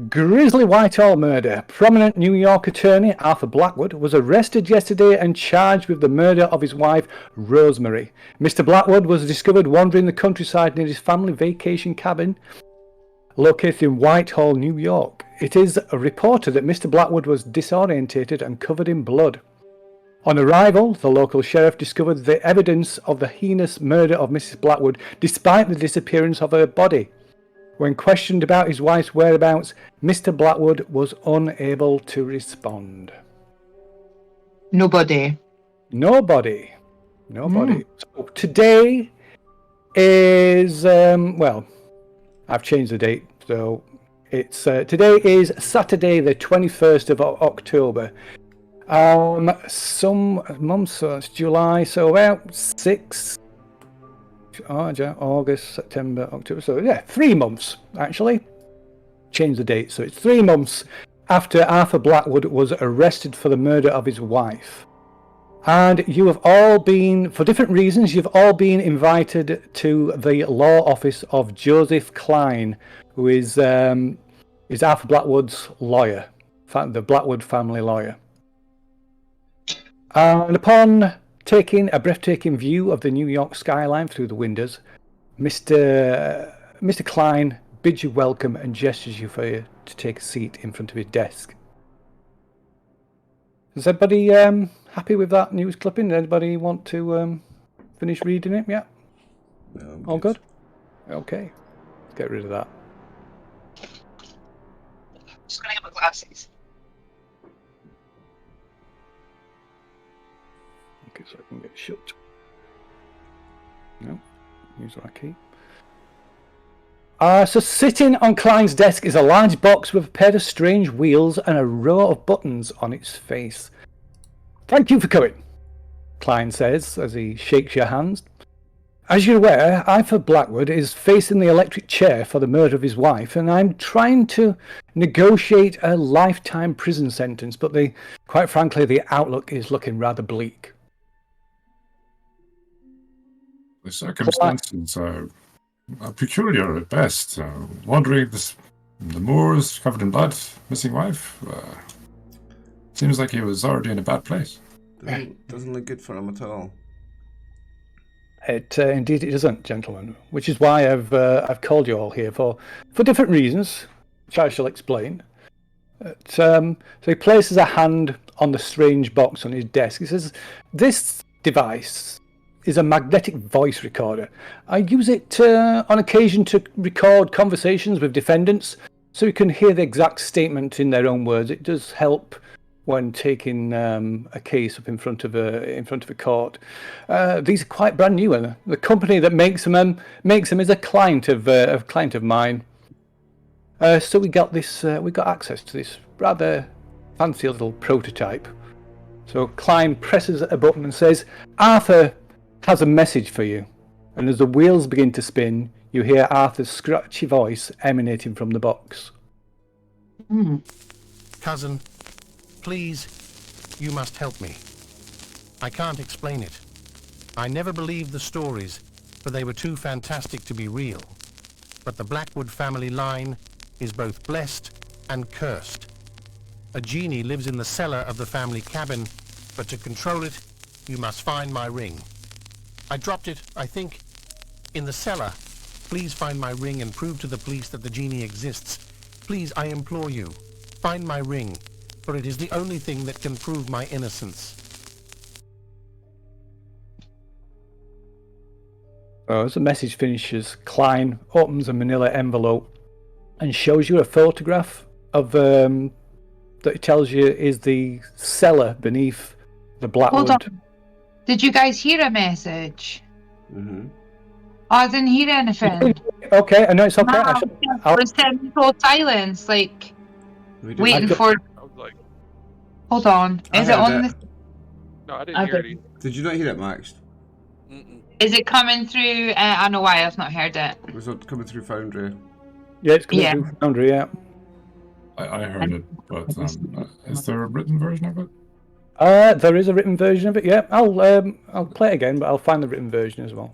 Grisly Whitehall murder. Prominent New York attorney Arthur Blackwood was arrested yesterday and charged with the murder of his wife, Rosemary. Mr. Blackwood was discovered wandering the countryside near his family vacation cabin located in Whitehall, New York. It is reported that Mr. Blackwood was disorientated and covered in blood. On arrival, the local sheriff discovered the evidence of the heinous murder of Mrs. Blackwood despite the disappearance of her body. When questioned about his wife's whereabouts, Mr. Blackwood was unable to respond. Nobody. So today is, well, I've changed the date. So it's today is Saturday, the 21st of October. Some months, so it's July, so about 6. August, September, October. So yeah, 3 months actually. Change the date. So it's 3 months after Arthur Blackwood was arrested for the murder of his wife. And you have all been, for different reasons, you've all been invited to the law office of Joseph Klein, who is Arthur Blackwood's lawyer, the Blackwood family lawyer. And upon taking a breathtaking view of the New York skyline through the windows, Mr. Klein bids you welcome and gestures you for you to take a seat in front of his desk. Is everybody happy with that news clipping? Anybody want to finish reading it? Yeah? All good? Okay. Let's get rid of that. Just going to get my glasses. Okay, so I can get shut. No, use the right key. So sitting on Klein's desk is a large box with a pair of strange wheels and a row of buttons on its face. Thank you for coming, Klein says as he shakes your hands. As you're aware, Arthur Blackwood is facing the electric chair for the murder of his wife, and I'm trying to negotiate a lifetime prison sentence, but quite frankly, the outlook is looking rather bleak. The circumstances are peculiar at best. Wandering the moors, covered in blood, missing wife. Seems like he was already in a bad place. Doesn't look good for him at all. Indeed it doesn't, gentlemen. Which is why I've called you all here for different reasons, which I shall explain. So he places a hand on the strange box on his desk. He says, "This device is a magnetic voice recorder. I use it on occasion to record conversations with defendants, so you can hear the exact statement in their own words. It does help when taking a case up in front of a court. These are quite brand new, and the company that makes them is a client of mine. So we got access to this rather fancy little prototype." So Klein presses a button and says, "Arthur has a message for you." And as the wheels begin to spin, you hear Arthur's scratchy voice emanating from the box. Cousin, please, you must help me. I can't explain it. I never believed the stories, for they were too fantastic to be real. But the Blackwood family line is both blessed and cursed. A genie lives in the cellar of the family cabin, but to control it, you must find my ring. I dropped it, I think, in the cellar. Please find my ring and prove to the police that the genie exists. Please, I implore you, find my ring, for it is the only thing that can prove my innocence. As the message finishes, Klein opens a manila envelope and shows you a photograph of that it tells you is the cellar beneath the Blackwood. Hold on. Did you guys hear a message? Mm-hmm. I didn't hear anything. Okay, I know it's okay. I was total silence, like waiting for. I was like, hold on. Is it on the? no, I didn't hear it either. Did you not hear it, Max? Mm-mm. Is it coming through? I know why I've not heard it. Was it coming through Foundry? Yeah, it's coming through Foundry, yeah. I heard it, but is there a written version of it? There is a written version of it, yeah. I'll play it again, but I'll find the written version as well.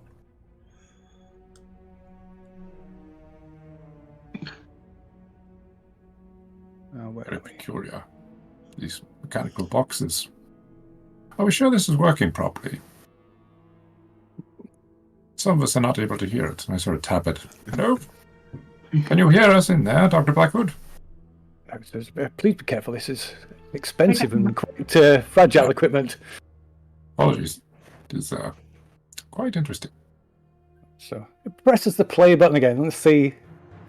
Where Very are we? peculiar. These mechanical boxes. Are we sure this is working properly? Some of us are not able to hear it. I sort of tap it. Hello? Can you hear us in there, Dr. Blackwood? Please be careful. This is expensive and quite fragile equipment. Apologies. It is quite interesting. So it presses the play button again. Let's see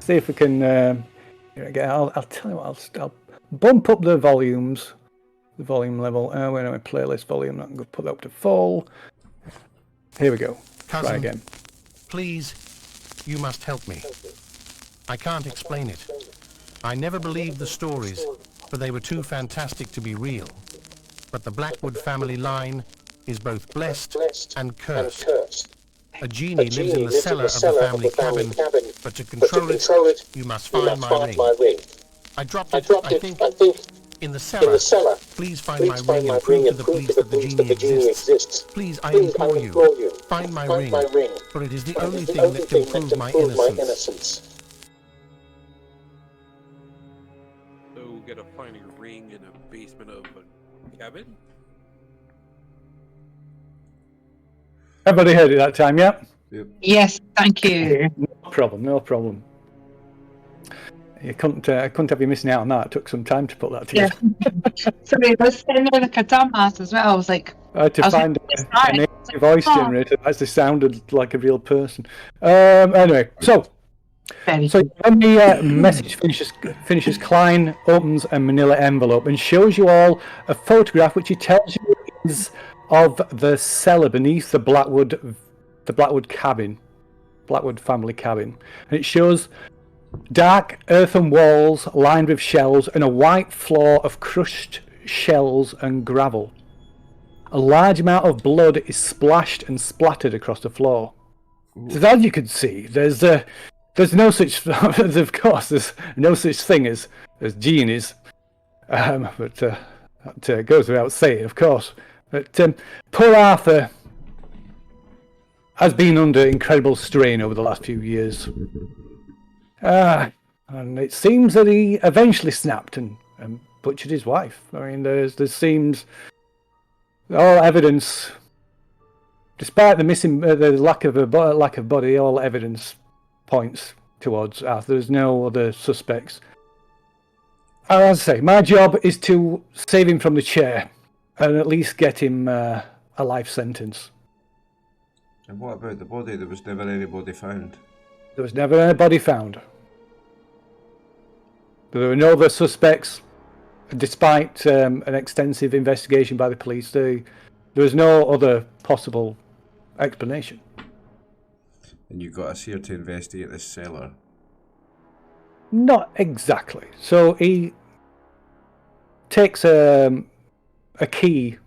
if we can. Again, I'll tell you what. I'll bump up the volumes, the volume level. Where am I? Playlist volume. I'm going to put that up to full. Here we go. Cousin, Try again. Please, you must help me. I can't explain it. I never believed the stories, for they were too fantastic to be real. But the Blackwood family line is both blessed and cursed. A genie lives in the cellar of the family cabin, but to control it, you must find my ring. I dropped it, I think, in the cellar. Please find my ring and prove to the police that the genie exists. Please, I implore you, find my ring, for it is the only thing that can prove my innocence. So we're gonna find a ring in a basement of a cabin? Everybody heard it that time, yeah? Yep. Yes, thank you. No problem. I couldn't have you missing out on that. It took some time to put that Yeah. together. Sorry, I was sitting there like a dumbass as well. I was like, I had to I was find like, an AI voice Oh. generator that actually sounded like a real person. Anyway, so very when the message finishes, Klein opens a manila envelope and shows you all a photograph which he tells you is of the cellar beneath the Blackwood cabin, Blackwood family cabin, and it shows dark earthen walls lined with shells and a white floor of crushed shells and gravel. A large amount of blood is splashed and splattered across the floor. So as you can see, there's no such of course there's no such thing as genies, but that goes without saying, of course. But poor Arthur has been under incredible strain over the last few years. And it seems that he eventually snapped and butchered his wife. I mean, there seems all evidence, despite the lack of body, all evidence points towards Arthur. There's no other suspects. As I say, my job is to save him from the chair and at least get him a life sentence. And what about the body? There was never anybody found. There was never any body found. There were no other suspects, despite an extensive investigation by the police. There was no other possible explanation. And you got us here to investigate this cellar. Not exactly. So he takes a key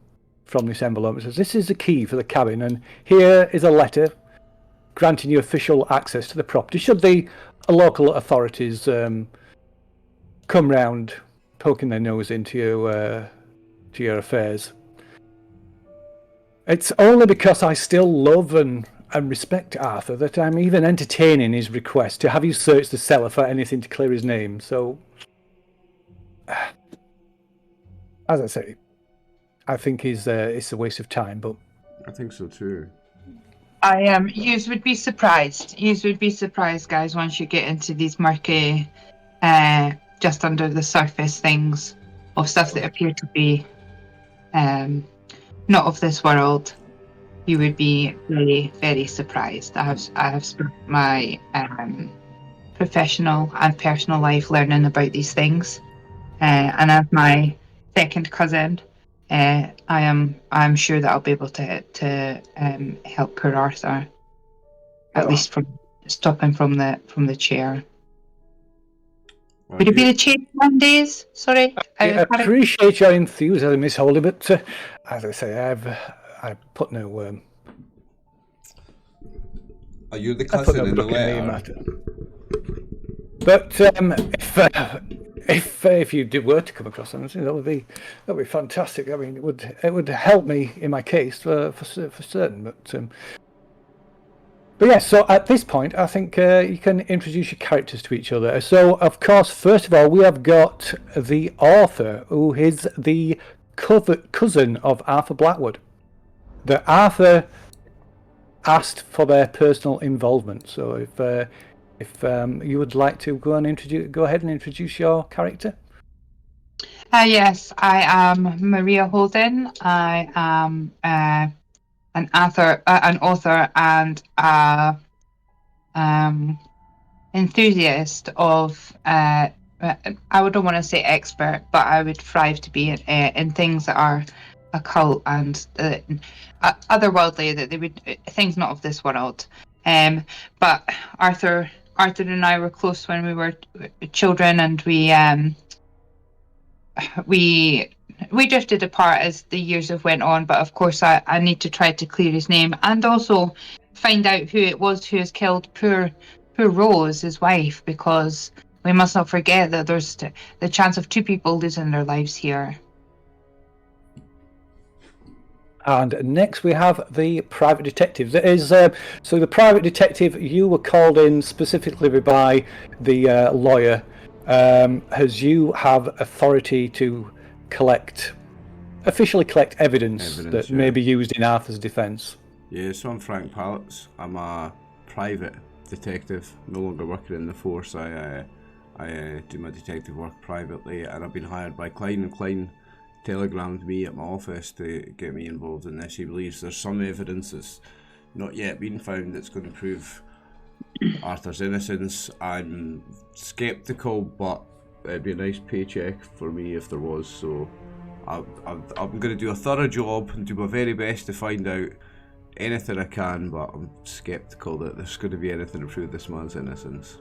from this envelope and says, "This is the key for the cabin, and here is a letter granting you official access to the property should the local authorities come round poking their nose into your affairs. It's only because I still love and respect Arthur that I'm even entertaining his request to have you search the cellar for anything to clear his name. So, as I say, I think it's a waste of time, but I think so too. I am. Yous would be surprised. Yous would be surprised, guys, once you get into these murky, just under the surface things of stuff that appear to be not of this world. You would be very, very surprised. I have spent my professional and personal life learning about these things, and as my second cousin, I'm sure that I'll be able to help poor Arthur, at least from stop him from the chair. Well, Would it be the chair Mondays? Sorry, I appreciate your enthusiasm, Miss Holly, but as I say, I've put no. Are you the I put cousin no in the block in the letter? matter. But if you were to come across something, that would be fantastic. I mean, it would help me in my case for certain. But But yeah, so at this point, I think you can introduce your characters to each other. So, of course, first of all, we have got the author, who is the cousin of Arthur Blackwood. That Arthur asked for their personal involvement. So, if you would like to go ahead and introduce your character. Yes, I am Maria Holden. I am an author and enthusiast of. I wouldn't want to say expert, but I would thrive to be in things that are occult and otherworldly. That they would things not of this world. But Arthur and I were close when we were children, and we drifted apart as the years have went on. But of course, I need to try to clear his name and also find out who it was who has killed poor Rose, his wife, because we must not forget that there's the chance of two people losing their lives here. And next we have the private detective. That is, so the private detective, you were called in specifically by the lawyer, as you have authority to officially collect evidence that may be used in Arthur's defence. Yeah, so I'm Frank Pallets. I'm a private detective, no longer working in the force. I do my detective work privately, and I've been hired by Klein & Klein. Telegrammed me at my office to get me involved in this. He believes there's some evidence that's not yet been found that's going to prove Arthur's innocence. I'm sceptical, but it'd be a nice paycheck for me if there was, so I'm going to do a thorough job and do my very best to find out anything I can, but I'm sceptical that there's going to be anything to prove this man's innocence.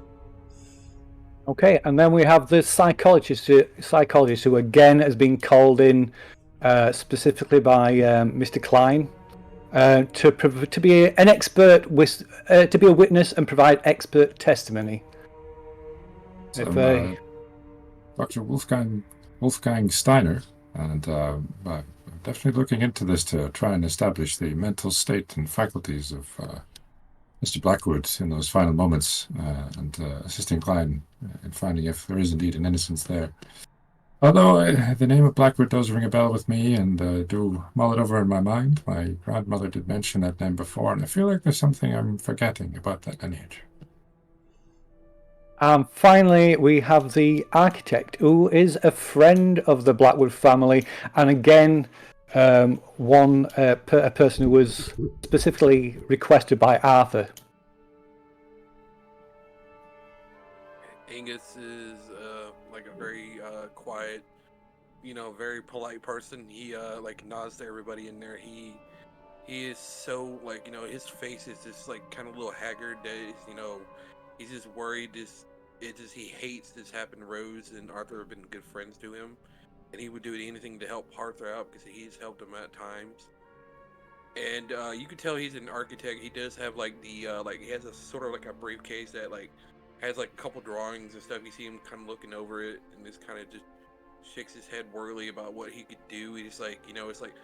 Okay, and then we have the psychologist who again has been called in specifically by Mr. Klein to be an expert, to be a witness and provide expert testimony. So, Dr. Wolfgang Steiner, and I'm definitely looking into this to try and establish the mental state and faculties of Mr. Blackwood in those final moments, and assisting Klein in finding if there is indeed an innocence there. Although the name of Blackwood does ring a bell with me, and do mull it over in my mind. My grandmother did mention that name before, and I feel like there's something I'm forgetting about that lineage. Finally, we have the architect, who is a friend of the Blackwood family, and again, a person who was specifically requested by Arthur. Angus is like a very quiet, very polite person. He like nods to everybody in there. He is so like, his face is just like kind of a little haggard. That he's just worried. He hates this happened to Rose and Arthur have been good friends to him. And he would do anything to help Arthur out because he's helped him at times. And you can tell he's an architect. He does have like he has a sort of like a briefcase that like has like a couple drawings and stuff. You see him kind of looking over it and just kind of just shakes his head worriedly about what he could do. He's like, it's like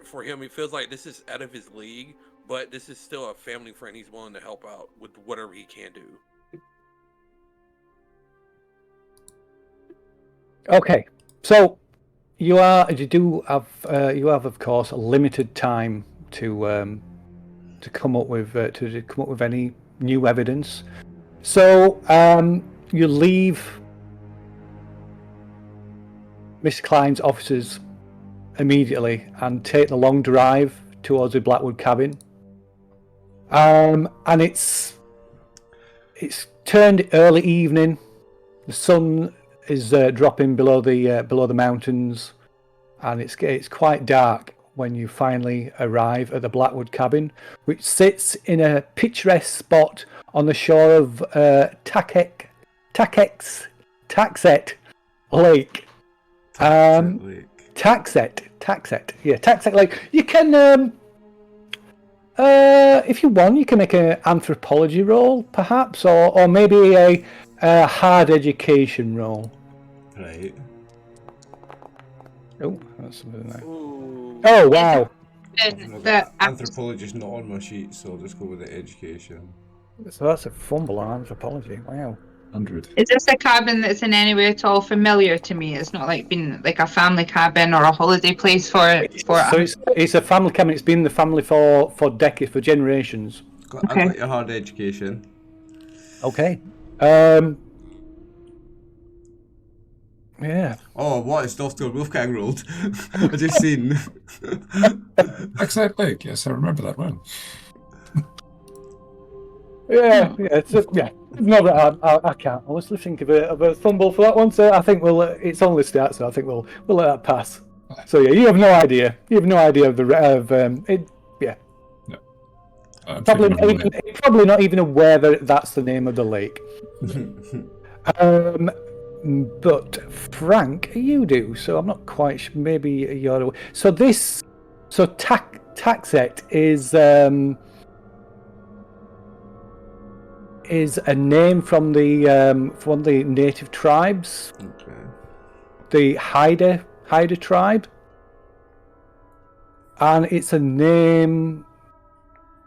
for him, he feels like this is out of his league, but this is still a family friend. He's willing to help out with whatever he can do. Okay. So you have of course a limited time to come up with any new evidence. So you leave Mr. Klein's offices immediately and take the long drive towards the Blackwood cabin. And it's turned early evening. The sun is dropping below the mountains, and it's quite dark when you finally arrive at the Blackwood cabin, which sits in a picturesque spot on the shore of Taxet Lake. Taxet Lake. You can, if you want, you can make an anthropology roll, perhaps, or maybe a hard education roll. Right. Oh, that's something there. Ooh. Oh, wow. Anthropologist not on my sheet, so I'll just go with the education. So that's a fumble on anthropology. Wow. 100. Is this a cabin that's in any way at all familiar to me? It's not like been like a family cabin or a holiday place for. So it's a family cabin. It's been in the family for decades, for generations. I've got your hard education. Okay. Yeah. Oh, what is Dr. Wolfgang rolled? I just seen. Backside leg. Yes, I remember that one. Yeah. No, but I can't honestly think of a fumble for that one. So I think it's only start. So I think we'll let that pass. So yeah, you have no idea. You have no idea of it. Yeah. No. Probably not even aware that that's the name of the lake. But Frank, you do. So I'm not quite sure. Maybe you're aware. So Taxet is a name from one of the native tribes. Okay. The Haida tribe. And it's a name.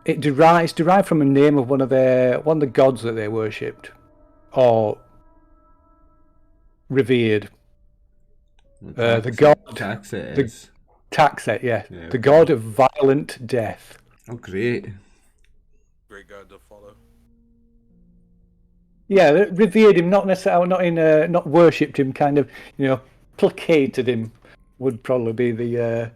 It's derived from a name of one of the gods that they worshipped, or revered. The god Taxet, yeah. The god of violent death. Oh, great. Great god to follow. Yeah, revered him, not necessarily, not worshipped him, kind of, placated him would probably be the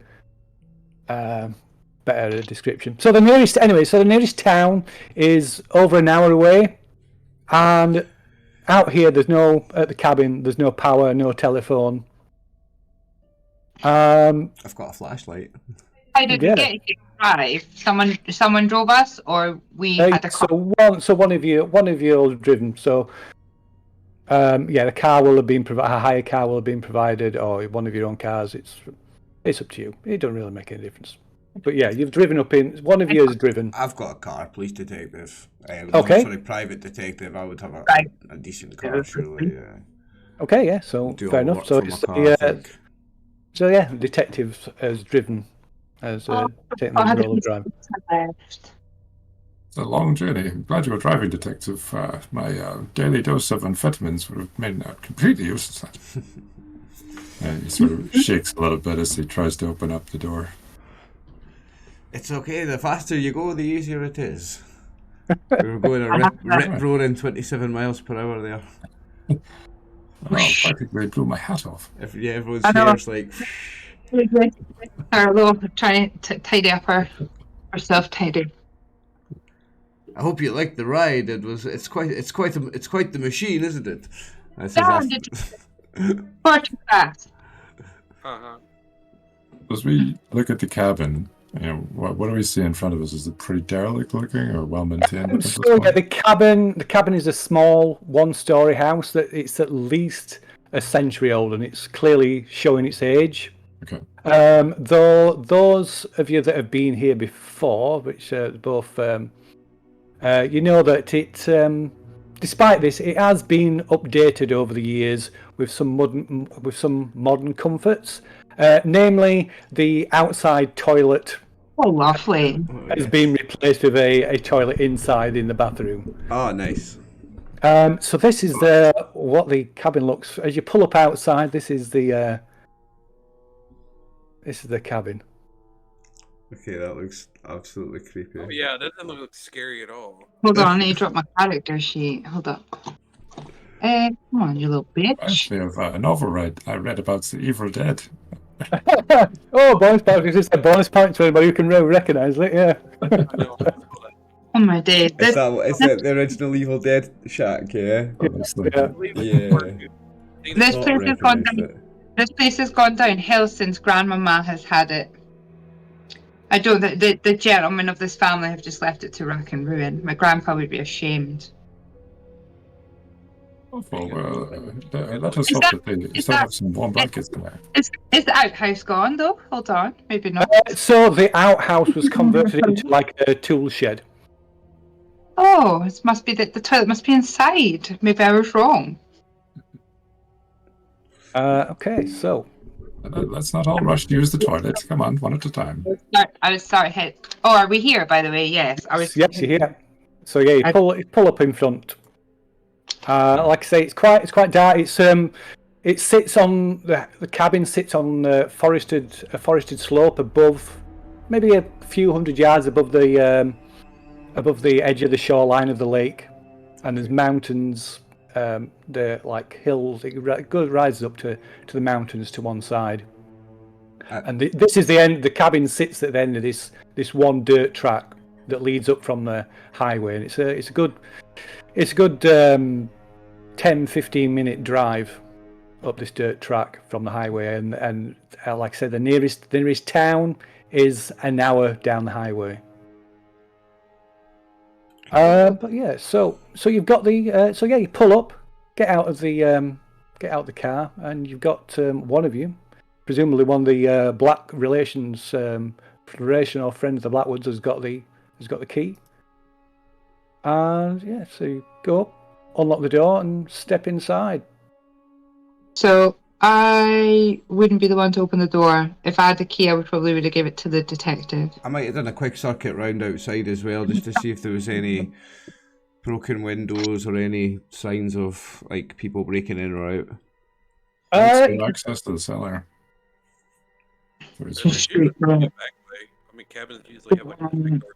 better description. So the nearest town is over an hour away, and out here at the cabin there's no power, no telephone. I've got a flashlight. How did we get here? Drive? Someone drove us, or we had a car? So one of you was driven. So the car will have been a hire car will have been provided, or one of your own cars. It's up to you. It doesn't really make any difference. But yeah, you've driven up in. One of you has driven. I've got a car, police detective. Okay. Sorry, private detective. I would have a decent car, surely. Yeah. Okay, yeah. So fair enough. So it's the detective has driven, taken the role of driver. It's a long journey. I'm glad you were driving, detective. My daily dose of amphetamines would have made it completely useless. And he sort of shakes a little bit as he tries to open up the door. It's okay, the faster you go, the easier it is. We were going a rip roaring 27 miles per hour there. Well, practically blew my hat off. Everyone's hair's like... Our little trying to tidy up our self-tidy. I hope you liked the ride. It's quite the machine, isn't it? Far too fast. As we look at the cabin, what do we see in front of us? Is it pretty derelict looking or well maintained? The cabin is a small one-story house that it's at least a century old, and it's clearly showing its age. Okay. Though those of you that have been here before, which both, you know that it, despite this, it has been updated over the years with some modern comforts. Namely, the outside toilet. Oh, lovely. Has been replaced with a toilet inside in the bathroom. Oh, nice. So this is what the cabin looks. As you pull up outside, this is the cabin. Okay, that looks absolutely creepy. Oh yeah, that doesn't look scary at all. Hold on, I need to drop my character sheet. Hold up. Come on, you little bitch. Actually, I have a novel I read about the Evil Dead. Oh, bonus point! Is this a bonus point to anybody who can recognise it? Yeah. Oh my day! Is that the original Evil Dead shack? Yeah. This place has gone down. This place has gone downhill since Grandmama has had it. I don't. The gentlemen of this family have just left it to rack and ruin. My grandpa would be ashamed. Well, let us hope that they still have some warm blankets in there. Is the outhouse gone though? Hold on, maybe not. So the outhouse was converted into like a tool shed. Oh, it must be that the toilet must be inside. Maybe I was wrong. Okay, so Let's not all rush to use the toilet. Come on, one at a time. I was sorry. Oh, are we here? By the way, yes. I was. Yes, you're here. So yeah, you pull up in front. Like I say, it's quite dark. It sits on the cabin sits on a forested slope above, maybe a few hundred yards above the edge of the shoreline of the lake, and there's mountains. They're like hills. It rises up to the mountains to one side. And this is the end. The cabin sits at the end of this one dirt track that leads up from the highway, and it's a good 10-15 minute drive up this dirt track from the highway, and like I said, the nearest town is an hour down the highway. But yeah, so you've got the you pull up, get out of the car, and you've got one of you, presumably one of the black relation or friends of the Blackwoods has got the key, and yeah, so you go up, unlock the door, and step inside. So I wouldn't be the one to open the door. If I had the key, I would probably give it to the detective. I might have done a quick circuit round outside as well, just to see if there was any broken windows or any signs of like people breaking in or out. Access to the cellar. I mean, cabins usually have like a big door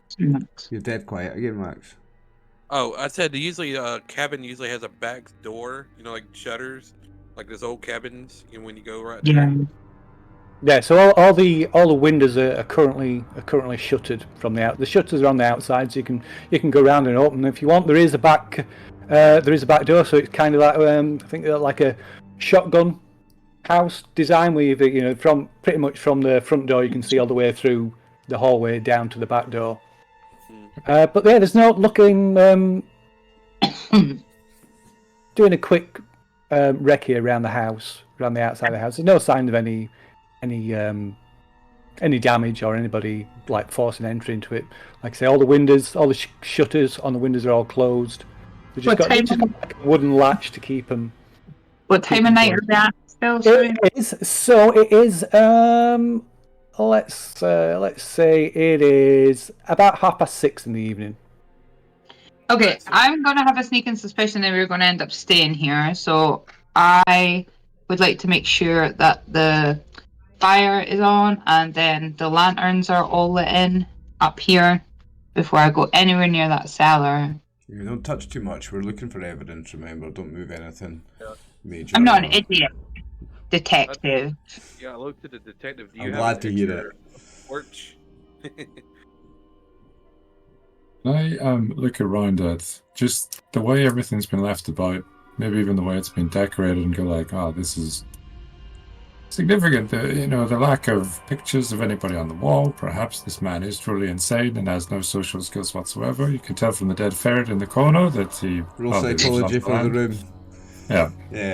sometimes. You're dead quiet again, Max. Oh, I said usually a cabin usually has a back door, like shutters, like those old cabins. When you go right there. Yeah. So all the windows are currently shuttered from the out. The shutters are on the outside, so you can go around and open them if you want. There is a back door, so it's kind of like I think like a shotgun house design, where you've from pretty much from the front door you can see all the way through the hallway down to the back door. But yeah, there's no looking. Doing a quick recce around the house, around the outside of the house. There's no sign of any damage or anybody like forcing entry into it. Like I say, all the windows, all the shutters on the windows are all closed. They've just got like a wooden latch to keep them. What time of night are we at still? It is. Let's say it is about 6:30 in the evening. Okay, I'm going to have a sneaking suspicion that we're going to end up staying here, so I would like to make sure that the fire is on and then the lanterns are all lit in up here before I go anywhere near that cellar. You don't touch too much. We're looking for evidence, remember. Don't move anything major. I'm not an idiot, detective. Yeah, I looked at the detective. I'm glad to hear that. Porch? I look around at just the way everything's been left about, maybe even the way it's been decorated, and go like, oh, this is significant. The lack of pictures of anybody on the wall. Perhaps this man is truly insane and has no social skills whatsoever. You can tell from the dead ferret in the corner that he... Roll psychology for the room. Yeah.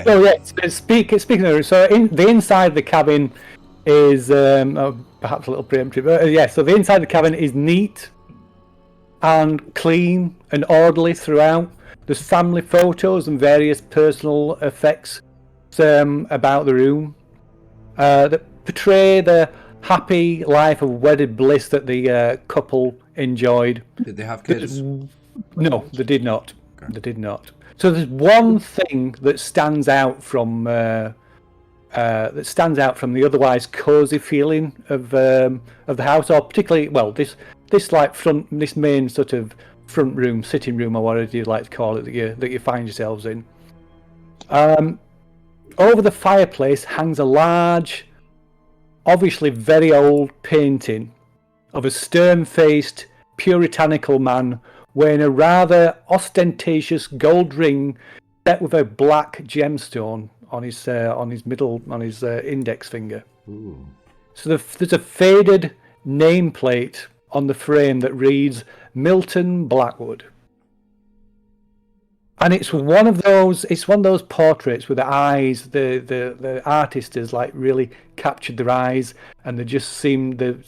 Oh yeah. Speaking of the room, so the inside of the cabin is perhaps a little preemptive, but yeah. So the inside of the cabin is neat and clean and orderly throughout. There's family photos and various personal effects about the room that portray the happy life of wedded bliss that the couple enjoyed. Did they have kids? No, they did not. Okay. They did not. So there's one thing that stands out from the otherwise cozy feeling of the house, or particularly this main sort of front room, sitting room, or whatever you'd like to call it, that you find yourselves in. Over the fireplace hangs a large, obviously very old painting of a stern-faced, puritanical man wearing a rather ostentatious gold ring set with a black gemstone on his index finger. Ooh. So there's a faded nameplate on the frame that reads Milton Blackwood. And it's one of those portraits with the eyes. The artist has like really captured their eyes, and they just seem the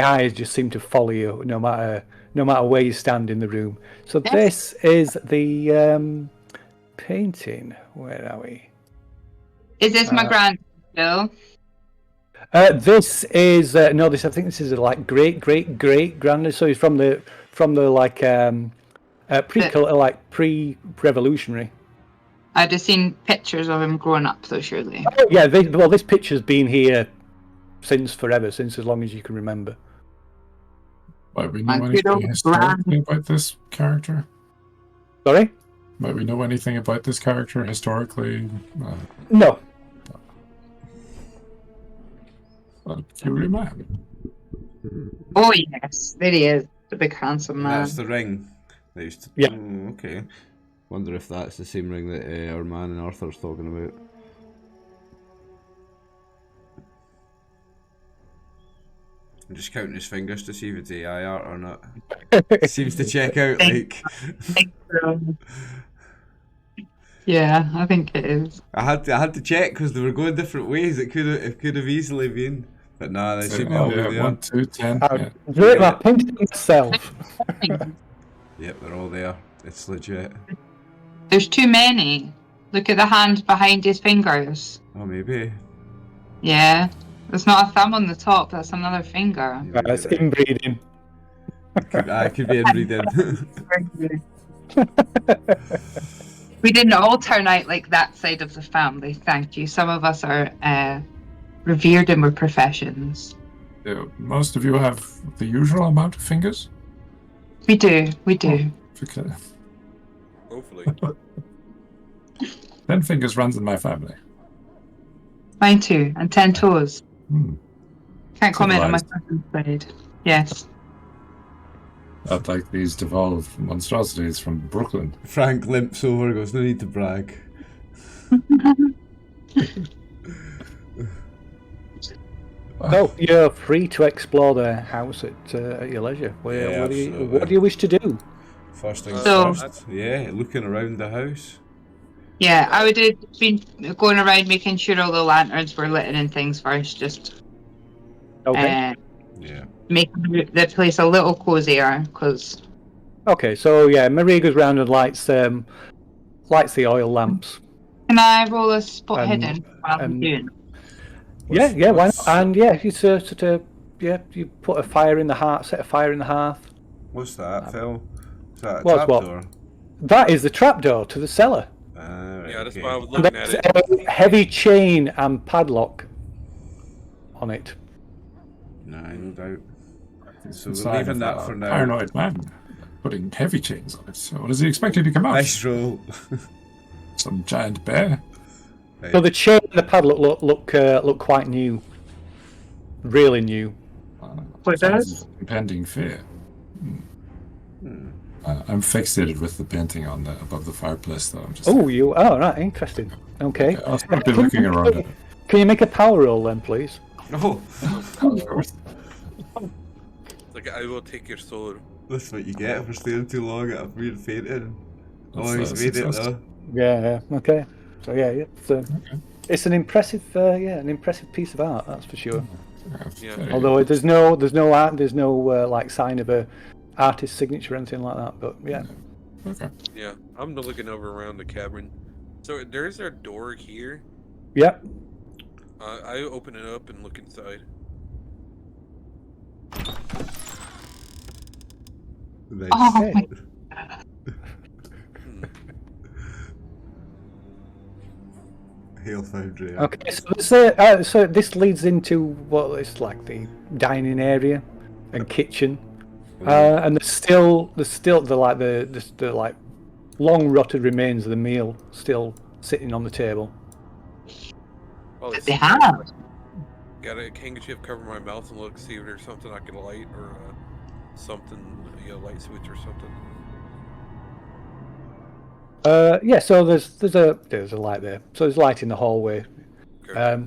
eyes just seem to follow you no matter where you stand in the room. So this is the painting. Where are we? Is this my Bill? This is no. This I think this is like great granddad. So he's from the like pre-revolutionary. I'd have seen pictures of him growing up, though, surely. Oh, yeah. Well, this picture's been here since forever, since as long as you can remember. Might we know anything historically about this character? Sorry? Might we know anything about this character historically? No. A peculiar man. Oh, yes. There he is. The big, handsome man. That's the ring. They used to... Yeah. Oh, okay. Wonder if that's the same ring that our man and Arthur's talking about. I'm just counting his fingers to see if it's AI art or not. Seems to check out, like... Yeah, I think it is. I had to check because they were going different ways. It could have easily been, but nah, they seem to all be there. 1, 2, 10. I pinched myself. Yep, they're all there. It's legit. There's too many. Look at the hand behind his fingers. Oh, maybe. Yeah. There's not a thumb on the top, that's another finger. That's inbreeding. Could be inbreeding. We didn't all turn out like that side of the family, thank you. Some of us are revered in our professions. Yeah, most of you have the usual amount of fingers? We do. Okay. Hopefully. 10 fingers runs in my family. Mine too, and 10 toes. Can't comment on my Civilized. cousin's side. Yes. Not like these devolved monstrosities from Brooklyn. Frank limps over and goes, no need to brag. No, you're free to explore the house at your leisure. What do you wish to do? First things So- first. Yeah, looking around the house. Yeah, I would have been going around making sure all the lanterns were lit and things first, just Okay. Yeah. make the place a little cozier, because... Okay, so yeah, Marie goes round and lights the oil lamps. Can I roll a spot hidden while I'm um, doing? Yeah, why not? And yeah, you you put a fire in the hearth, set a fire in the hearth. What's that, Phil? Is that a What's what? trapdoor? That is the trapdoor to the cellar. Right, Yeah, that's okay. why I was And looking at there's it. a heavy chain and padlock on it. Nah, no doubt. So It's we're sign leaving of that a for now. Paranoid man putting heavy chains on it. So what does he expect to come out? Nice roll. Some giant bear? So the chain and the padlock look quite new, really new. What Signs does? of impending fear. I'm fixated with the painting on above the fireplace, though. I'm just Right, interesting. Okay. I'll start be looking around it. Can you make a power roll then, please? Oh, Of course. Like, I will take your sword. that's what you get for staying too long at a weird painting. That's Oh, he's made it success. though. Yeah. Okay. So yeah, it's an impressive, an impressive piece of art, that's for sure. Yeah. Very Although there's no art, there's no like sign of a artist's signature or anything like that. But yeah. Okay. Yeah, I'm looking over around the cabin. So there's a door here. Yeah. I open it up and look inside. Nice. Oh my... Hail Foundry. Okay. So this leads into what is like the dining area and kitchen. And there's still the like long rotted remains of the meal still sitting on the table. Oh, They have. Got a handkerchief cover my mouth and look, see if there's something I can light or something, light switch or something. Yeah. So there's a light there. So there's light in the hallway. Okay.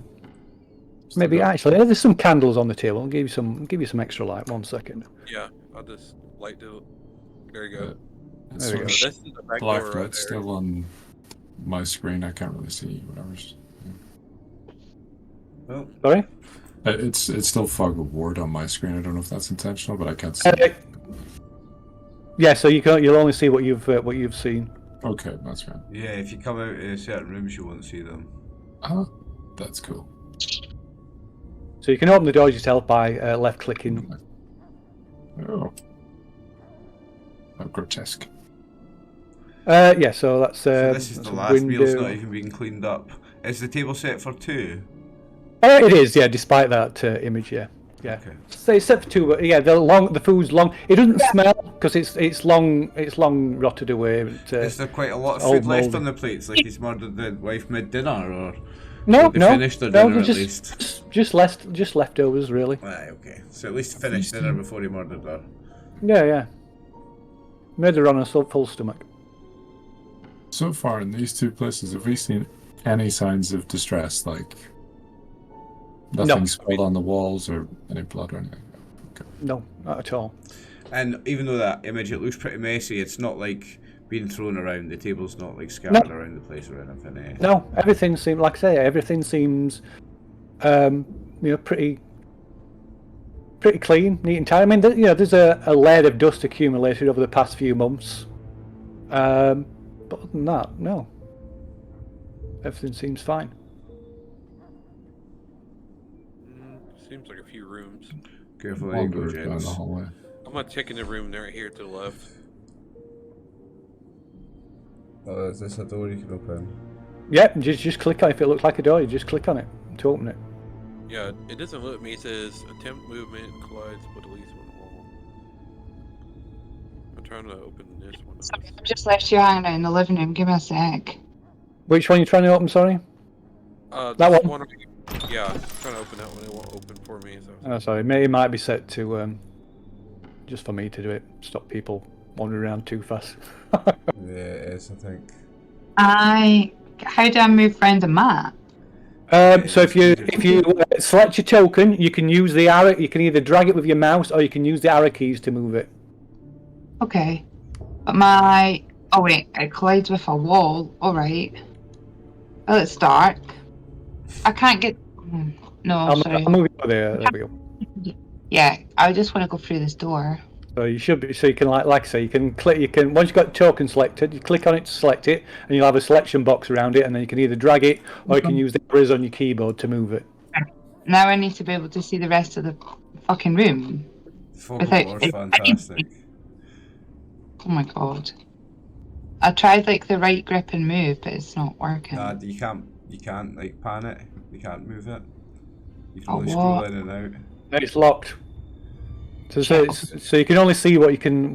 Maybe actually there's some candles on the table. I'll give you some extra light. 1 second. Yeah, I'll just light the. There you go. There we go. This is the back Black door red right there. still on my screen. I can't really see whatever's. Well, Sorry. It's still fog of ward on my screen. I don't know if that's intentional, but I can't see. Yeah. So you'll only see what you've seen. Okay, that's right. yeah, if you come out of certain rooms, you won't see them. That's cool. So you can open the doors yourself by left-clicking. Oh. How grotesque. Yeah, so that's. So this is that's the a last meal's window. not even being cleaned up. Is the table set for 2? It is, yeah. Despite that image, yeah. Okay. So it's set for 2, but yeah, the food's long. It doesn't smell because it's long rotted away. Is there quite a lot of old food left mouldy. on the plates? Like he's murdered the wife mid-dinner, or No, they no, finished their dinner at least? just leftovers, really. Right, okay. So at least finished dinner before he murdered her. Yeah. Made her on a full stomach. So far in these 2 places, have we seen any signs of distress? Like nothing spilled on the walls or any blood or anything? Okay. No, not at all. And even though that image, it looks pretty messy, it's not like being thrown around. The table's not like scattered around the place or anything. Eh? No, everything seems, like I say, everything seems, pretty clean, neat and tidy. I mean, there's a layer of dust accumulated over the past few months. But other than that, no. Everything seems fine. Seems like a few rooms. Careful, there you go, Wander down gents. the hallway. I'm gonna check in the room right here to the left. Oh, is this a door you can open? Yeah, just click on it. If it looks like a door, you just click on it to open it. Yeah, it doesn't look at me. It says attempt movement collides with at least one wall. I'm trying to open this one. Sorry, I've just left you hanging out in the living room. Give me a sec. Which one are you trying to open, sorry? That That one. Yeah, I'm trying to open that one. It won't open for me. So. Oh, sorry, it might be set to just for me to do it. Stop people wandering around too fast. Yeah, it is, I think. How do I move around the map? So if you select your token, you can use the arrow. You can either drag it with your mouse or you can use the arrow keys to move it. Okay. But oh wait, it collides with a wall. Alright. Oh, it's dark. I can't get... No, sorry. I'll move it over there. There we go. Yeah, I just want to go through this door. So you should be. So you can like I say, you can click. You can once you've got token selected, you click on it to select it, and you'll have a selection box around it, and then you can either drag it or you can use the arrows on your keyboard to move it. Now I need to be able to see the rest of the fucking room. Fog floor's fantastic. Oh my god. I tried like the right grip and move, but it's not working. Nah, you can't like pan it. You can't move it. You can Oh, only scroll what? in and out. It's locked. So you can only see what you can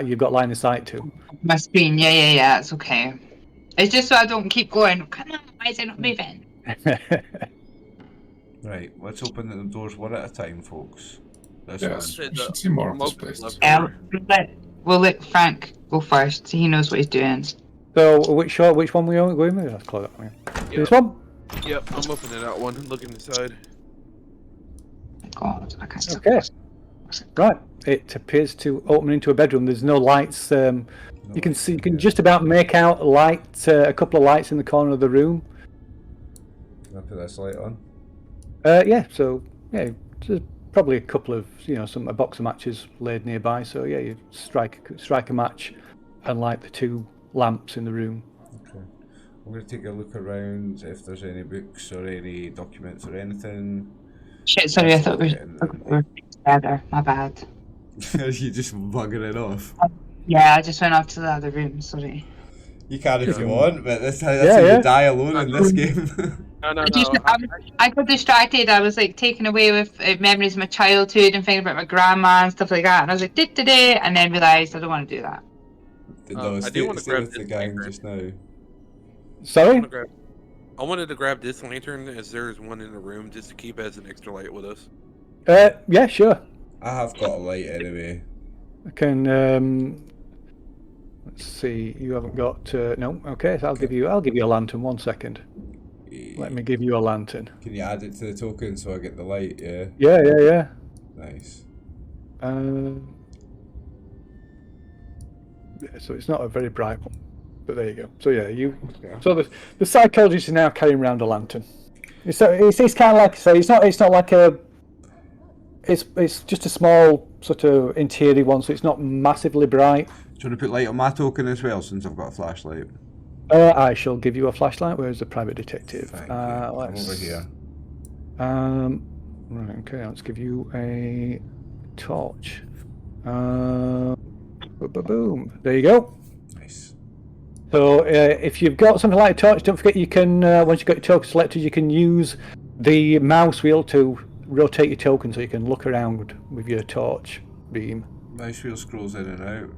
you've got line of sight to. My screen, yeah, it's okay. It's just so I don't keep going, come on, why is it not moving? Right, let's open the doors one at a time, folks. This Yes, one. we should see more of this Open place. left Yeah, door. we'll let Frank go first. He knows what he's doing. So which one we going with? Let's close that one. Yep. This one. Yep, I'm opening that one. Looking inside. God, I can't. Okay. Right. It appears to open into a bedroom. There's no lights. You can see. You can just about make out a couple of lights in the corner of the room. Can I put this light on? Yeah. So yeah, there's probably a couple of a box of matches laid nearby. So yeah, you strike a match and light the 2 lamps in the room. Okay. I'm going to take a look around if there's any books or any documents or anything. Shit, sorry, I thought we were together. My bad. You just bugging it off. Yeah, I just went off to the other room, sorry. You can if you want, but that's how Yeah. you die alone in this game. No. I got distracted. I was like taken away with memories of my childhood and thinking about my grandma and stuff like that. And I was like, today, and then realised I don't want to do that. No, I do want to stay grab with the this gang lantern. just now. Sorry. I wanted to grab this lantern as there's one in the room just to keep as an extra light with us. Yeah, sure. I have got a light anyway. I can. Let's see. You haven't got. No. Okay. So I'll give you a lantern. 1 second. Let me give you a lantern. Can you add it to the token so I get the light? Yeah. Yeah. Nice. Yeah, so it's not a very bright one, but there you go. So yeah, So the psychologist is now carrying around a lantern. It's kind of like I say. It's not like a. It's just a small sort of interior one, so it's not massively bright. Do you want to put light on my token as well, since I've got a flashlight? I shall give you a flashlight. Where's the private detective? Thank you. I'm Let's. over here. Right, okay, let's give you a torch. Boom. There you go. Nice. So if you've got something like a torch, don't forget you can, once you've got your token selected, you can use the mouse wheel to rotate your token so you can look around with your torch beam. Mouse wheel scrolls in and out.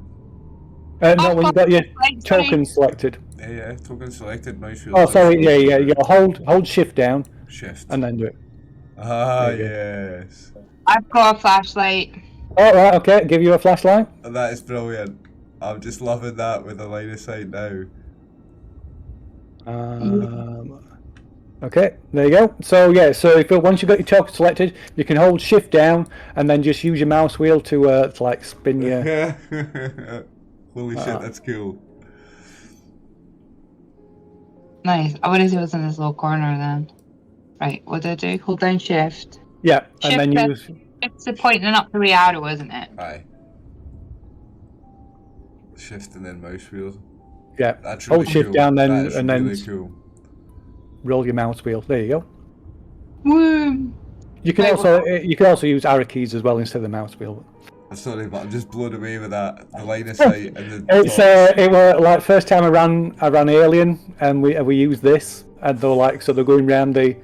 No, when you've got your token selected. Yeah, token selected, mouse wheel. Oh, sorry, yeah. You hold shift down. Shift. And then do it. Ah, yes. I've got a flashlight. Oh, right, okay, give you a flashlight. That is brilliant. I'm just loving that with the line of sight now. Okay, there you go. So yeah, so if once you've got your token selected, you can hold shift down and then just use your mouse wheel to like spin your. Holy shit, that's cool. Nice. I would have was in this little corner then. Right, what do I do? Hold down shift. Yeah, Shift and then use. It's the pointing up the arrow, isn't it? Aye. Shift and then mouse wheel. Yeah. That's really Hold shift cool. down then That and really then cool. roll your mouse wheel. There you go. Woo! You can also use arrow keys as well instead of the mouse wheel. I'm sorry, but I'm just blown away with that. The line of sight and the. It's it were like first time I ran Alien and we used this and they're like so they're going round the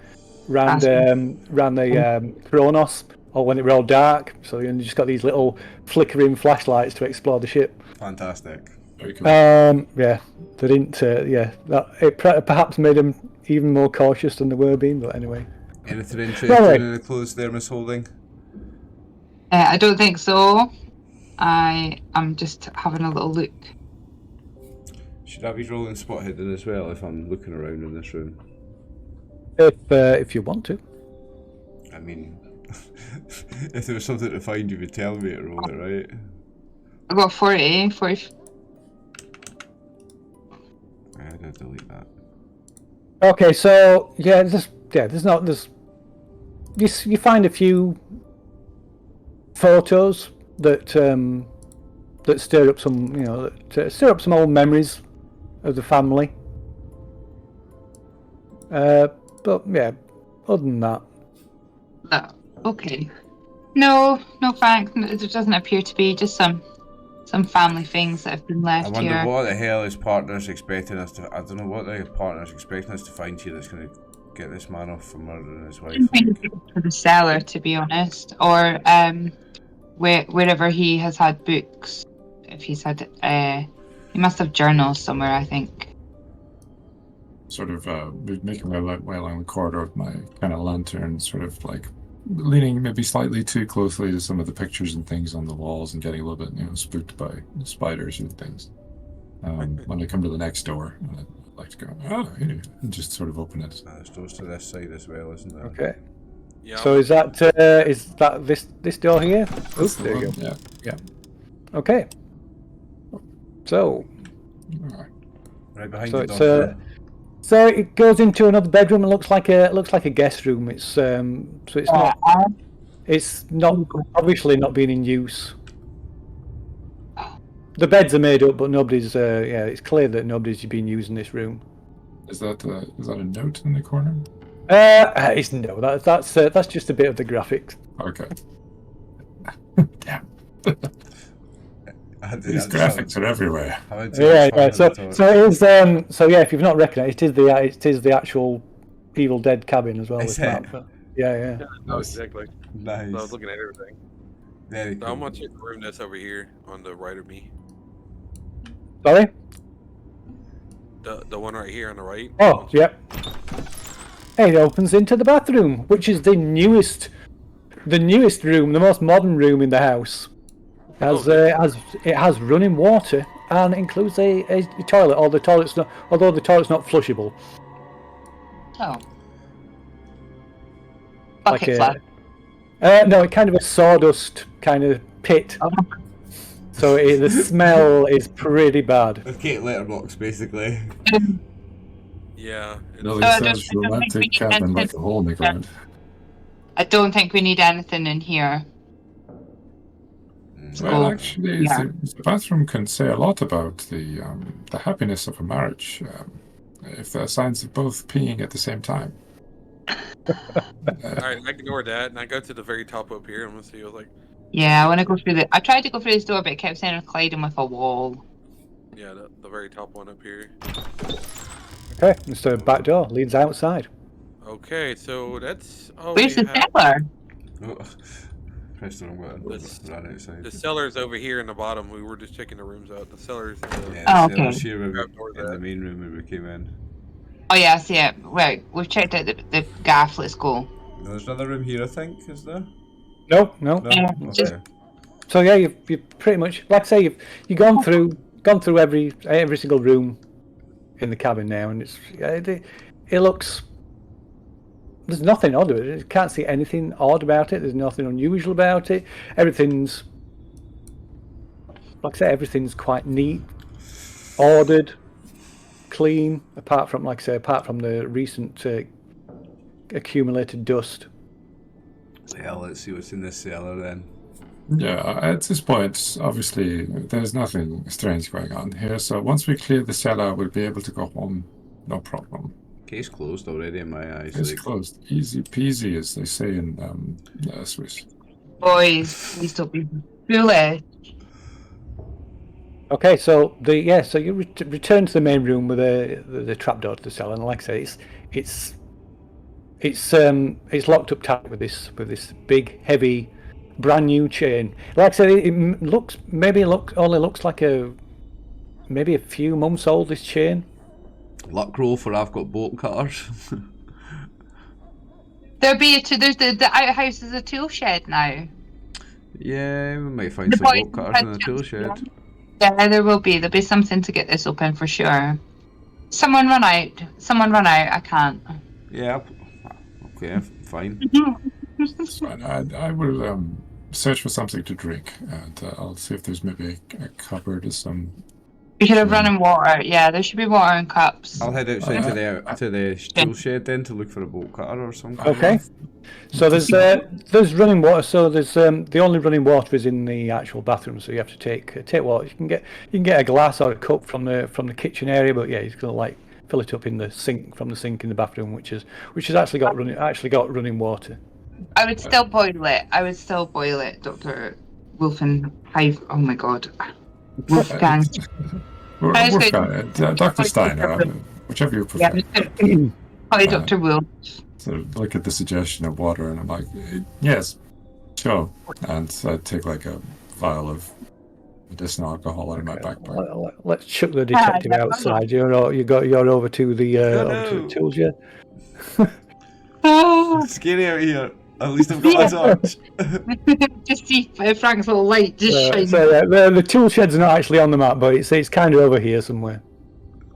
Kronos or when it were all dark, so you just got these little flickering flashlights to explore the ship. Fantastic. Very cool. Yeah, they didn't. That it perhaps made them even more cautious than they were being. But anyway. Anything interesting in the clothes there, Miss Holding? I don't think so. I'm just having a little look. Should I be rolling spot hidden as well if I'm looking around in this room? If you want to. I mean, if there was something to find, you would tell me to roll it, right? I got 40. I gotta delete that. Okay, so you find a few photos that stir up some old memories of the family. But yeah, other than that. Okay. No thanks. There doesn't appear to be just some family things that have been left I wonder here. what the hell his partner's expecting us to. I don't know what the partner's expecting us to find here that's going to get this man off for murdering his wife. I think to the cellar, to be honest, or wherever he has had books. If he's had, he must have journals somewhere, I think. Sort of making my way along the corridor with my kind of lantern, sort of like leaning maybe slightly too closely to some of the pictures and things on the walls and getting a little bit, spooked by spiders and things. When I come to the next door, I'd like to go, and just sort of open it. There's doors to this side as well, isn't there? Okay. Yeah. So is that this door here? That's the there you one, go. Yeah. Okay. So. Right behind So the door. So it goes into another bedroom and looks like a guest room. It's it's not obviously not being in use. The beds are made up, but nobody's. It's clear that nobody's been using this room. Is that a note in the corner? It's no. That's just a bit of the graphics. Okay. Damn. These graphics are everywhere. Yeah. So it is. If you've not recognised, it is the actual Evil Dead cabin as well. Is This it? map. Yeah. No, exactly. Nice. So I was looking at everything. Very So cool. how much is the room that's over here on the right of me? Sorry. The one right here on the right. Oh, yep. It opens into the bathroom, which is the newest room, the most modern room in the house. It has running water and includes a toilet. Although the toilet's not flushable. Oh. Like Bucket flat. No, it's kind of a sawdust kind of pit. Oh. So the smell is pretty bad. With Kate letterbox, basically. Yeah. No, I it don't sounds think we romantic need cabin like anything. a hole in the ground. I don't think we need anything in here. Well, actually, the bathroom can say a lot about the happiness of a marriage if there are signs of both peeing at the same time. Alright, I ignore that, and I go to the very top up here. I'm gonna see. I was like, Yeah, I want to go through I tried to go through this door, but it kept saying I'm colliding with a wall. yeah, the very top one up here. Okay, it's the back door leads outside. Okay, so that's all Where's we the have. cellar? Oh, press the wrong button. Ran outside. The cellar's over here in the bottom. We were just checking the rooms out. The cellar's. Yeah, Oh, the cellar's okay. here when Grab door in the there. main room when we came in. Oh yeah, I see it. Right, we've checked out the gaff. Let's go. There's another room here, I think, is there? No. No? Yeah, Okay. just- So yeah, you pretty much, like I say, you've gone through every single room in the cabin now, and it looks. There's nothing odd about it. You can't see anything odd about it. There's nothing unusual about it. Everything's, like I say, everything's quite neat, ordered, clean. Apart from the recent accumulated dust. Well, let's see what's in this cellar then. Yeah, at this point, obviously, there's nothing strange going on here. So once we clear the cellar, we'll be able to go home. No problem. Case closed already in my eyes. It's like- closed. Easy peasy, as they say in Swiss. Boys, please don't be foolish. Okay, so you return to the main room with the trapdoor to the cellar, and like I say, it's locked up tight with this big, heavy, brand new chain. Like I said, it only looks like maybe a few months old. This chain. Luck roll for I've got bolt cutters. There's the outhouse is a tool shed now. Yeah, we might find The some boys bolt cutters in the tool yeah. shed. Yeah, there will be. There'll be something to get this open for sure. Someone run out. I can't. Yeah. Okay, fine. It's fine. I will search for something to drink, and I'll see if there's maybe a cupboard or some. We could have running water. Yeah, there should be water in cups. I'll head outside to the tool shed then to look for a bolt cutter or something. Okay. So there's running water. So there's the only running water is in the actual bathroom. So you have to take water. You can get a glass or a cup from the kitchen area, but yeah, he's gonna like fill it up in the sink from the sink in the bathroom, which has actually got running water. I would still boil it. Dr. Wolfenhive. Oh my God. Wolfgang. Dr. Steiner, whichever you prefer. Yeah. Hi, Dr. Wolf. So look at the suggestion of water, and I'm like, yes, sure. And so I take like a vial of medicinal alcohol out of my backpack. Let's chuck the detective outside. You're over to the tool shed. It's scary out here. At least I've got a torch. Just see Frank's little light just shining. So the tool shed's not actually on the map, but it's kind of over here somewhere.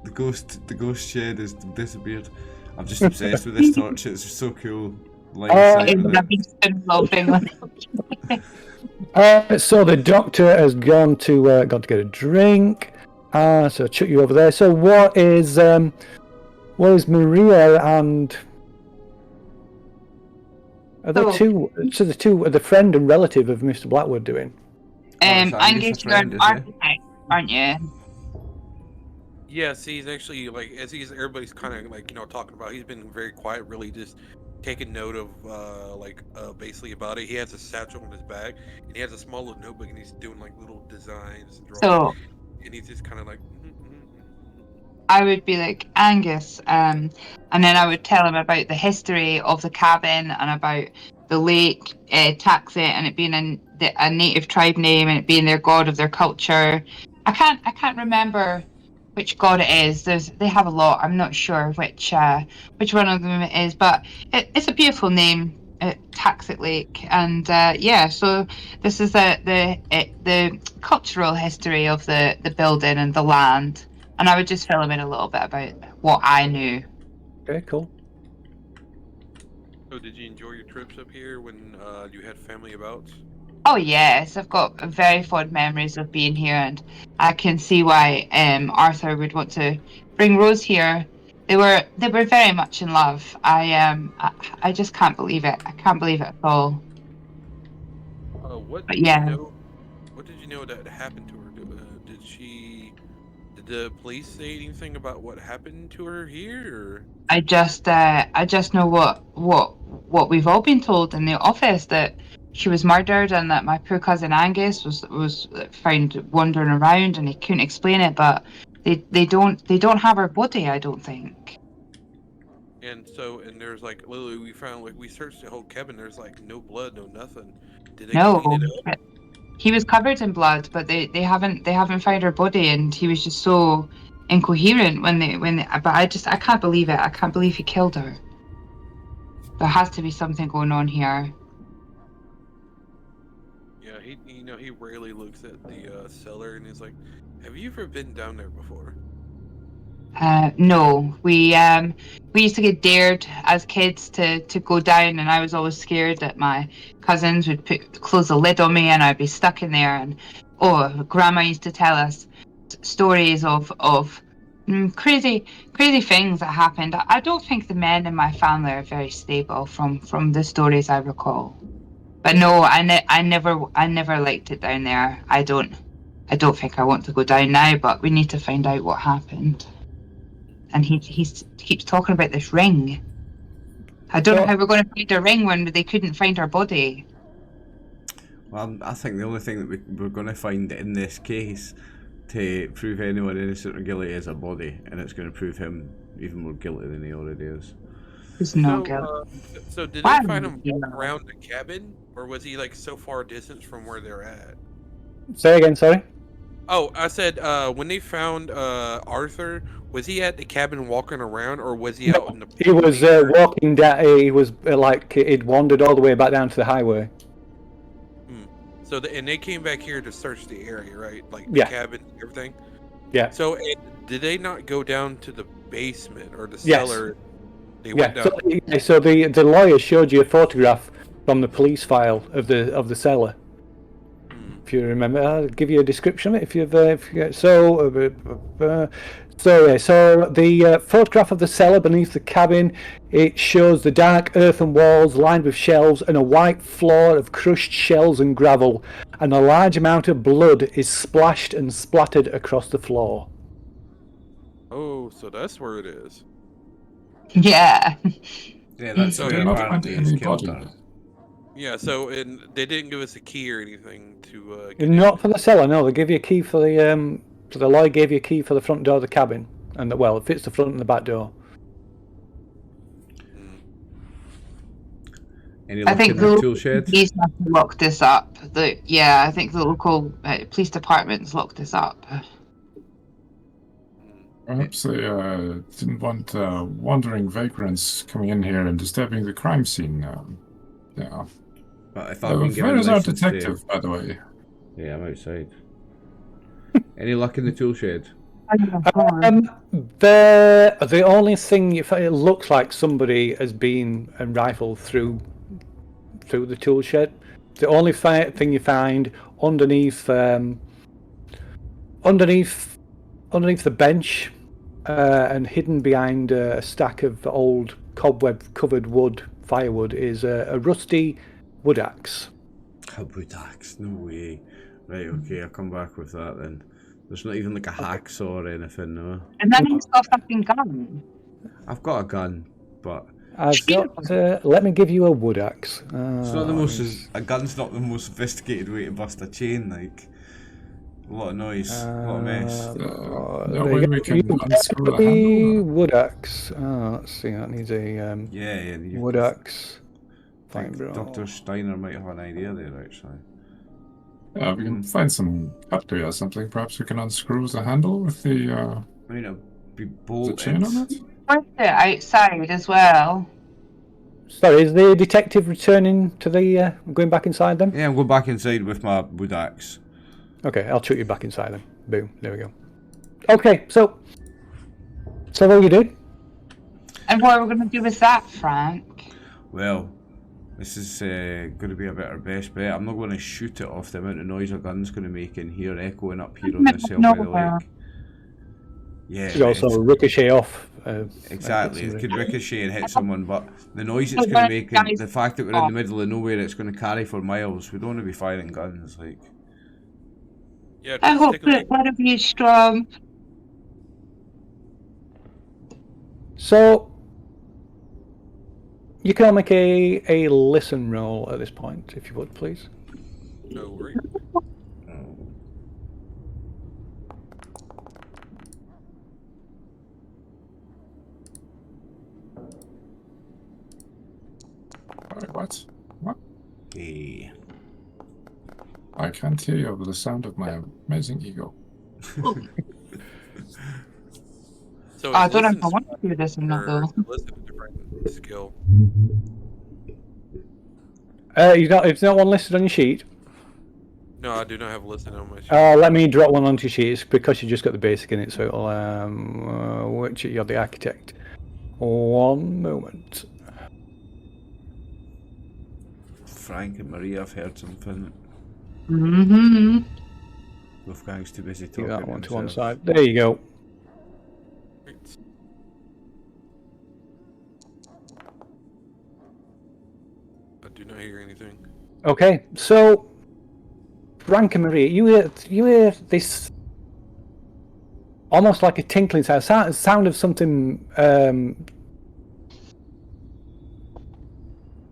The ghost shed has disappeared. I'm just obsessed with this torch. It's so cool. Line of sight with it. So the doctor has gone to get a drink. So chuck you over there. So what is Maria and the friend and relative of Mr. Blackwood doing? Angus, you're an architect, aren't you? Yes, he's actually like everybody's kind of like talking about. He's been very quiet, really just taking note of basically about it. He has a satchel on his back, and he has a small little notebook, and he's doing like little designs and drawings. And he's just kind of like. I would be like Angus, and then I would tell him about the history of the cabin and about the lake Taxit and it being a native tribe name and it being their god of their culture. I can't remember which god it is. They have a lot. I'm not sure which one of them it is, but it's a beautiful name, Taxit Lake, and So this is the cultural history of the building and the land, and I would just fill him in a little bit about what I knew. Okay, cool. So did you enjoy your trips up here when you had family about? Oh yes, I've got very fond memories of being here, and I can see why Arthur would want to bring Rose here. They were very much in love. I just can't believe it. I can't believe it at all. What But did yeah. you know? What did you know that happened to her? Did the police say anything about what happened to her here? Or? I just know what what we've all been told in the office, that she was murdered and that my poor cousin Angus was found wandering around and he couldn't explain it, but they don't have her body, I don't think. And there's like literally we found like we searched the whole cabin. There's like no blood, no nothing. Did they clean it up? He was covered in blood, but they haven't found her body, and he was just so incoherent when they. But I can't believe it. I can't believe he killed her. There has to be something going on here. Yeah, he rarely looks at the cellar, and he's like, "Have you ever been down there before?" No, we used to get dared as kids to go down, and I was always scared that my cousins would close the lid on me, and I'd be stuck in there. And Grandma used to tell us stories of crazy things that happened. I don't think the men in my family are very stable from the stories I recall. But no, I never liked it down there. I don't think I want to go down now, but we need to find out what happened. And he keeps talking about this ring. I don't know how we're going to find a ring when they couldn't find our body. Well, I think the only thing that we're going to find in this case to prove anyone innocent or guilty is a body, and it's going to prove him even more guilty than he already is. He's not guilty. So did they find him around the cabin, or was he like so far distance from where they're at? Say again, sorry. Oh, I said when they found Arthur, was he at the cabin walking around, or was he out in the? He was walking down. He was like he'd wandered all the way back down to the highway. So and they came back here to search the area, right? Like the Yeah. cabin, and everything. Yeah. So did they not go down to the basement or the Yes. cellar? They went down. So the lawyer showed you a photograph from the police file of the cellar. If you remember, I'll give you a description if you've so the photograph of the cellar beneath the cabin, it shows the dark earthen walls lined with shelves and a white floor of crushed shells and gravel, and a large amount of blood is splashed and splattered across the floor. Oh, so that's where it is. Yeah. Yeah, that's So where they're not apparently finding he's any killed body. her. Yeah, so and they didn't give us a key or anything to. Not for the cellar, no. They give you a key for the. So the lawyer gave you a key for the front door of the cabin, and it fits the front and the back door. Any I luck think in the the local tool shed? police have locked this up. I think the local police department's locked this up. Perhaps they didn't want wandering vagrants coming in here and disturbing the crime scene. Yeah. But if I've been given Where is our license detective, by the way? Yeah, I'm outside. Any luck in the tool shed? The only thing it looks like somebody has been and rifled through the tool shed. The only thing you find underneath the bench and hidden behind a stack of old cobweb-covered firewood is a rusty wood axe. A wood axe? No way. Right, okay, I'll come back with that then. There's not even like a hacksaw or anything, no? And then he's got a fucking gun. I've got a gun, but I've got. Let me give you a wood axe. it's not the most. A gun's not the most sophisticated way to bust a chain. Like a lot of noise, a lot of mess. No way we can unscrew the handle. Wood axe. Let's see. That needs a Yeah. wood axe. I think Fine, bro. Dr. Steiner might have an idea there, actually. Yeah, we can find some cutlery or something. Perhaps we can unscrew the handle with the I mean, it'll be the bolted. chain on it. Where's it outside as well? Sorry, is the detective returning to the going back inside them? Yeah, I'm going back inside with my wood axe. Okay, I'll chuck you back inside them. Boom. There we go. Okay, so what you did? And what are we going to do with that, Frank? Well, this is going to be about our best bet. I'm not going to shoot it off the amount of noise a gun's going to make in here, echoing up here on this hill by the lake. Yeah, Should also ricochet off. exactly. It could ricochet and hit someone, but the noise it's Oh, going to make, and guys. the fact that we're in the middle of nowhere, it's going to carry for miles. We don't want to be firing guns, like. Yeah, I just hope take a that look. one of you is strong. So You can all make a listen roll at this point, if you would, please. No worries. What? What? Hey. I can't hear you over the sound of my amazing ego. So I is don't know listen if I want to do this or not, or though. is listen a different skill? It's not one listed on your sheet. No, I do not have listen on my sheet. Let me drop one onto your sheet. It's because you just got the basic in it, so it'll which you're the architect. One moment. Frank and Maria have heard something. Mm-hmm. Wolfgang's too busy Do talking that one to one himself. side. There you go. Right. I do not hear anything. Okay, so Frank and Maria, you hear this almost like a tinkling sound of something.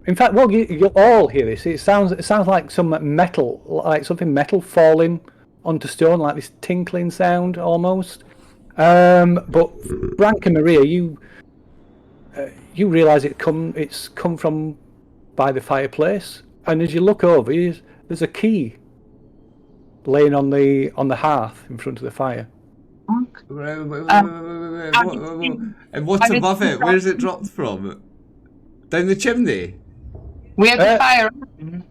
In fact, well, you'll all hear this. It sounds like some metal, like something metal falling onto stone, like this tinkling sound almost. But Frank and Maria, you realise it's come from by the fireplace, and as you look over, there's a key laying on the hearth in front of the fire. And what's above it? Where's it dropped from? Down the chimney? Where the fire on?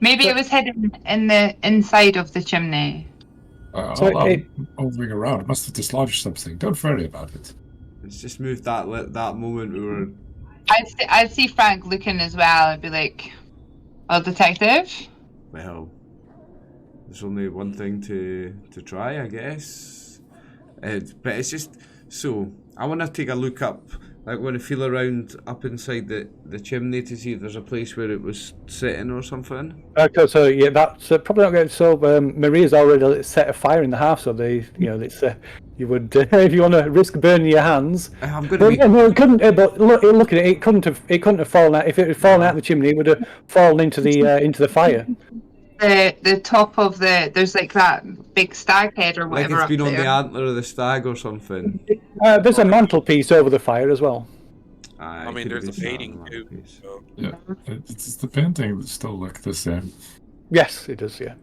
Maybe it was hidden in the inside of the chimney. Hold on. Moving around. It must have dislodged something. Don't worry about it. It's just moved that moment we were... I'd see Frank looking as well. I'd be like, "Oh, detective." Well, there's only one thing to try, I guess. But it's just... So, I want to take a look up. Like, want to feel around up inside the chimney to see if there's a place where it was sitting or something. Okay, so yeah, that's probably not good. So Maria's already set a fire in the house, so it's you would if you want to risk burning your hands. I'm gonna be... No, it couldn't. But look at it. It couldn't have fallen out. If it had fallen out the chimney, it would have fallen into the fire. The top of there's like that big stag head or whatever. Like it's been up on there. the antler of the stag or something. There's a mantelpiece over the fire as well. I mean, there's a painting too. So. Yeah, it's the painting that still look the same. Yes, it does. Yeah.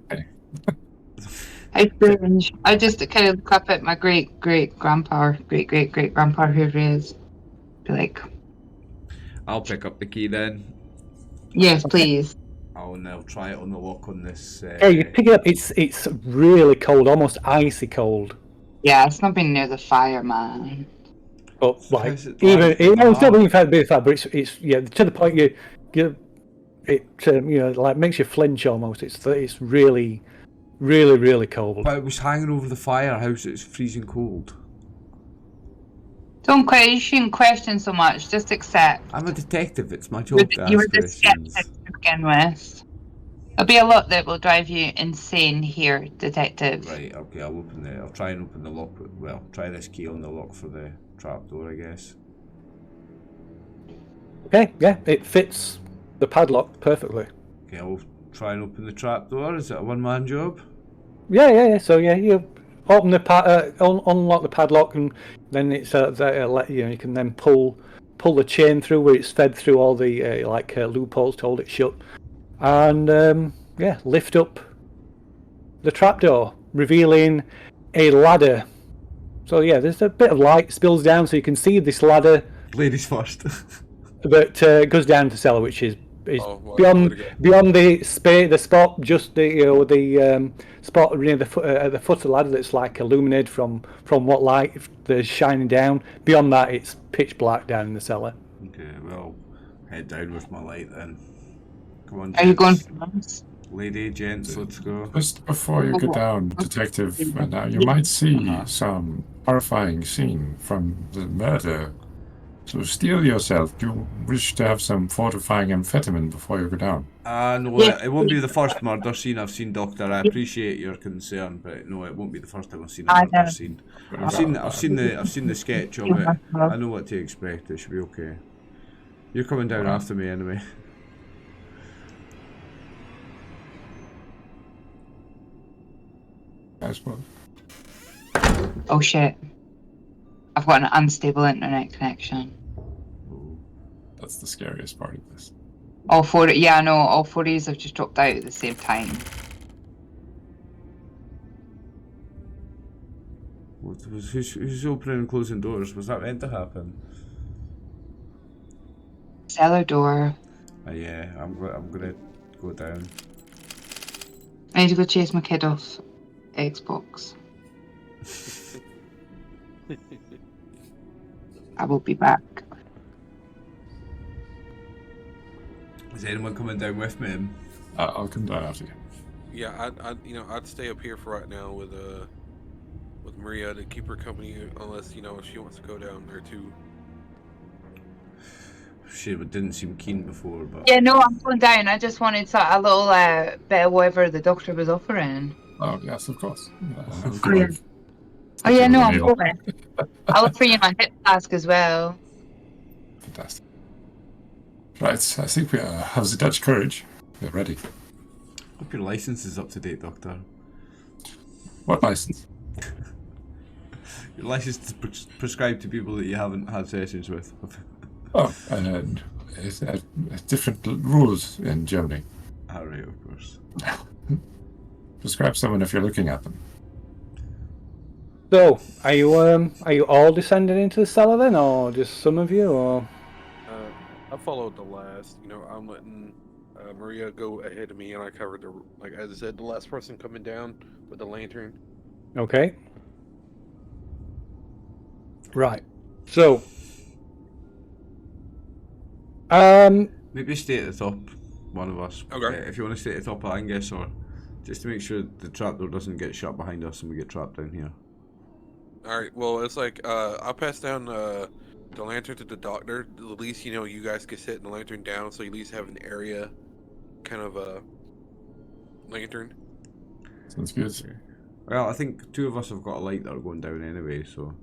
How strange. I just kind of look up at my great grandpa, whoever he is. Be like, I'll pick up the key then. yes, please. I'll try it on the lock on this. Yeah, you pick it up. It's really cold, almost icy cold. Yeah, it's not been near the fire, man. But So like, how's it even like it's not now? being fat, but it's yeah to the point it like makes you flinch almost. It's really cold. But it was hanging over the firehouse. It's freezing cold. You shouldn't question so much. Just accept. I'm a detective. It's my job to You were ask the questions. skeptic to begin with. There'll be a lot that will drive you insane here, detective. Right. Okay. I'll try and open the lock. Well, try this key on the lock for the trapdoor, I guess. Okay, yeah, it fits the padlock perfectly. Okay. I'll try and open the trapdoor. Is it a one-man job? Yeah. So yeah, you open the unlock the padlock, and then it's you can then pull the chain through where it's fed through all the loopholes to hold it shut, and lift up the trapdoor, revealing a ladder. So yeah, there's a bit of light spills down, so you can see this ladder. Ladies first. But goes down to cellar, which is beyond the spot, just the spot near at the foot of the ladder that's like illuminated from what light there's shining down. Beyond that, it's pitch black down in the cellar. Okay, well, head down with my light then. Come on, Are you going gents. for this? Lady, gents, let's go. Just before you go down, Detective, now you might see some horrifying scene from the murder. So steel yourself. Do you wish to have some fortifying amphetamine before you go down? No, it won't be the first murder scene I've seen, Doctor. I appreciate your concern, but no, it won't be the first time I've seen a murder scene. I've seen the sketch of it. I know what to expect. It should be okay. You're coming down after me anyway. I suppose. Oh shit. I've got an unstable internet connection. Ooh, that's the scariest part of this. All four of these have just dropped out at the same time. Who's opening and closing doors? Was that meant to happen? Cellar door. Yeah, I'm gonna go down. I need to go chase my kid off Xbox. I will be back. Is anyone coming down with me? I'll come down after you. Yeah, I'd stay up here for right now with Maria to keep her company, unless she wants to go down there too. She didn't seem keen before, but Yeah, no, I'm going down. I just wanted a little bit of whatever the doctor was offering. Oh yes, of course. Oh yeah, no, I'm going. I'll offer you my hip flask as well. Fantastic. Right, I think we have the Dutch courage. We're ready. hope your license is up to date, Doctor. What license? Your license to prescribe to people that you haven't had sessions with. Oh, and different rules in Germany. Right, of course. Prescribe someone if you're looking at them. So, are you all descending into the cellar then, or just some of you, or? I followed the last. I'm letting Maria go ahead of me, and I covered as I said, the last person coming down with the lantern. Okay. Right. So. Maybe stay at the top, one of us. Okay. If you want to stay at the top of Angus, or just to make sure the trapdoor doesn't get shut behind us and we get trapped down here. All right. Well, it's I'll pass down the lantern to the doctor. At least you guys can set the lantern down, so you at least have an area, kind of a lantern. Sounds good. Well, I think two of us have got a light that are going down anyway, so.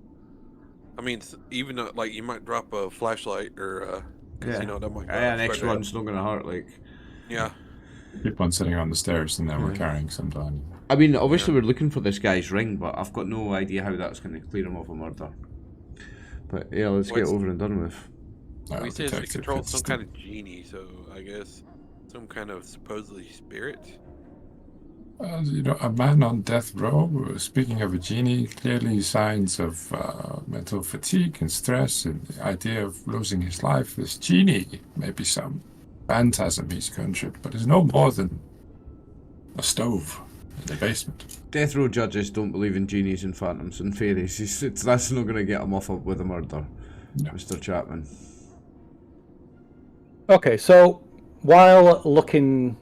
I mean, even you might drop a flashlight or. Yeah, that might an extra one's not going to hurt, Yeah. Keep on sitting on the stairs, and then we're carrying sometime. I mean, obviously we're looking for this guy's ring, but I've got no idea how that's going to clear him of a murder. But yeah, let's get over and done with. We said it controls some kind of genie, so I guess some kind of supposedly spirit. A man on death row, speaking of a genie, clearly signs of mental fatigue and stress, and the idea of losing his life. This genie may be some phantasm he's conjured, but it's no more than a stove in the basement. Death row judges don't believe in genies and phantoms and fairies. That's not going to get him off with a murder, no. Mr. Chapman. Okay, so while looking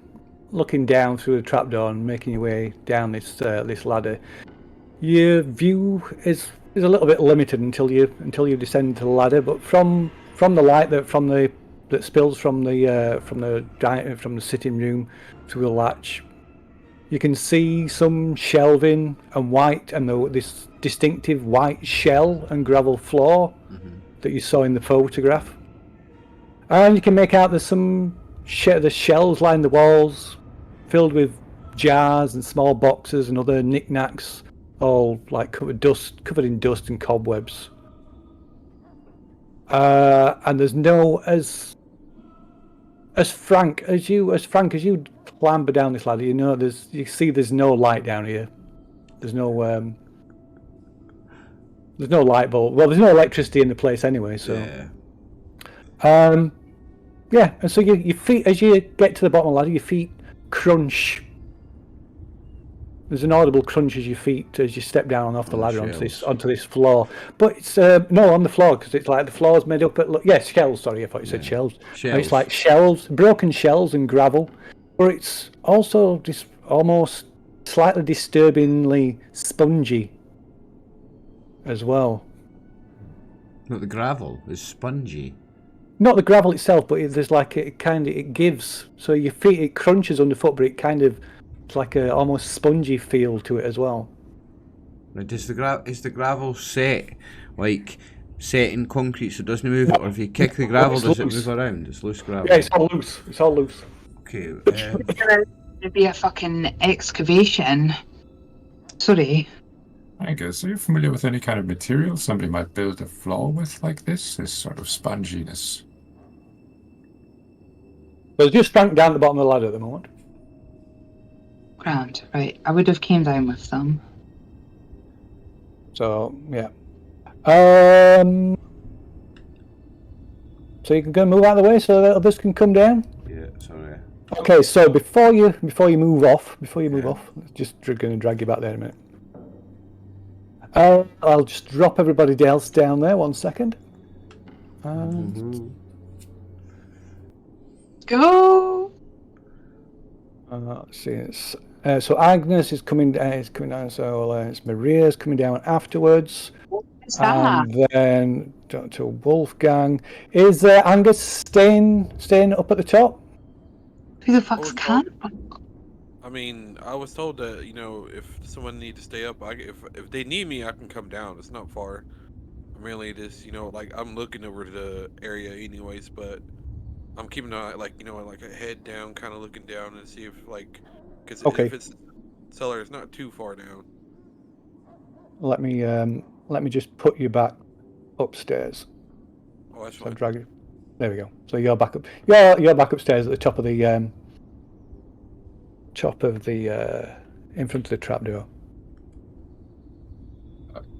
down through the trapdoor and making your way down this ladder, your view is a little bit limited until you descend to the ladder. But from the light that spills from the sitting room through the latch, you can see some shelving and this distinctive white shell and gravel floor that you saw in the photograph. And you can make out there's some the shelves line the walls, filled with jars and small boxes and other knickknacks, all covered in dust and cobwebs. And there's no as frank as you clamber down this ladder. There's no light down here. There's no light bulb. Well, there's no electricity in the place anyway. So. Yeah. Yeah, and so your feet, as you get to the bottom of the ladder, your feet crunch. There's an audible crunch as you step down off the ladder onto this floor. But it's no, on the floor, because it's like the floor's made up. Shelves. Sorry, I thought you said shelves. And it's like shelves, broken shelves and gravel. But it's also just almost slightly disturbingly spongy as well. Not the gravel is spongy. Not the gravel itself, but there's it gives. So your feet, it crunches underfoot, but it's like a almost spongy feel to it as well. Right, is the gravel set set in concrete so it doesn't move, or if you kick the gravel, does it move around? It's loose gravel. Yeah, it's all loose. It's all loose. Okay. It'd be a fucking excavation. Sorry. I guess, are you familiar with any kind of material somebody might build a floor with like this sort of sponginess? There's just Frank down at the bottom of the ladder at the moment. Grand. Right. I would have came down with them. So, yeah. So you can go and move out of the way so that others can come down? Yeah, sorry. Okay, so before you move off, just going to drag you back there in a minute. I'll just drop everybody else down there 1 second. Go! Let's see. So Agnes is coming down. So it's Maria's coming down afterwards. What's that? And then Dr. Wolfgang. Is Angus staying up at the top? Who the fuck's Oh, can? I mean, I was told that, you know, if someone needs to stay up, if they need me, I can come down. It's not far. I'm really just, you know, like, I'm looking over the area anyways, but I'm keeping a, like, you know, like a head down, kind of looking down and see if, like, because if it's cellar, it's not too far down. Let me just put you back upstairs. Oh, that's So fine. drag you. There we go. So you're back up. You're back upstairs at the top of the in front of the trapdoor.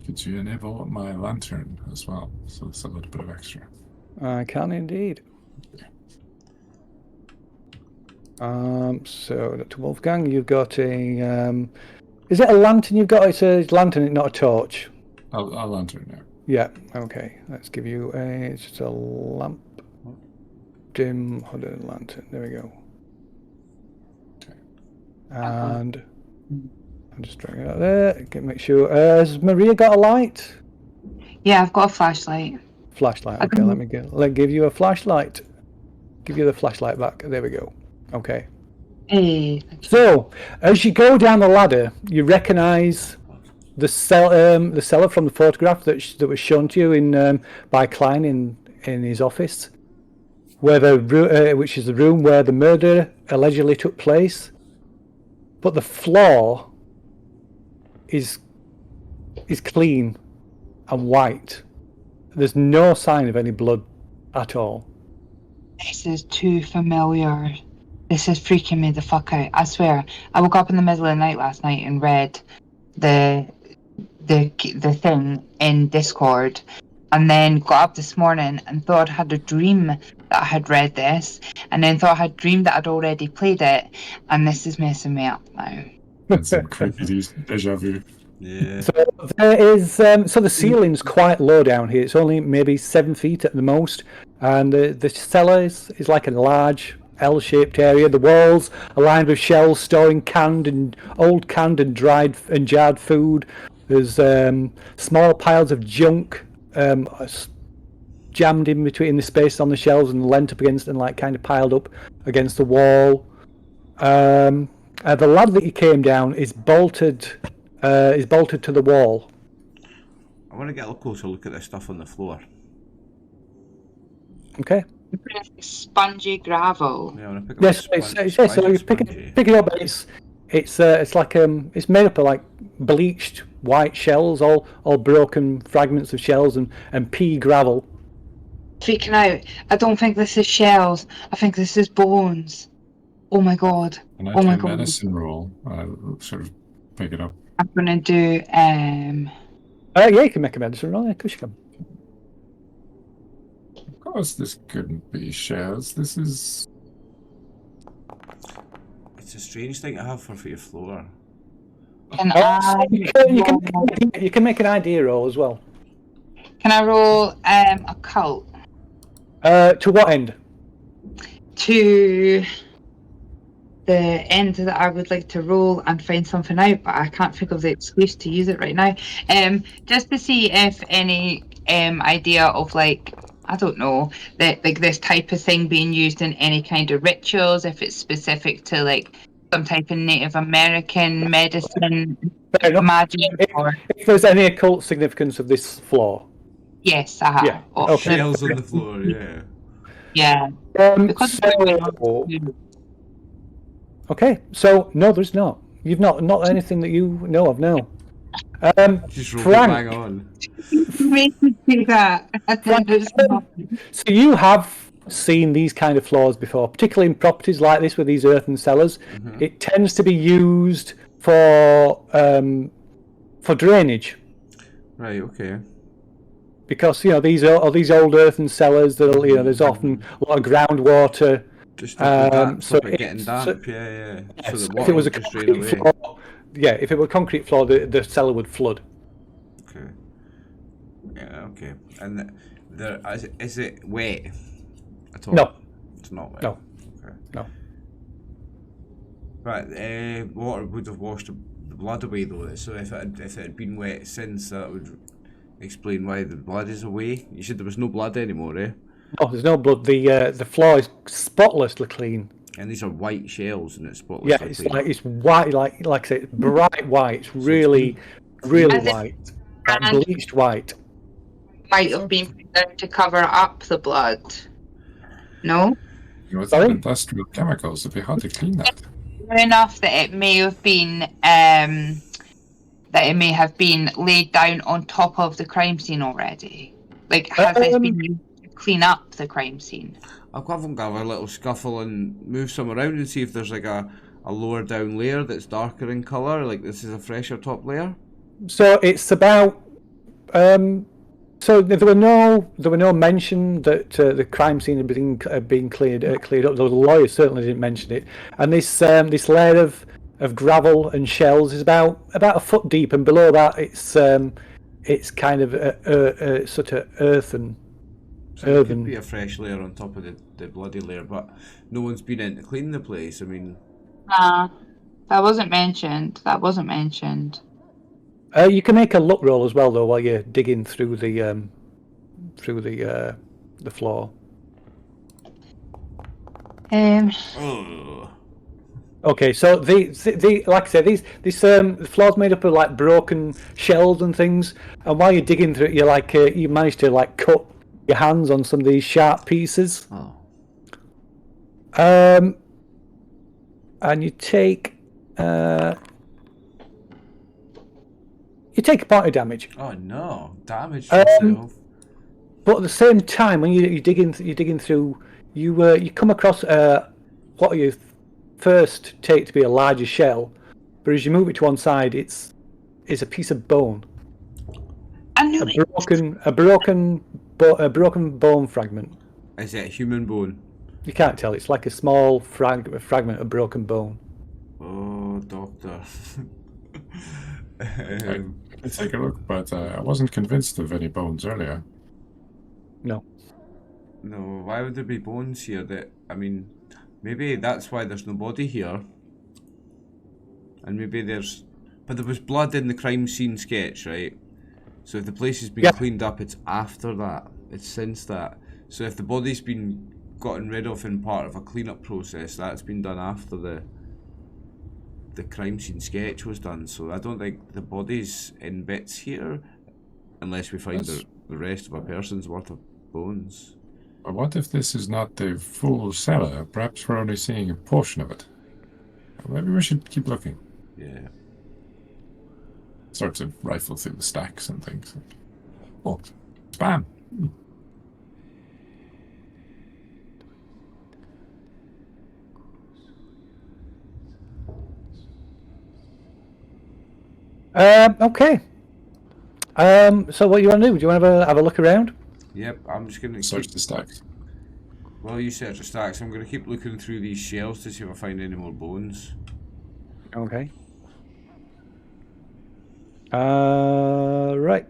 Could you enable my lantern as well? So it's a little bit of extra. I can indeed. So Dr. Wolfgang, you've got a is it a lantern you've got? It's a lantern, not a torch. A lantern now. Yeah, okay. Let's give you it's just a lamp. Dim hooded lantern. There we go. Okay. And I'm just dragging it out there. Make sure. Has Maria got a light? Yeah, I've got a flashlight. Flashlight. Okay, let me give you a flashlight. Give you the flashlight back. There we go. Okay. Hey. So, as you go down the ladder, you recognise the cellar from the photograph that was shown to you in by Klein in his office, where which is the room where the murder allegedly took place. But the floor is clean and white. There's no sign of any blood at all. This is too familiar. This is freaking me the fuck out. I swear. I woke up in the middle of the night last night and read the thing in Discord, and then got up this morning and thought I had a dream that I had read this, and then thought I had dreamed that I'd already played it, and this is messing me up now. That's some creepy deja vu. Yeah. So there is so the ceiling's quite low down here. It's only maybe 7 feet at the most, and the cellar is like a large L-shaped area. The walls are lined with shelves storing canned and dried and jarred food. There's small piles of junk jammed in between the space on the shelves and lent up against and like kind of piled up against the wall. The ladder that you came down is bolted to the wall. I want to get a closer look at this stuff on the floor. Okay. Spongy gravel. Yeah, I want to pick up Yes, so you pick it up. It's like it's made up of like bleached white shells, all broken fragments of shells and pea gravel. Freaking out. I don't think this is shells. I think this is bones. Oh my god. And I Oh my do god. medicine roll. Sort of pick it up. I'm gonna do Yeah, you can make a medicine roll. Yeah, of course you can. Of course, this couldn't be shells. This is. It's a strange thing to have for your floor. can You can make an idea roll as well. I roll occult To what end? to the end that I would like to roll and find something out, but I can't think of the excuse to use it right now. Just to see if any idea of like, I don't know, that like this type of thing being used in any kind of rituals, if it's specific to like some type of Native American medicine, Fair enough. magic, or If there's any occult significance of this floor. Yes, Yeah, Oh, okay. Shells on the floor, yeah. Yeah. Because So, okay, so no, there's not. You've not anything that you know of, no. Just rolled it bang Frank, on. make me do that. And then there's not. so you have seen these kind of floors before, particularly in properties like this with these earthen cellars. It tends to be used for drainage. Right, okay. Because these old earthen cellars that there's often a lot of groundwater. To stop it it- getting so- damp, yeah. Yeah, So so the if water it was a will just drain away. concrete floor, if it were a concrete floor, the cellar would flood. Okay. Yeah, okay. And is it wet at all? No. It's not wet. No. Okay. No. Right, water would have washed the blood away though. So if it had been wet since, that would explain why the blood is away. You said there was no blood anymore, eh? No, there's no blood. The floor is spotlessly clean. And these are white shells, and it's spotlessly Yeah, it's clean. it's white, like I say, it's bright white. It's really As if- white, like bleached white. Might have been put down to cover up the blood. No? With Sorry? industrial chemicals, it'd be hard to clean that. Fair enough that it may have been laid down on top of the crime scene already. Like, has this been used to clean up the crime scene? I'll have them have a little scuffle and move some around and see if there's like a lower down layer that's darker in colour, like this is a fresher top layer. So it's about. So there were no mention that the crime scene had been cleared up. The lawyer certainly didn't mention it. And this layer of gravel and shells is about a foot deep, and below that it's kind of a sort of earthen. So it could be a fresh layer on top of the bloody layer, but no one's been in to clean the place. I mean, That wasn't mentioned. You can make a luck roll as well, though, while you're digging through the floor. oh, Okay, so the like I said, the floor's made up of like broken shells and things, and while you're digging through it, you're like you managed to like cut your hands on some of these sharp pieces. oh, And you take a point of damage. oh no, damage to yourself. But at the same time, when you're digging through, you come across what you first take to be a larger shell, but as you move it to one side, it's a piece of bone, I knew it. a broken bone fragment. Is it a human bone? You can't tell. It's like a small fragment of broken bone. Oh, doctor. Let's take a look, but I wasn't convinced of any bones earlier. No. No, why would there be bones here? Maybe that's why there's no body here. And maybe but there was blood in the crime scene sketch, right? So if the place has been cleaned up, it's after that. It's since that. So if the body's been gotten rid of in part of a cleanup process, that's been done after the crime scene sketch was done. So I don't think the body's in bits here, unless we find the rest of a person's worth of bones. But what if this is not the full cellar? Perhaps we're only seeing a portion of it. Maybe we should keep looking. Yeah. Start to rifle through the stacks and things. Oh, spam. Okay. So what you want to do? Do you want to have a look around? Yep, I'm just going to Search the stacks. Well, you search the stacks. I'm going to keep looking through these shelves to see if I find any more bones. Okay. Right.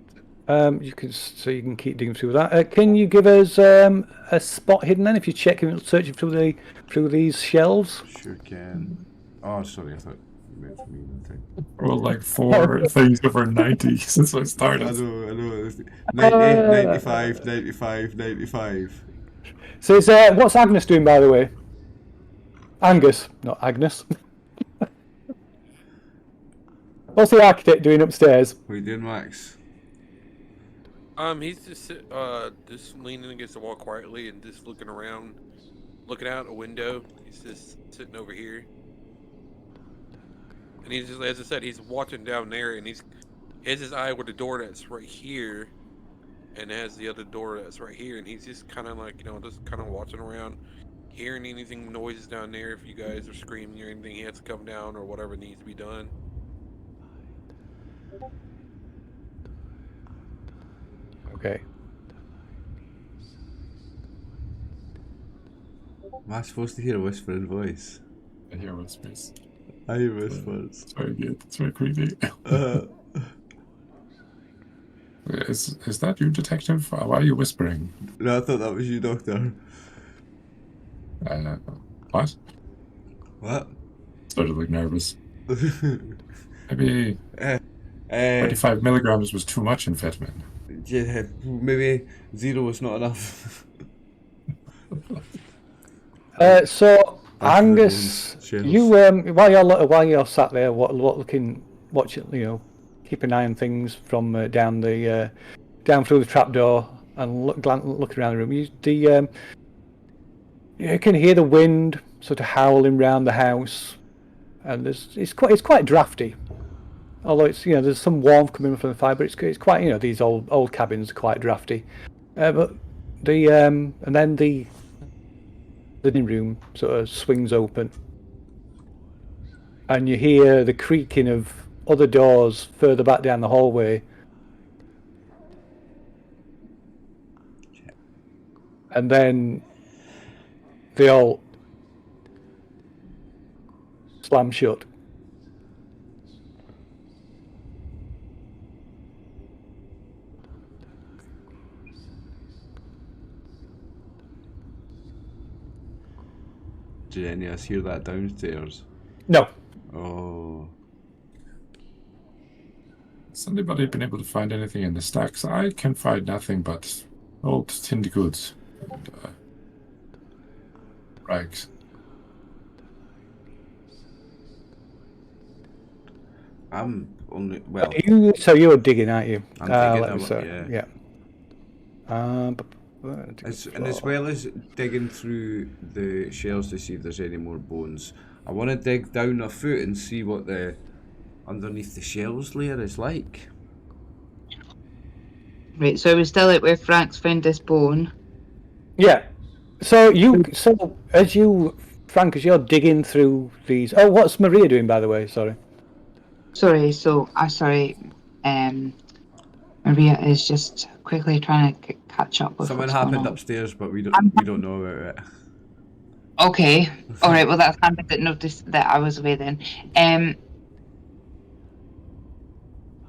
You can keep digging through that. Can you give us a spot hidden then if you're searching through these shelves? Sure can. Oh, sorry, I thought you meant for me. Well, like 4 things over 90 since I started. I know. 90, 95, 95, 95. So it's, what's Agnes doing, by the way? Angus, not Agnes. What's the architect doing upstairs? What are you doing, Max? He's just leaning against the wall quietly and just looking around, looking out a window. He's just sitting over here, and he's just, as I said, he's watching down there, and he has his eye with the door that's right here, and has the other door that's right here, and he's just kind of like, just kind of watching around, hearing anything noises down there. If you guys are screaming or anything, he has to come down or whatever needs to be done. Okay. Am I supposed to hear a whispering voice? I hear whispers. I hear whispers. It's very good. It's very creepy. Is that you, detective? Why are you whispering? No, I thought that was you, Doctor. What? What? Started to look nervous. Maybe 25 25 milligrams was too much amphetamine. Yeah, maybe 0 was not enough. So Back to the Angus, bones, shells. you while you're sat there, watching, keep an eye on things from down through the trapdoor and looking around the room. You can hear the wind sort of howling around the house, and it's quite drafty. Although it's there's some warmth coming from the fire, but it's quite these old cabins are quite drafty. But and then the living room sort of swings open, and you hear the creaking of other doors further back down the hallway. And then they all slam shut. Did any of us hear that downstairs? No. Oh. Has anybody been able to find anything in the stacks? I can find nothing but old tinned goods and rags. I'm only, well, So you're digging, aren't you? I'm digging, let me see. yeah. And as well as digging through the shelves to see if there's any more bones, I want to dig down a foot and see what the underneath the shelves layer is like. Right, so we're still at where Frank's found this bone. Yeah. So Frank, as you're digging through these. Oh, what's Maria doing, by the way? Sorry. Maria is just quickly trying to catch up with Something what's going happened on. upstairs, but we don't know about it. Okay, all right. Well, that's handy that noticed that I was away then.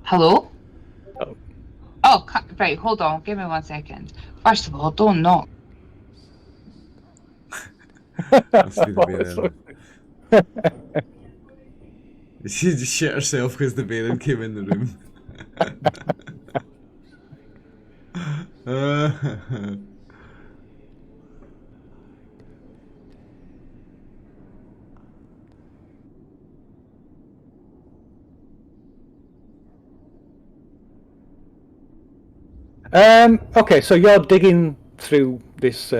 Hello. Oh. Oh, right. Hold on. Give me 1 second. First of all, don't knock. Must be the Baron. She just shit herself because the Baron came in the room. Okay, so you're digging through this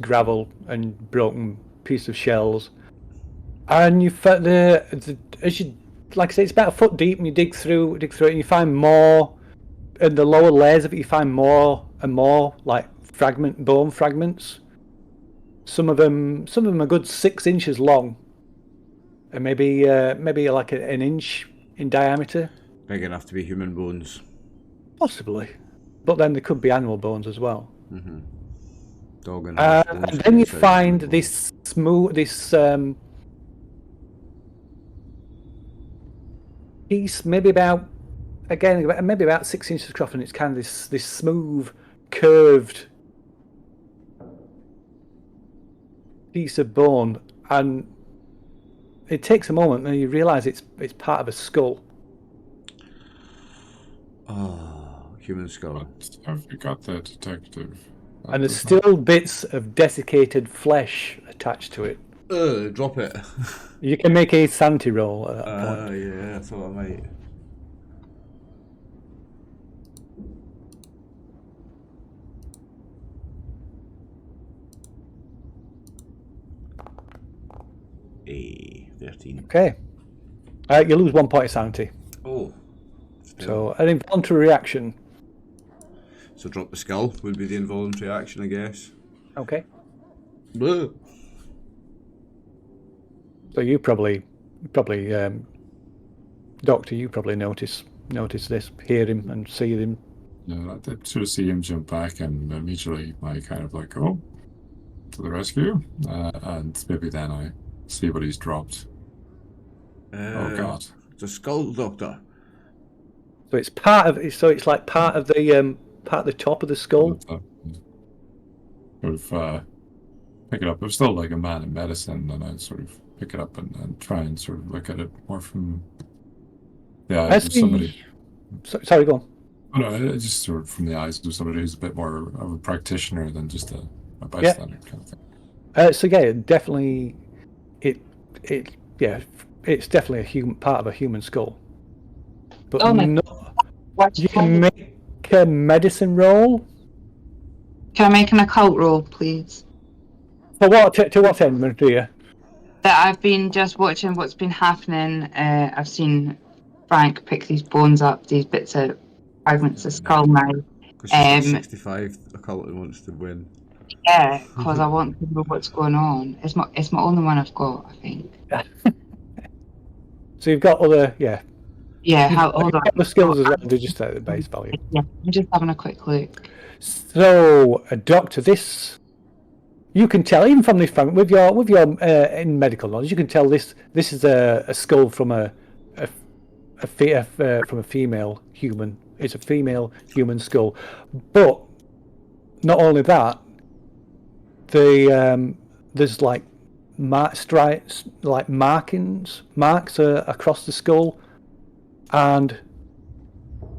gravel and broken piece of shells, and you find as you, like I say, it's about a foot deep, and you dig through it, and you find more. In the lower layers of it, you find more and more like bone fragments. Some of them are good 6 inches long, and maybe like an inch in diameter. Big enough to be human bones. Possibly, but then there could be animal bones as well. Mm-hmm. Dog and and then you find this piece, maybe about 6 inches across, and it's kind of this smooth, curved piece of bone, and it takes a moment, and you realise it's part of a skull. Oh, human skull. What have you got there, detective? And there's still bits of desiccated flesh attached to it. Drop it. You can make a sanity roll at that point. Yeah, I thought I might. A 13. Okay. You lose 1 point of sanity. Oh. So an involuntary reaction. So drop the skull would be the involuntary action, I guess. Okay. Bleh. So you probably, Doctor, you probably notice this, hear him and see him. Yeah, I did sort of see him jump back, and immediately I kind of like, oh, to the rescue, and maybe then I see what he's dropped. Oh God! It's a skull, Doctor. So it's part of. So it's like part of the top of the skull. Sort of pick it up. I'm still like a man in medicine, and I sort of pick it up and try and sort of look at it more from the eyes of somebody. Sorry, go on. Oh, no, just sort of from the eyes of somebody who's a bit more of a practitioner than just a bystander kind of thing. So yeah, definitely, it's definitely a human part of a human skull. But you can make a medicine roll. Can I make an occult roll, please? For what? To what end, Maria? That I've been just watching what's been happening. I've seen Frank pick these bones up, these bits of fragments of skull now. Because she's got 65 occult and wants to win. Yeah, because I want to know what's going on. It's my only one I've got, I think. So you've got other, yeah. Yeah, hold on. The skills as well. They're just at the base value. Yeah, I'm just having a quick look. So, Doctor, this you can tell even from this fragment with your in medical knowledge, you can tell this is a skull from a female human. It's a female human skull, but not only that, there's like stripes, like marks across the skull, and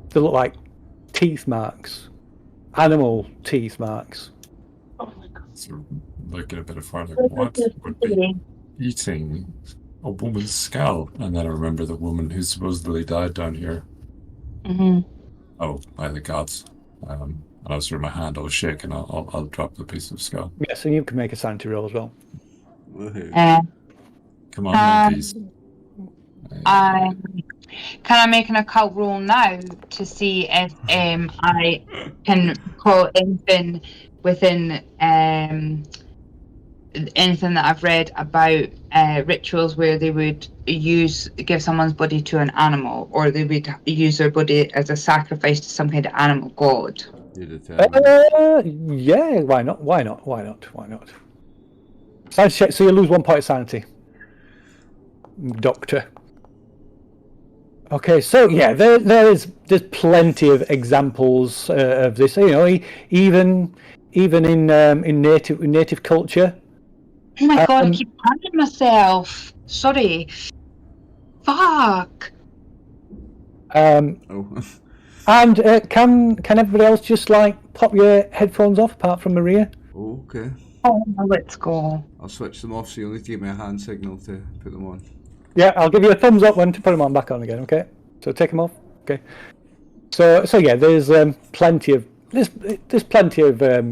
they look like teeth marks, animal teeth marks. Oh my God. Sort of looking a bit farther. What would be eating a woman's skull? And then I remember the woman who supposedly died down here. Mm-hmm. Oh, by the gods! And I was sort of my hand all shake, and I'll drop the piece of skull. Yes, and you can make a sanity roll as well. Come on, monkeys. Can I make an occult roll now to see if I can call anything within anything that I've read about rituals where they would give someone's body to an animal, or they would use their body as a sacrifice to some kind of animal god? Yeah, why not? Sanity check, so you lose 1 point of sanity, Doctor. Okay, so yeah, there's plenty of examples of this. You know, even in native culture. Oh my God! I keep finding myself. Sorry. Fuck. And can everybody else just like pop your headphones off apart from Maria? Oh, okay. Oh, let's go. I'll switch them off, so you'll need to give me a hand signal to put them on. Yeah, I'll give you a thumbs up when to put them on back on again. Okay, so take them off. Okay. So yeah, there's plenty of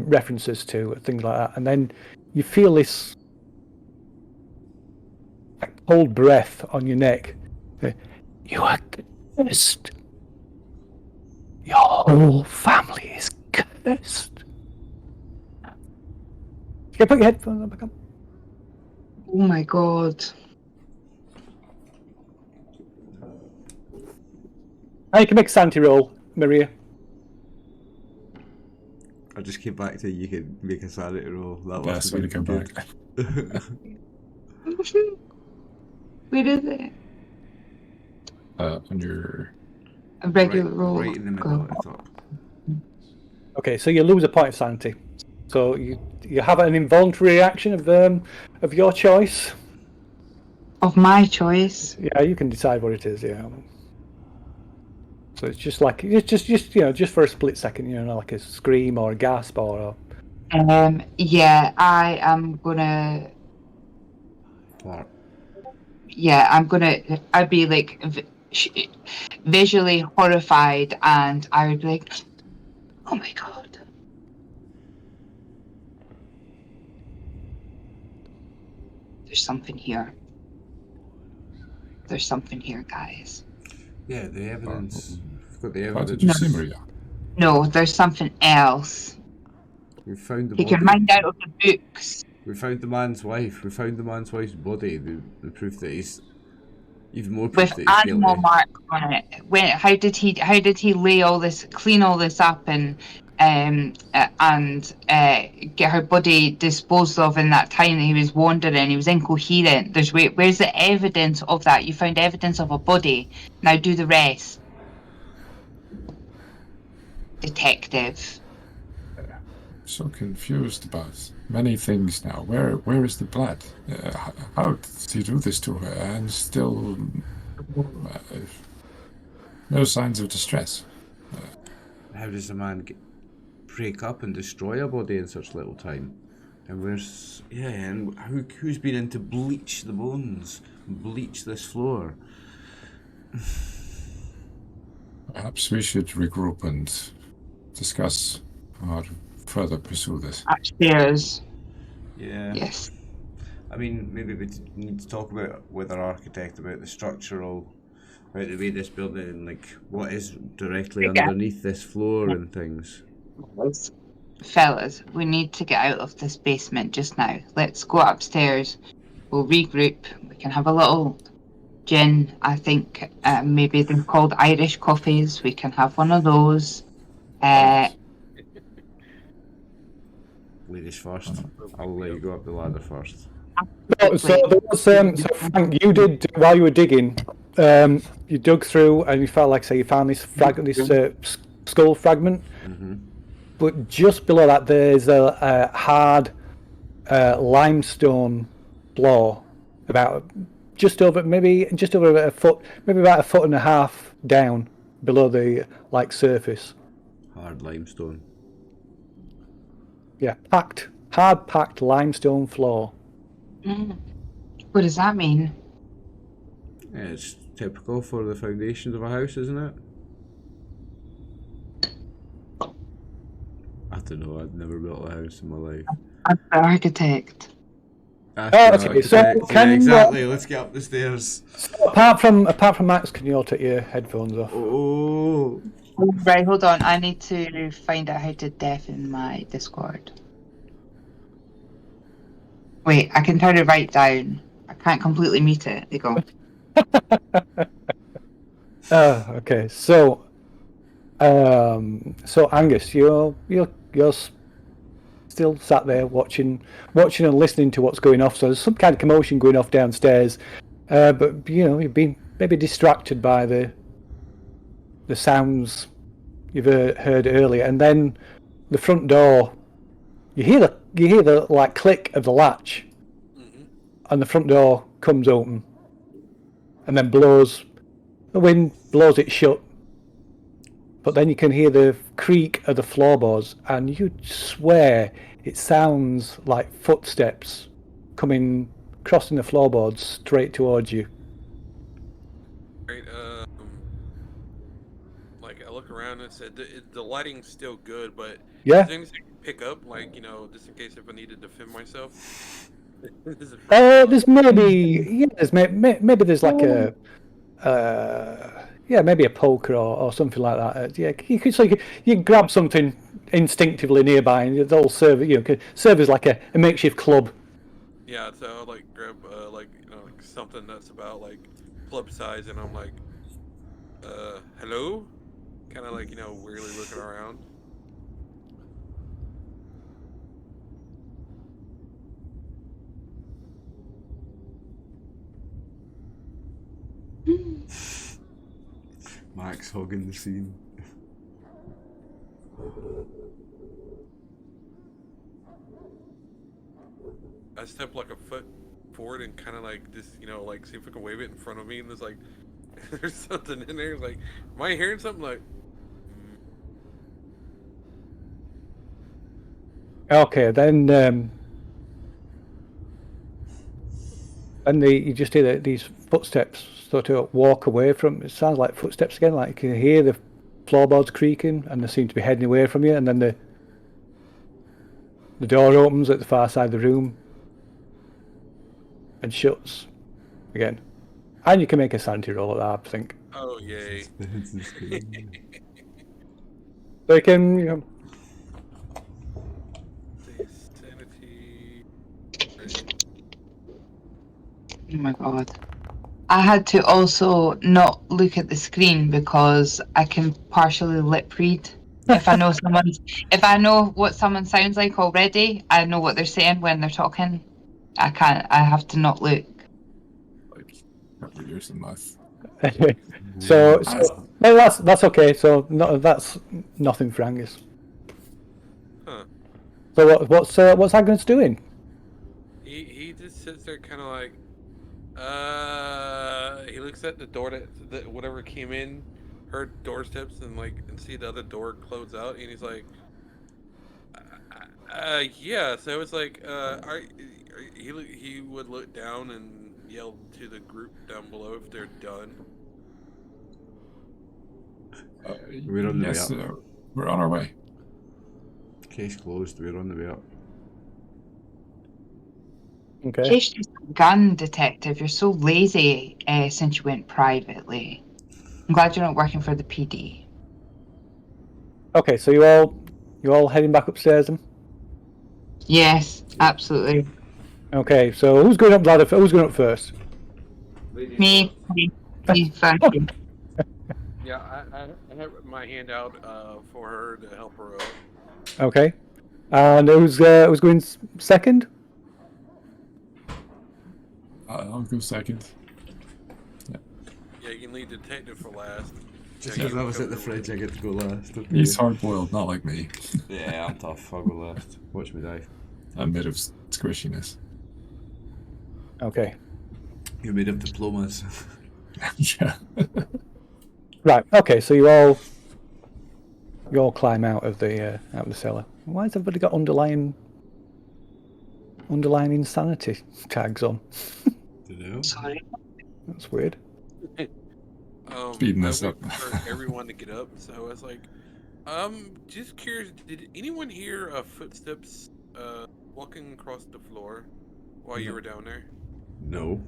references to things like that, and then you feel this cold breath on your neck. You are cursed. Your whole family is cursed. Okay, put your headphones on back on. Oh my God. Now you can make a sanity roll, Maria. I just came back to you can make a sanity roll. That That's when you come back. Where is it? On your A regular roll. Right in the middle at the top. Okay, so you lose a point of sanity. So you have an involuntary reaction of your choice. Of my choice. Yeah, you can decide what it is. Yeah. So it's just like just for a split second, like a scream or a gasp or. Yeah, I am gonna. What? Yeah, I'd be like visually horrified, and I would be like, "Oh my God." There's something here. there's something here, guys. Yeah, the evidence. We've got the Why evidence. did you see Maria? No, there's something else. We found the Take your body. mind out of the books. We found the man's wife. We found the man's wife's body. The proof that he's even more proof With that he's animal guilty. marks on it. How did he lay all this, clean all this up, and get her body disposed of in that time that he was wandering? He was incoherent. Where's the evidence of that? You found evidence of a body. Now do the rest, detective. So confused about many things now. Where is the blood? How did he do this to her? And still, no signs of distress. How does a man break up and destroy a body in such little time? And who's been in to bleach the bones, bleach this floor? Perhaps we should regroup and discuss or further pursue this. Upstairs. Yeah. Yes. I mean, maybe we need to talk with our architect about the structural, about the way this building, like what is directly underneath this floor and things. Fellas, we need to get out of this basement just now. Let's go upstairs. We'll regroup. We can have a little gin. I think maybe they're called Irish coffees. We can have one of those. Ladies first. I'll let you go up the ladder first. So there was, so Frank, you did while you were digging. You dug through and you felt like, say, you found this skull fragment. Mm-hmm. But just below that, there's a hard limestone floor, about just over a foot, maybe about a foot and a half down below the surface. Hard limestone. Yeah, hard packed limestone floor. What does that mean? Yeah, it's typical for the foundations of a house, isn't it? I don't know, I've never built a house in my life. I'm the architect. Okay, so can exactly, let's get up the stairs. Apart from Max, can you all take your headphones off? Oh. Right, hold on. I need to find out how to deafen my Discord. Wait, I can turn it right down. I can't completely mute it. There you go. Okay. So Angus, you're still sat there watching and listening to what's going off. So there's some kind of commotion going off downstairs, but you've been maybe distracted by the sounds you've heard earlier, and then the front door. You hear the click of the latch, and the front door comes open, and then the wind blows it shut. But then you can hear the creak of the floorboards, and you swear it sounds like footsteps crossing the floorboards straight towards you. Right, I look around and said the lighting's still good, but Yeah. is there anything I can pick up, just in case if I need to defend myself? There's maybe there's like maybe a poker or something like that. You can grab something instinctively nearby, and it'll serve as like a makeshift club. Yeah, so I'll grab something that's about club size, and I'm like, hello, kind of weirdly looking around. Max hogging the scene. I step a foot forward and kind of just see if I can wave it in front of me, and there's there's something in there. Am I hearing something? Okay, then you just hear these footsteps sort of walk away from. It sounds like footsteps again. Like you can hear the floorboards creaking, and they seem to be heading away from you. And then the door opens at the far side of the room and shuts again. And you can make a sanity roll at that, I think. Oh yay! So you can, you know, Sanity. Oh my god. I had to also not look at the screen because I can partially lip read. If I know what someone sounds like already, I know what they're saying when they're talking. I have to not look. Like, a couple of years in life. so no, that's okay. So no, that's nothing for Angus. Huh. So what's Agnes doing? He just sits there, kind of like, he looks at the door that whatever came in, heard doorsteps, and see the other door close out, and he's like, yeah. So it's like, he would look down and yell to the group down below if they're done. We're on the way yes, up. we're on our way. Case closed. We're on the way up. Okay. Chase just a gun, detective. You're so lazy since you went privately. I'm glad you're not working for the PD. Okay, so you all heading back upstairs then? Yes, absolutely. Okay, so who's going up ladder? Who's going up first? Me. Thank you. Yeah, I have my hand out for her to help her up. Okay, and who's going second? I'll go second. Yeah, you can leave detective for last. Just Yeah, because you I was go at the over fridge, I get to go last. Okay. He's hard-boiled, not like me. Yeah, I'm tough. I'll go last. Watch me die. I'm made of squishiness. Okay. You're made of diplomas. Yeah. Right. Okay. So you all climb out of the cellar. Why has everybody got underlying insanity tags on? Dunno. Sorry. That's weird. Speeding I this wait up. for everyone to get up, so I was like, just curious, did anyone hear footsteps walking across the floor while you were down there? No.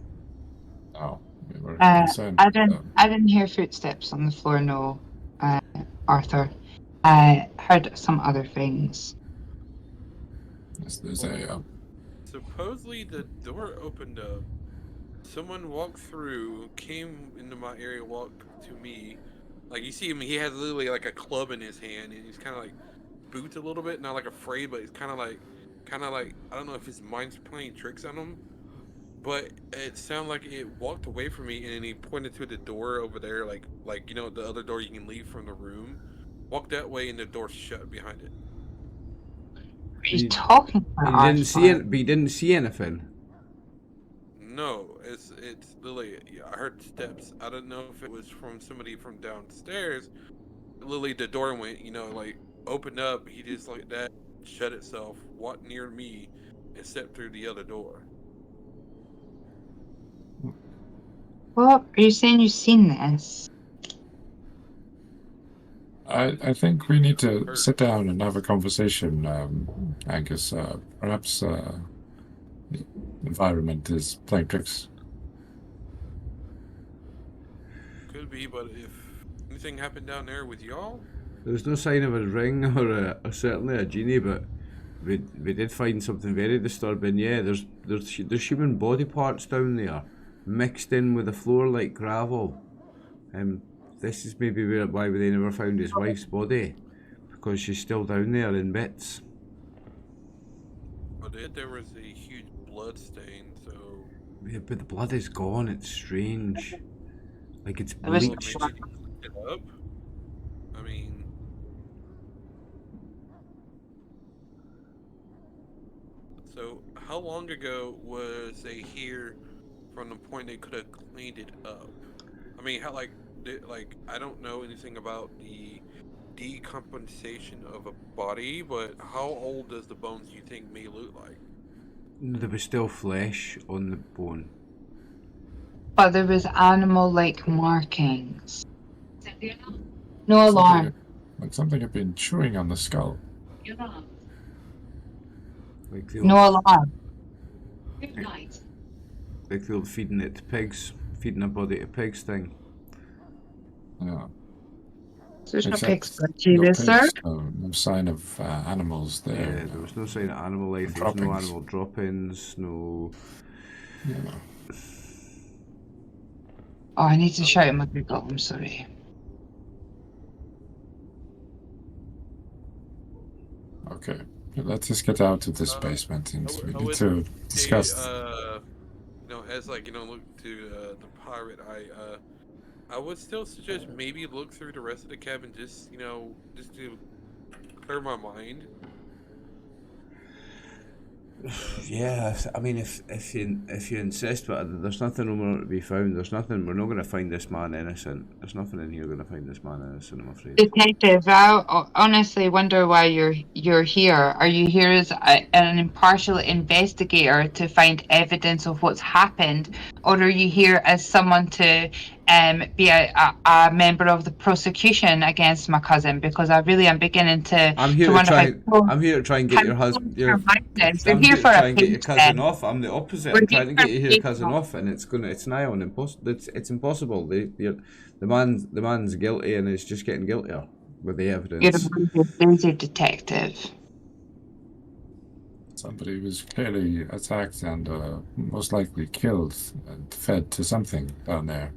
Oh, we were I concerned. didn't hear footsteps on the floor. No, Arthur. I heard some other things. There's a Supposedly the door opened up. Someone walked through, came into my area, walked to me. Like, you see him, he has literally like a club in his hand, and he's kind of like boots a little bit, not like afraid, but he's kind of like, I don't know if his mind's playing tricks on him, but it sounded like it walked away from me, and then he pointed to the door over there, like the other door you can leave from the room. Walked that way, and the door shut behind it. Are you talking about You didn't see Arthur? it, but you didn't see anything. No, it's Lily. I heard steps. I don't know if it was from somebody from downstairs. Lily, the door went, opened up. He just like that shut itself, walked near me, and stepped through the other door. What? Are you saying you've seen this? I think we need to sit down and have a conversation, Angus. Perhaps the environment is playing tricks. Could be, but if anything happened down there with y'all, There was no sign of a ring or certainly a genie, but we did find something very disturbing. Yeah, there's human body parts down there, mixed in with the floor like gravel. This is maybe why they never found his wife's body, because she's still down there in bits. but there was a huge blood stain. So Yeah, but the blood is gone. It's strange, like it's It was- bleached. maybe you can look it up. I mean, so how long ago was they here from the point they could have cleaned it up? I mean, how I don't know anything about the decompensation of a body, but how old does the bones you think may look like? There was still flesh on the bone. But there was animal-like markings. No alarm. Like something had been chewing on the skull. Like the No alarm. like they were feeding it to pigs feeding a body to pigs thing. Yeah. There's no Except pigs budgie, no is there? pigs, no sign of animals Yeah, there. there was no sign of animal life. There was no Droppings. animal drop-ins. No. Yeah. Oh, I need to shout at my Google. I'm sorry. Okay. Let's just get out of this basement and we need to discuss. As look to the pirate, I would still suggest maybe look through the rest of the cabin, just to clear my mind. Yeah, I mean, if you insist, but there's nothing more to be found. There's nothing. We're not going to find this man innocent. There's nothing in here going to find this man innocent, I'm afraid. Detective, I honestly wonder why you're here. Are you here as an impartial investigator to find evidence of what's happened, or are you here as someone to be a member of the prosecution against my cousin? Because I really am beginning to. I'm here to try. I'm here to try and get your husband. You're I'm here to for try a and get your case, cousin then. off. I'm the opposite. We're I'm trying to get here your for cousin case off, and it's nigh on impossible. It's impossible. The man's guilty, and it's just getting guiltier with the evidence. You're a lazy detective. Somebody was clearly attacked and most likely killed and fed to something down there.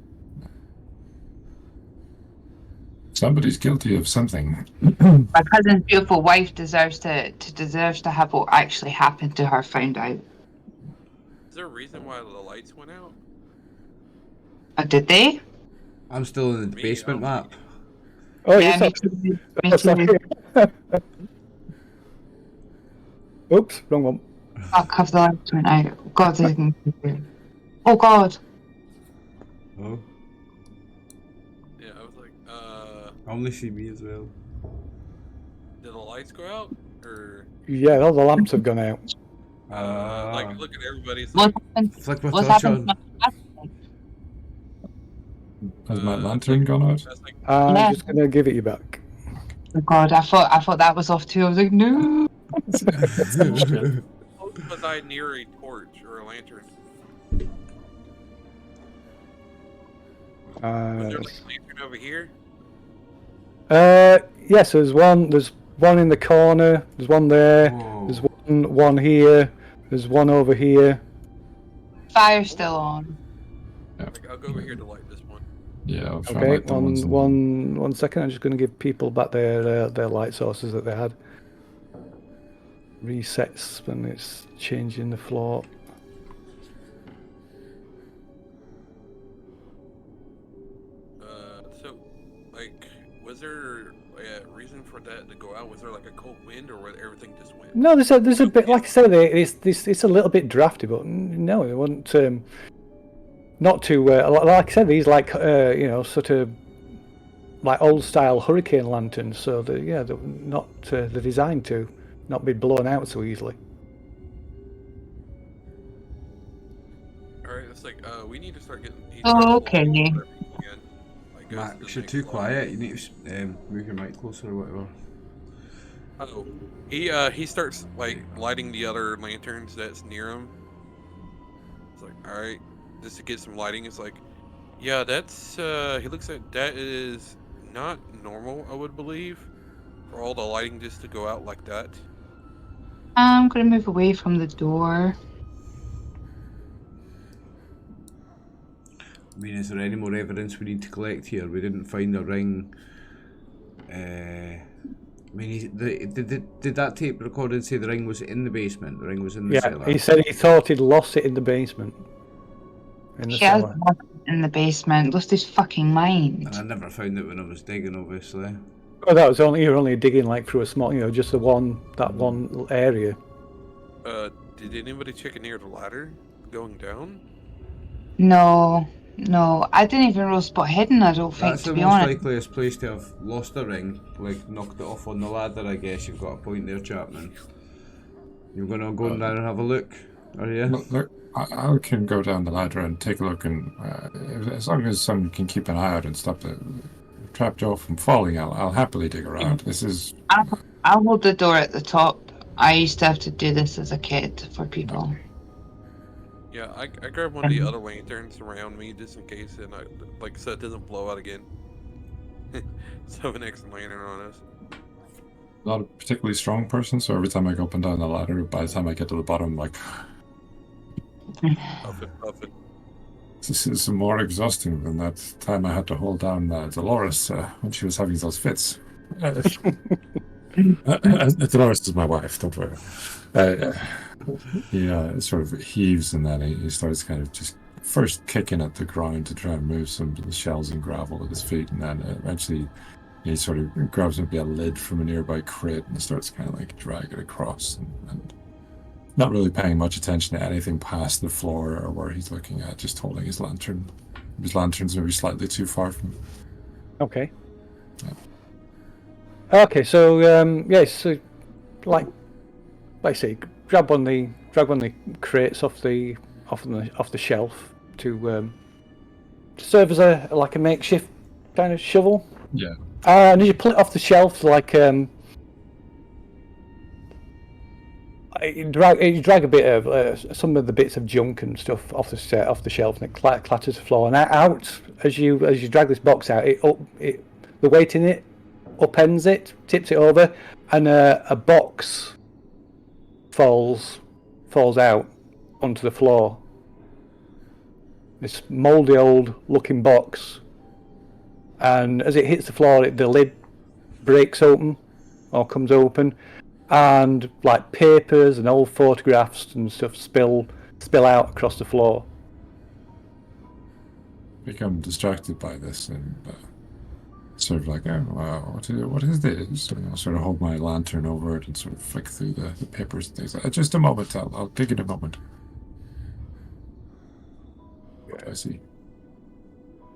Somebody's guilty of something. My cousin's beautiful wife deserves to have what actually happened to her found out. Is there a reason why the lights went out? Did they? I'm still in the basement map. Oh, Yeah, yes. me Oh, too. sorry. Oops, wrong one. Fuck, have the lights went out. God, I didn't. Oh God. Oh, Yeah, I was like, I only see me as well. did the lights go out? Or, Yeah, all the lamps have gone out. look at everybody. It's What like, happened? Flick my What torch happened? on. Has my lantern gone out? that's like, I'm Yeah. just going to give it you back. Oh God, I thought that was off too. I was like, no. was I near a torch or a lantern? Was there like a lantern over here? Yes, there's one in the corner, there's one there, Whoa. there's one here, there's one over here. Fire's still on. Like, I'll go over here to light this one. Yeah, I'll try Okay, light the ones in- one second. I'm just going to give people back their light sources that they had. Resets when it's changing the floor. So, like, was there a reason for that to go out? Was there like a cold wind, or where everything just went? No, there's a bit, like I said, it's a little bit drafty, but no, it wasn't. Not too like I said, these sort of like old style hurricane lanterns. So they're not they're designed to not be blown out so easily. All right, it's like we need to start getting. Oh, okay. Max, you're too quiet. You need to move your mic closer or whatever. Oh, he starts like lighting the other lanterns that's near him. It's like, all right, just to get some lighting. It's like, yeah, that's he looks at that is not normal, I would believe, for all the lighting just to go out like that. I'm gonna move away from the door. I mean, is there any more evidence we need to collect here? We didn't find a ring. I mean, did that tape recording say the ring was in the basement? The ring was in the cellar? He said he thought he'd lost it in the basement. In the She has cellar. one in the basement. Lost his fucking mind. And I never found it when I was digging, obviously. Oh, that was you're only digging like through a small, just that one area. Did anybody check near the ladder going down? No, I didn't even know spot hidden. I don't think, That's to the be most honest. likeliest place to have lost a ring, like knocked it off on the ladder, I guess. You've got a point there, Chapman. You're going to go down and have a look, are you? Look, I can go down the ladder and take a look, and as long as someone can keep an eye out and stop the trapdoor from falling, I'll happily dig around. This is... I'll hold the door at the top. I used to have to do this as a kid for people. Yeah, I grab one of the other lanterns around me just in case, and so it doesn't blow out again. So I have an extra lantern on us. Not a particularly strong person, so every time I go up and down the ladder, by the time I get to the bottom, I'm like, Puff it. this is more exhausting than that time I had to hold down Dolores when she was having those fits. Dolores is my wife, don't worry. He sort of heaves, and then he starts kind of just first kicking at the ground to try and move some of the shells and gravel at his feet, and then eventually he sort of grabs maybe a lid from a nearby crate and starts kind of like drag it across, and not really paying much attention to anything past the floor or where he's looking at, just holding his lantern. His lantern's maybe slightly too far from him. Okay. Yeah. Okay, so yes, so like I say, grab one of the crates off the shelf to serve as a makeshift kind of shovel. Yeah. And you pull it off the shelf like you drag a bit of some of the bits of junk and stuff off the shelf, and it clatters the floor. And out as you drag this box out, the weight in it upends it, tips it over, and a box falls out onto the floor. This mouldy old looking box, and as it hits the floor, the lid breaks open or comes open, and like papers and old photographs and stuff spill out across the floor. Become distracted by this and sort of like, oh wow, what is this? And I'll sort of hold my lantern over it and sort of flick through the papers and things. Just a moment, I'll dig in a moment. What do I see?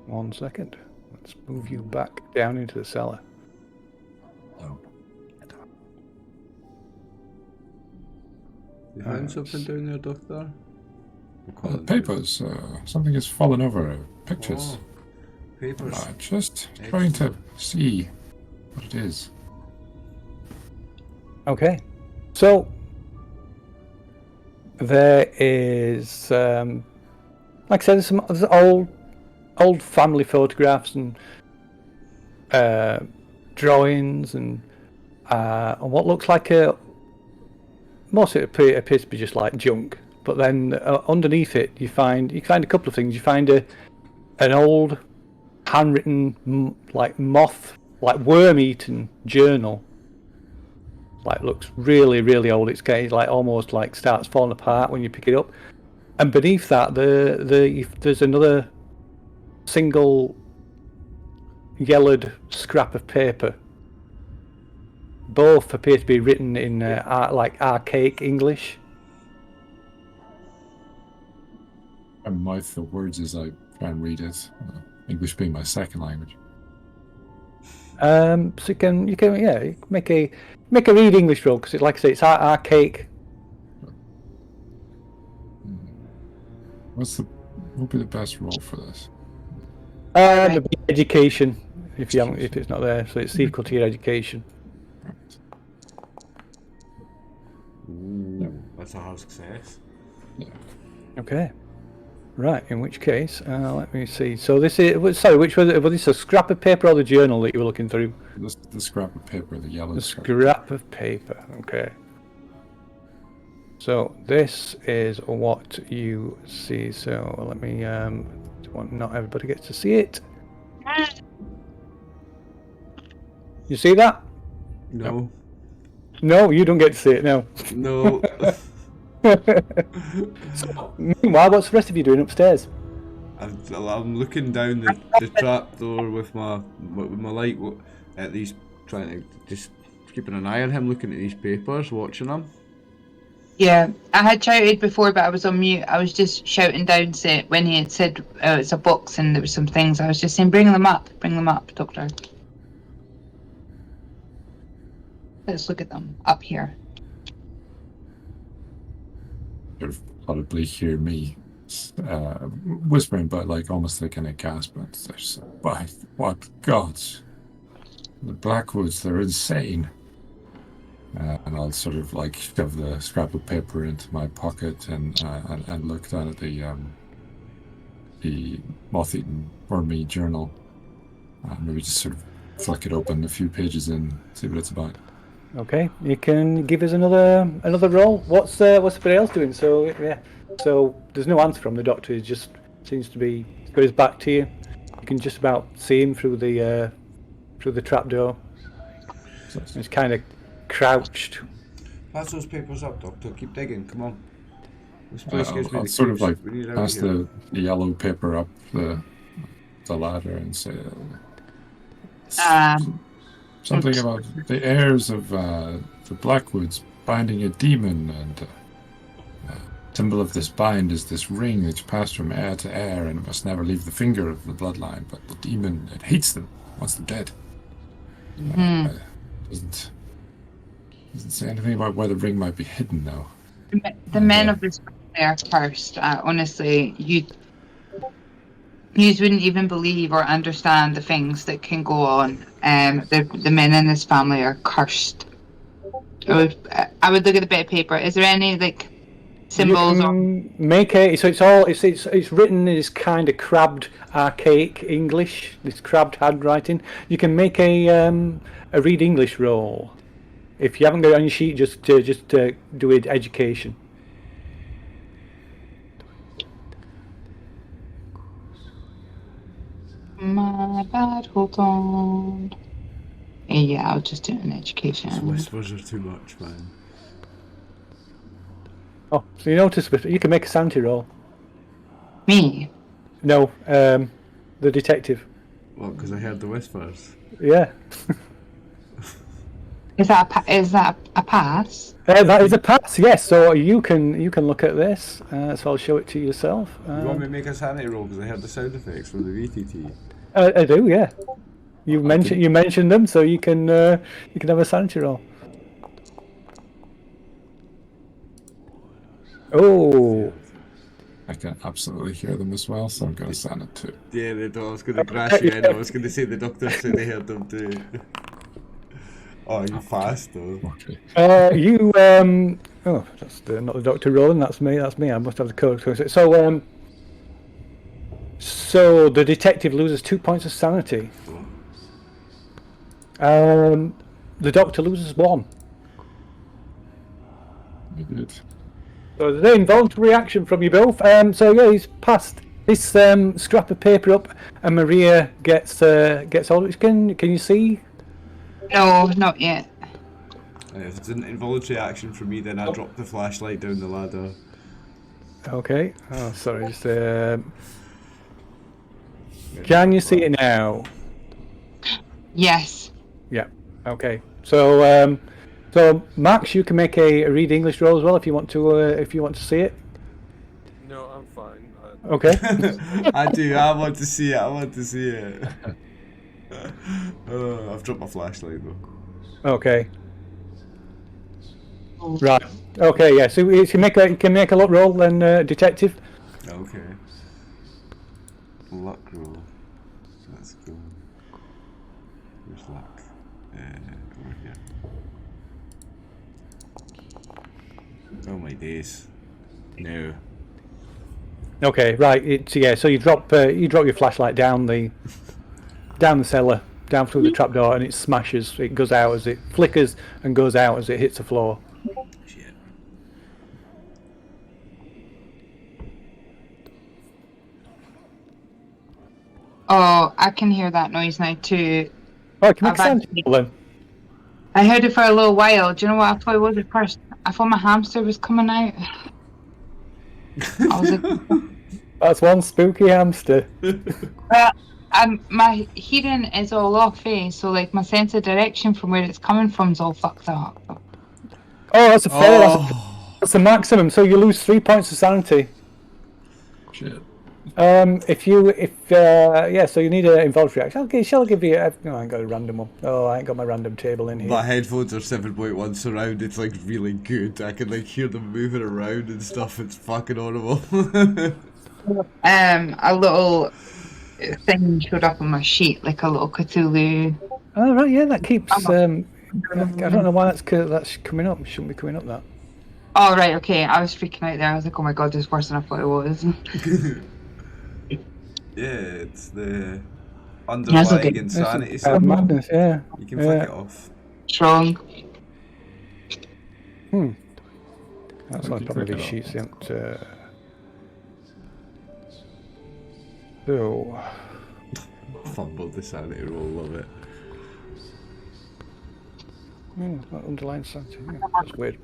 1 second. Let's move you back down into the cellar. Oh. You find something down there, Doctor? Papers. Something has fallen over. Pictures. Oh, papers. Just trying to see what it is. Okay. So there is, like I said, there's old family photographs and drawings and what looks like most of it appears to be just like junk. But then underneath it, you find a couple of things. You find an old handwritten, like worm-eaten journal. Like looks really, really old. It's getting like almost like starts falling apart when you pick it up. And beneath that, there's another single yellowed scrap of paper. Both appear to be written in like archaic English. I mouth the words as I try and read it. English being my second language. So you can make a read English roll, because like I say, it's archaic. What would be the best roll for this? The education, if it's not there, so it's equal to your education. Ooh, that's a hard success. Yeah. Okay. Right, in which case, let me see. So this is, sorry, which was this a scrap of paper or the journal that you were looking through? The scrap of paper, the yellow scrap of paper, okay. So this is what you see. So let me, not everybody gets to see it. You see that? No. No, you don't get to see it, no. No. So, meanwhile, what's the rest of you doing upstairs? I'm looking down the trap door with my light at these, trying to just keeping an eye on him, looking at these papers, watching him. Yeah, I had shouted before, but I was on mute. I was just shouting down when he had said it's a box and there were some things. I was just saying, bring them up, Doctor. Let's look at them up here. Sort of audibly hear me whispering, but like almost like in a gasp. By what gods? The Blackwoods, they're insane. And I'll sort of like shove the scrap of paper into my pocket and look down at the moth-eaten wormy journal. Maybe just sort of flick it open a few pages in, see what it's about. Okay, you can give us another roll. What's everybody else doing? So yeah, so there's no answer from the doctor. He just seems to be got his back to you. You can just about see him through the trapdoor. He's kind of crouched. Pass those papers up, Doctor. Keep digging. Come on. This place gives me I'll the sort of creeps. like We need out pass here. the yellow paper up the ladder and say something about the heirs of the Blackwoods binding a demon, and symbol of this bind is this ring that's passed from heir to heir, and it must never leave the finger of the bloodline. But the demon, it hates them, wants them dead. Doesn't say anything about where the ring might be hidden, though. The men of this family are cursed. Honestly, you wouldn't even believe or understand the things that can go on. The men in this family are cursed. I would look at the bit of paper. Is there any like symbols? You can make a so it's written in this kind of crabbed, archaic English. This crabbed handwriting. You can make a read English roll. If you haven't got it on your sheet, just do it education. My bad. Hold on. Yeah, I'll just do it in These education. whispers are too much, man. Oh, so you notice you can make a sanity roll. Me? No, the detective. What? Because I heard the whispers. Yeah. Is that a pass? That is a pass, yes. So you can look at this. So I'll show it to yourself. You want me to make a sanity roll because I heard the sound effects from the VTT? I do, yeah. You mentioned them, so you can have a sanity roll. Oh, I can absolutely hear them as well, so I'm going to sand it too. Yeah, they do. I was going to crash you in. I was going to say the doctor said they heard them too. Oh, you fast though. Okay. you oh, that's not the doctor rolling. That's me. I must have the code. So the detective loses 2 points of sanity. The doctor loses 1. I did. So there's an involuntary reaction from you both. So yeah, he's passed this scrap of paper up, and Maria gets hold of it. Can you see? No, not yet. If it's an involuntary action for me, then I drop the flashlight down the ladder. Okay. Oh, sorry. Just, can you see it now? Yes. Yeah. Okay. So so Max, you can make a read English roll as well if you want to see it. No, I'm fine. Okay. I do. I want to see it. I've dropped my flashlight though. Okay. Right. Okay. Yeah. So you can make a luck roll then, detective. Okay. Luck roll. Let's go. Where's luck? Over here. Oh my days. No. Okay. Right. So you drop your flashlight down the cellar, down through the trapdoor, and it smashes. It goes out as it flickers and goes out as it hits the floor. Shit. Oh, I can hear that noise now too. Oh, I can make I've sense actually- then. I heard it for a little while. Do you know what I thought it was at first? I thought my hamster was coming out. I was like, That's one spooky hamster. my hearing is all off, so like my sense of direction from where it's coming from is all fucked up. Oh, that's a fair. Oh. That's the maximum. So you lose 3 points of sanity. Shit. So you need an involuntary action. Okay, shall I give you? No, I ain't got a random one. Oh, I ain't got my random table in here. My headphones are 7.1 surround. It's like really good. I can like hear them moving around and stuff. It's fucking horrible. A little thing showed up on my sheet, like a little Cthulhu. Oh right, yeah, that keeps I don't know why that's coming up. It shouldn't be coming up that. Oh, right, okay. I was freaking out there. I was like, oh my god, this is worse than I thought it was. Yeah, it's the That's underlying okay. insanity This is syndrome. madness, yeah. You can flick it off. Strong. That's We why can probably click these it sheets off. don't. So, Fumbled the sanity roll, love it. that underlying sanity. Yeah, that's weird.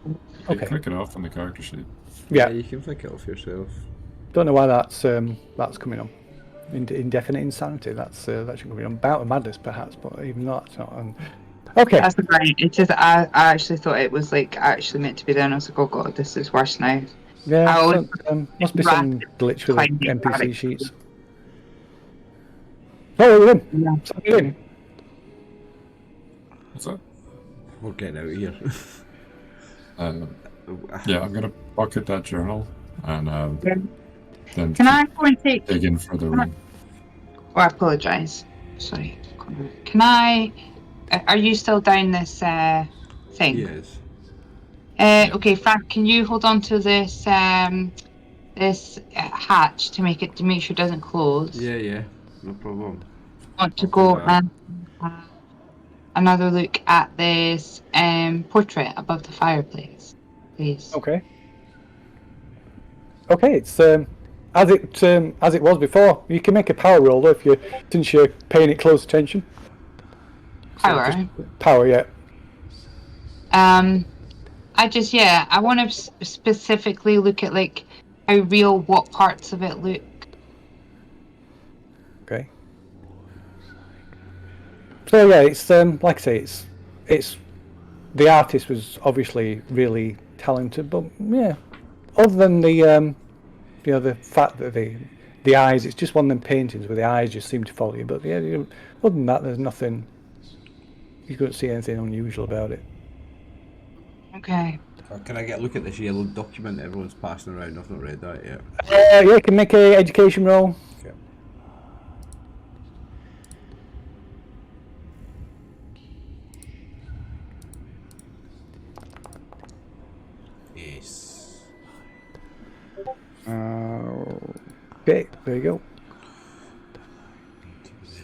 You Okay. click it off on the character sheet. Yeah, You can flick it off yourself. don't know why that's coming on. Indefinite insanity. That should be on. Bout of madness, perhaps, but even that's not. Okay. That's right. It's just I actually thought it was like actually meant to be there, and I was like, oh god, this is worse now. Yeah, I always must be some glitch with the find it NPC panic. sheets. Oh, we're in. Yeah. So we're in. What's that? We're getting out of here. Yeah, I'm gonna bucket that journal and then Can I go and take? dig in for the ring. Oh, I apologise. Sorry. Can I? Are you still down this thing? Yes. Okay, Frank. Can you hold on to this this hatch to make sure it doesn't close? Yeah, no problem. I want to I'll go do that. and have another look at this portrait above the fireplace, please. Okay. Okay, it's as it was before. You can make a power roll if since you're paying it close attention. So Power. Power, yeah. I want to specifically look at like how real what parts of it look. Okay. So yeah, it's like I say, it's the artist was obviously really talented, but yeah, other than the the fact that the eyes, it's just one of them paintings where the eyes just seem to follow you. But yeah, other than that, there's nothing. You couldn't see anything unusual about it. Okay. Can I get a look at this yellow document everyone's passing around? I've not read that yet. Yeah, you can make a education roll. Okay. Yes. Okay, there you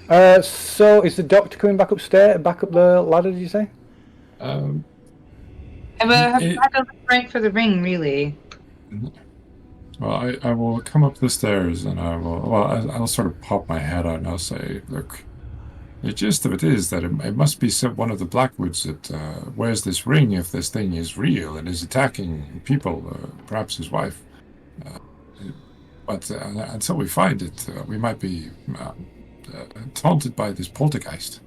go. So is the doctor coming back upstairs, back up the ladder? Did you say? Well, have you had a look right for the ring, really? Well, I will come up the stairs and I'll sort of pop my head out and I'll say, look, the gist of it is that it must be one of the Blackwoods that wears this ring if this thing is real and is attacking people, perhaps his wife. But until we find it, we might be taunted by this poltergeist.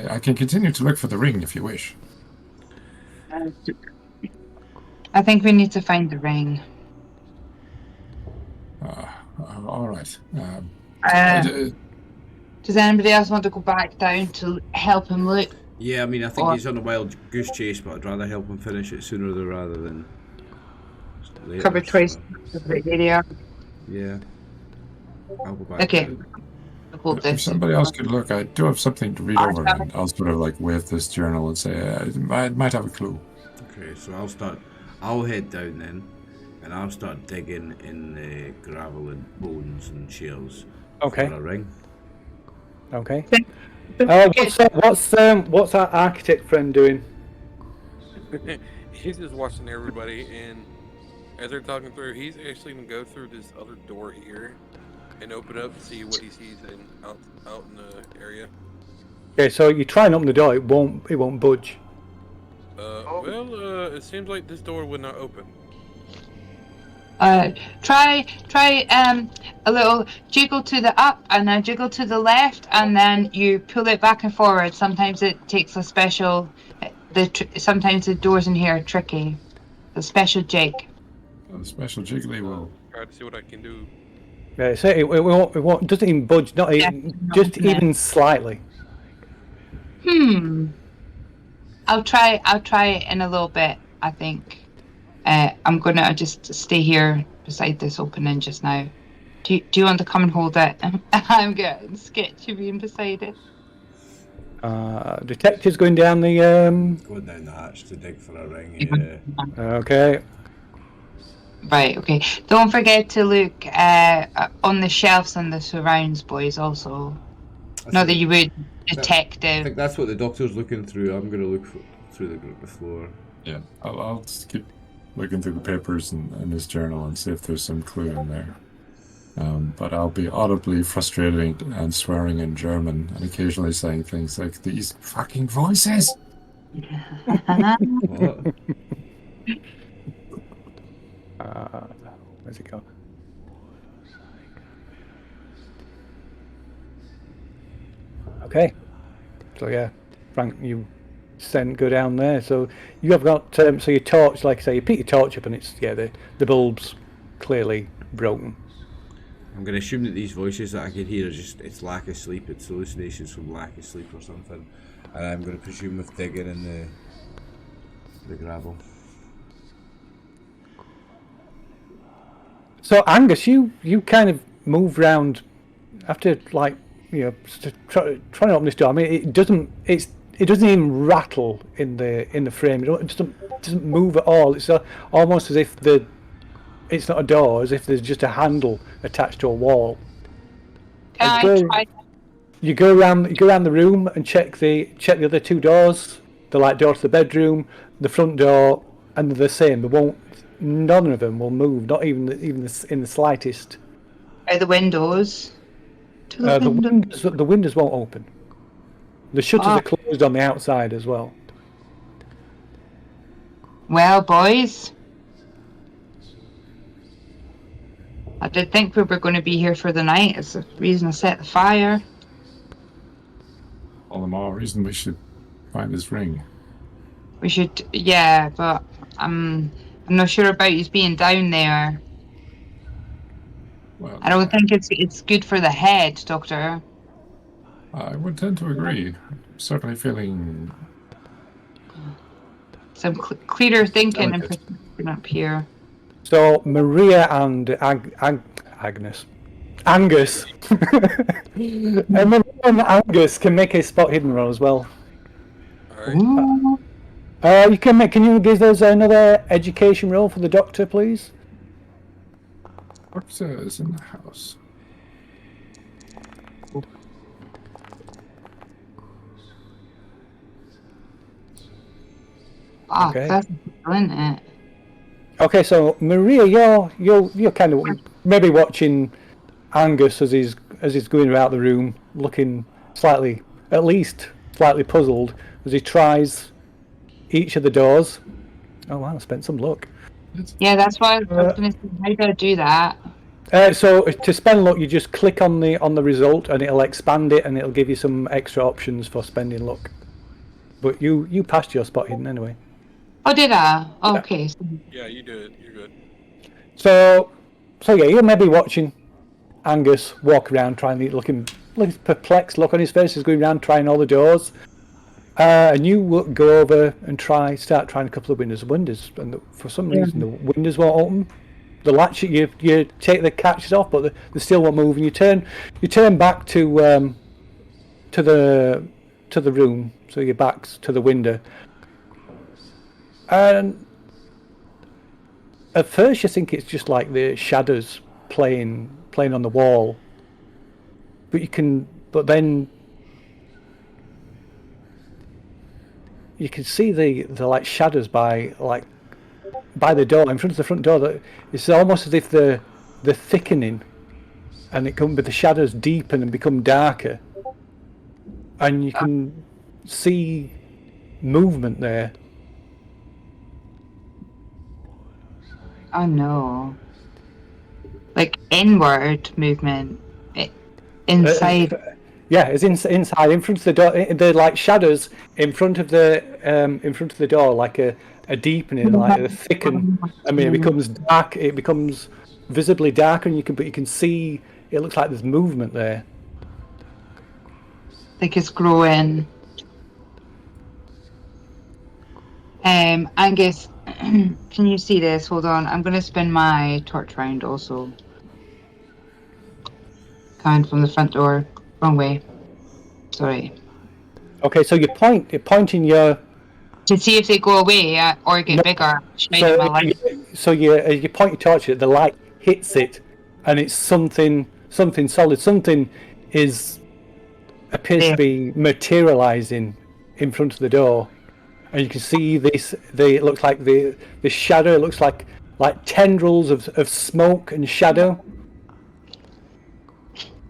I can continue to look for the ring if you wish. I think we need to find the ring. All right. Does anybody else want to go back down to help him look? Yeah, I mean, I think he's on a wild goose chase, but I'd rather help him finish it sooner rather than later. Cover twice the area. Yeah. I'll go back Okay. down. Hold If this. somebody else could look, I do have something to read over, and I'll sort of like wave this journal and say I might have a clue. Okay, so I'll head down then, and I'll start digging in the gravel and bones and shells Okay. for a ring. Okay. What's our architect friend doing? He's just watching everybody, and as they're talking through, he's actually gonna go through this other door here and open up and see what he sees out in the area. Okay, so you try and open the door, it won't budge. It seems like this door would not open. Try a little jiggle to the up and a jiggle to the left, and then you pull it back and forward. Sometimes it takes a special. Sometimes the doors in here are tricky. A special jig. A special jiggly will. Try to see what I can do. Yeah, so it won't, doesn't even budge, not just even slightly. I'll try it in a little bit, I think. I'm gonna just stay here beside this opening just now. Do you want to come and hold it? I'm getting sketchy being beside it. Detectives going down the. Going down the hatch to dig for a ring. Yeah. Okay. Right, okay. Don't forget to look on the shelves and the surrounds, boys, also. Not that you would, I detective. think that's what the doctor's looking through. I'm going to look through the floor. Yeah, I'll just keep looking through the papers and his journal and see if there's some clue in there. But I'll be audibly frustrated and swearing in German and occasionally saying things like, "These fucking voices!" What? Where's it go? Okay. So yeah, Frank, you go down there. So you have got so your torch, like I say, you pick your torch up and it's the bulb's clearly broken. I'm going to assume that these voices that I can hear are just, it's lack of sleep, it's hallucinations from lack of sleep or something. And I'm going to presume with digging in the gravel. So Angus, you kind of move round after trying to open this door. I mean, it doesn't even rattle in the frame. It doesn't move at all. It's almost as if it's not a door, as if there's just a handle attached to a wall. You go around the room and check the other two doors. The door to the bedroom, the front door, and they're the same. None of them will move, not even in the slightest. The windows. The windows won't open. The shutters are closed on the outside as well. Well, boys, I did think we were going to be here for the night. It's the reason I set the fire. All the more reason we should find his ring. We should, yeah, but I'm not sure about you being down there. Well, I don't think it's good for the head, Doctor. I would tend to agree. I'm certainly feeling Some clearer thinking and perception up here. So Maria and Angus, and Maria and Angus can make a spot hidden roll as well. All right. Can you give us another education roll for the Doctor, please? Doctor is in the house. Oh, Okay. that's isn't it? Okay, so Maria, you're kind of maybe watching Angus as he's going about the room, looking at least slightly puzzled as he tries each of the doors. Oh wow, I spent some luck. Yeah, that's why I was going to say, how do I do that? So to spend luck, you just click on the result and it'll expand it and it'll give you some extra options for spending luck. But you passed your spot hidden anyway. Oh, did I? Oh, okay. Yeah, you do it. You're good. So yeah, you're maybe watching Angus walk around, looking perplexed look on his face. He's going around trying all the doors, and you go over and start trying a couple of windows, and for some reason the windows won't open. The latch, you take the catches off, but they still won't move. And you turn back to the room, so your back's to the window. And at first you think it's just like the shadows playing on the wall, but then you can see the like shadows by the door, in front of the front door. That it's almost as if they're thickening, and the shadows deepen and become darker, and you can see movement there. Oh no. Like inward movement. Inside. Yeah, it's inside, in front of the door. They're like shadows in front of the door, like a deepening, like a thicken. I mean, it becomes dark. It becomes visibly darker, and but you can see. It looks like there's movement there. Like it's growing. Angus, can you see this? Hold on, I'm going to spin my torch round also. Coming from the front door. Wrong way. Sorry. Okay, so you're pointing your To see if they go away or get bigger, shining my light. so you point your torch at it, the light hits it, and it's something solid. Something appears to There. be materializing in front of the door, and you can see this. It looks like the shadow. It looks like tendrils of smoke and shadow,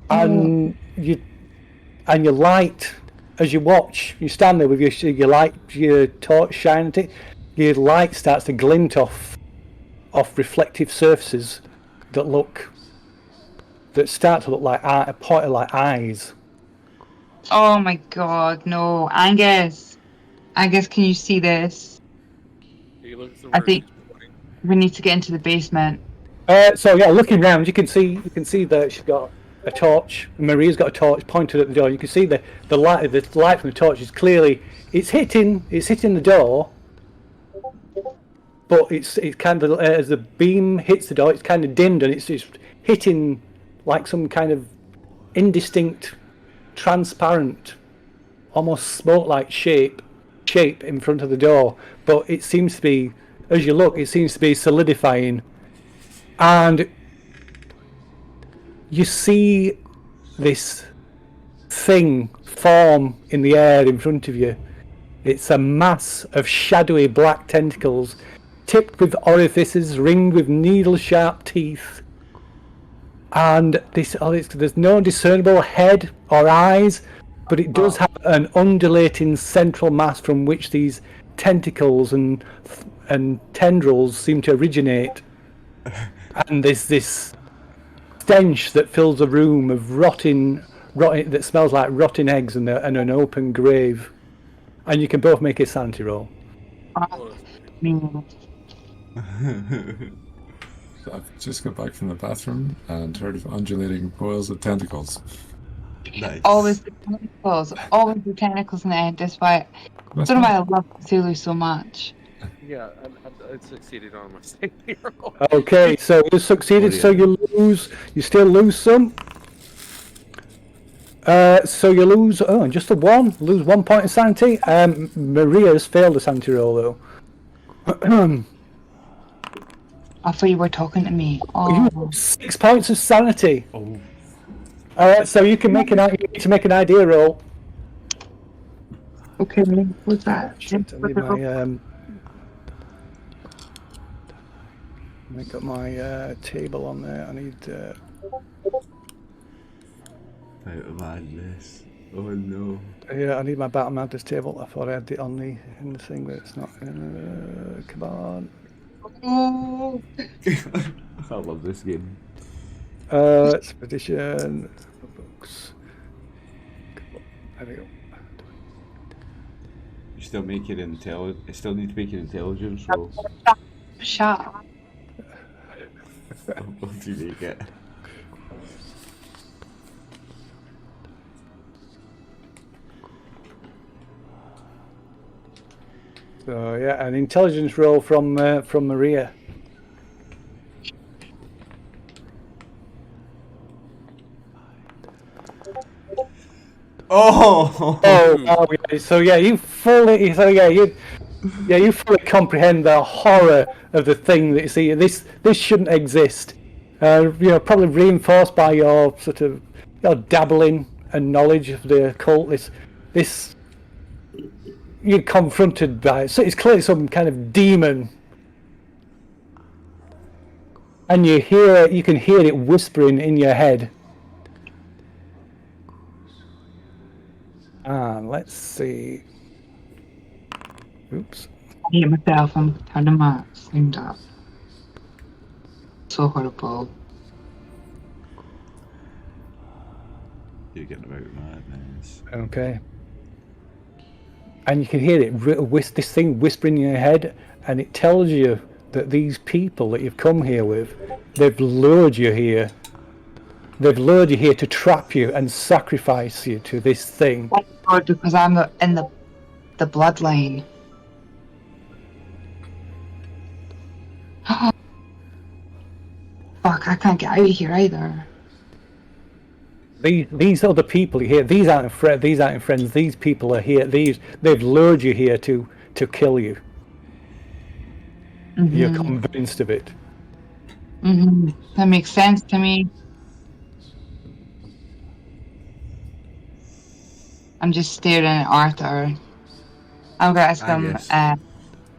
and your light. As you watch, you stand there with your torch shining at it. Your light starts to glint off reflective surfaces that start to look like like eyes. Oh my god, no. Angus, can you see this? He looks I think we need to get into the basement. So yeah, looking round, you can see that she's got a torch. Maria's got a torch pointed at the door. You can see the light from the torch is clearly hitting the door, but it's kind of as the beam hits the door, it's kind of dimmed and it's hitting like some kind of indistinct, transparent, almost smoke-like shape in front of the door. But it seems to be, as you look, it seems to be solidifying, and you see this thing form in the air in front of you. It's a mass of shadowy black tentacles, tipped with orifices, ringed with needle-sharp teeth. And there's no discernible head or eyes, but it does have an undulating central mass from which these tentacles and tendrils seem to originate. And there's this stench that fills the room of rotting that smells like rotten eggs and an open grave. And you can both make a sanity roll. So I've just got back from the bathroom and heard of undulating coils of tentacles. Nice. Always the tentacles in the end. That's why I don't know why I love Cthulhu so much. Yeah, I succeeded on my safety roll. Okay, so you succeeded, so you still lose some. So you lose just lose 1 point of sanity. Maria has failed the sanity roll though. I thought you were talking to me. You lose 6 points of sanity. Oh. Alright, so you can make an idea roll. Okay, what's that? Shit, I need my I got my table on there. I need Out of madness. Oh no. I need my Battle Madness table. I thought I had it on in the thing, but it's not. Come on. Oh. I love this game. Expedition books. There we go. You still make it still need to make an intelligence roll. Shut up. What do you make it? So yeah, an intelligence roll from Maria. Oh! Yeah. So yeah, you fully comprehend the horror of the thing that you see. This shouldn't exist. Probably reinforced by your sort of dabbling and knowledge of the occult. This you're confronted by. So it's clearly some kind of demon, and you can hear it whispering in your head. Let's see. Oops. I hate myself. I'm turning my thing up. So horrible. You're getting about madness. Okay. And you can hear it, this thing whispering in your head, and it tells you that these people that you've come here with, they've lured you here. They've lured you here to trap you and sacrifice you to this thing. Thank God, because I'm in the bloodline. Fuck, I can't get out of here either. These other people here. These aren't friends. These people are here. They've lured you here to kill you. Mm-hmm. You're convinced of it. Mm-hmm. That makes sense to me. I'm just staring at Arthur. I'm gonna ask him.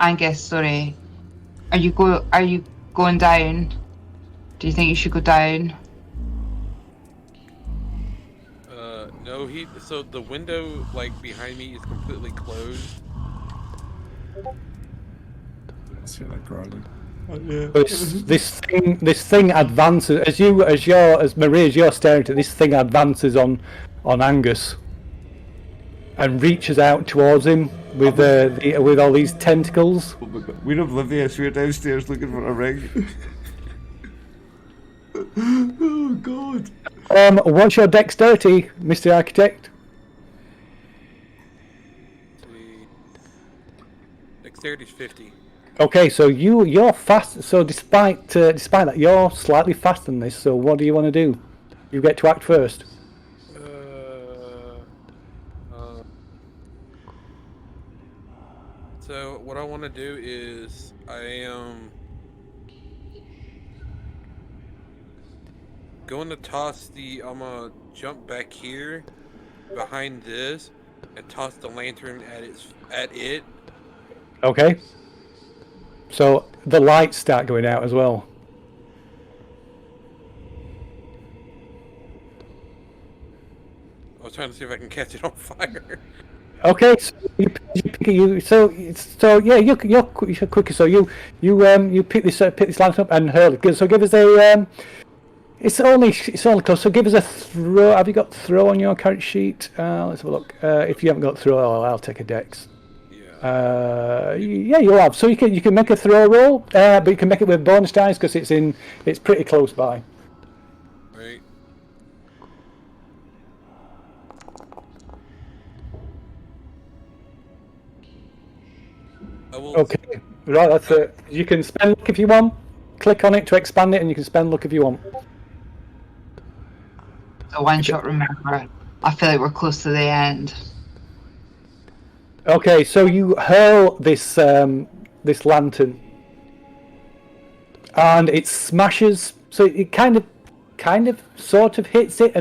Angus, sorry. Are you going down? Do you think you should go down? No, so the window like behind me is completely closed. I see that growling. This thing advances as Marie, as you're staring at it, this thing advances on Angus and reaches out towards him with with all these tentacles. Oh my god, we're oblivious. We're downstairs looking for a ring. Oh god. What's your dexterity, Mr. Architect? Dexterity's 50. Okay, so you're fast. So despite that, you're slightly faster than this. So what do you want to do? You get to act first. So what I want to do is I am going to toss I'm gonna jump back here behind this and toss the lantern at it. Okay. So the lights start going out as well. I was trying to see if I can catch it on fire. Okay, so you're quicker. So you pick this lantern up and hurl it. So give us a it's only close. So give us a throw. Have you got throw on your character sheet? Let's have a look. If you haven't got throw, I'll take a dex. Yeah, you'll have. So you can make a throw roll, but you can make it with bonus dice because it's pretty close by. Right. Okay, right. That's it. You can spend luck if you want. Click on it to expand it, and you can spend luck if you want. So one shot. Remember, I feel like we're close to the end. Okay, so you hurl this lantern, and it smashes. So it kind of sort of hits it,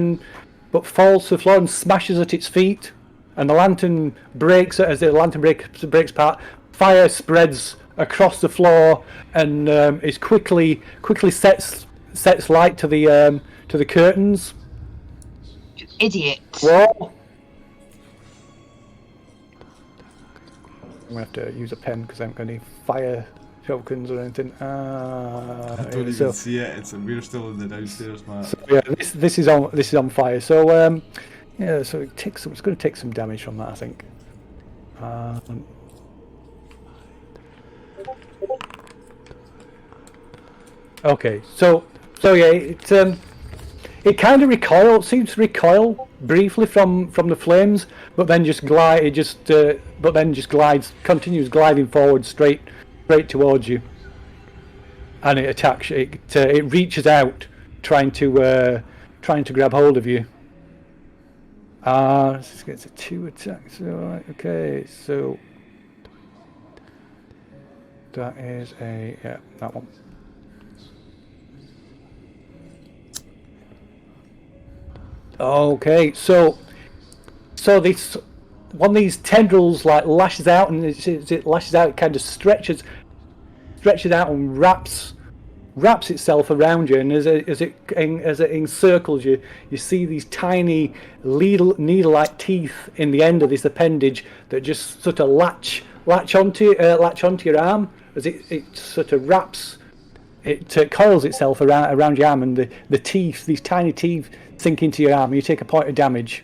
but falls to the floor and smashes at its feet, and the lantern breaks as the lantern breaks apart. Fire spreads across the floor, and it quickly sets light to the curtains. You idiot! Wall. I'm gonna have to use a pen because I haven't got any fire tokens or anything. I don't even see it. We're still in the downstairs, Matt. So yeah, this is on fire. So yeah, so it's going to take some damage from that, I think. Okay, so yeah, it kind of seems to recoil briefly from the flames, but then continues gliding forward straight towards you, and it attacks. It reaches out, trying to grab hold of you. This gets a 2 attacks. Alright, okay, so that is that one. Okay, so this one of these tendrils like lashes out, and it lashes out. It kind of stretches out and wraps itself around you, and as it encircles you, you see these tiny needle-like teeth in the end of this appendage that just sort of latch onto your arm as it sort of wraps. It coils itself around your arm, and the teeth, these tiny teeth, sink into your arm. You take a point of damage.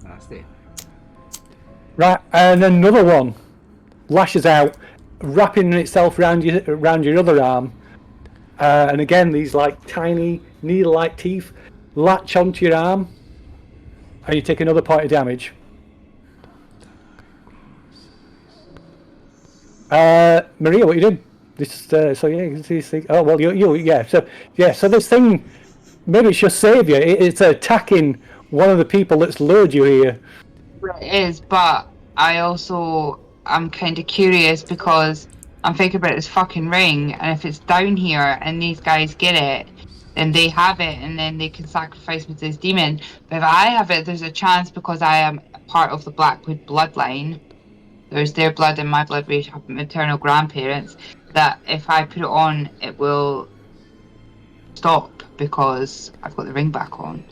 Nasty. Right, and another one lashes out, wrapping itself around your other arm, and again these like tiny needle-like teeth latch onto your arm, and you take another point of damage. Maria, what are you doing? This so yeah, you can see this thing. Oh well, So this thing, maybe it's your savior. It's attacking one of the people that's lured you here. It is, but I'm kind of curious because I'm thinking about this fucking ring, and if it's down here and these guys get it, then they have it, and then they can sacrifice me to this demon. But if I have it, there's a chance because I am part of the Blackwood bloodline. There's their blood and my blood. We have maternal grandparents. That if I put it on, it will stop because I've got the ring back on.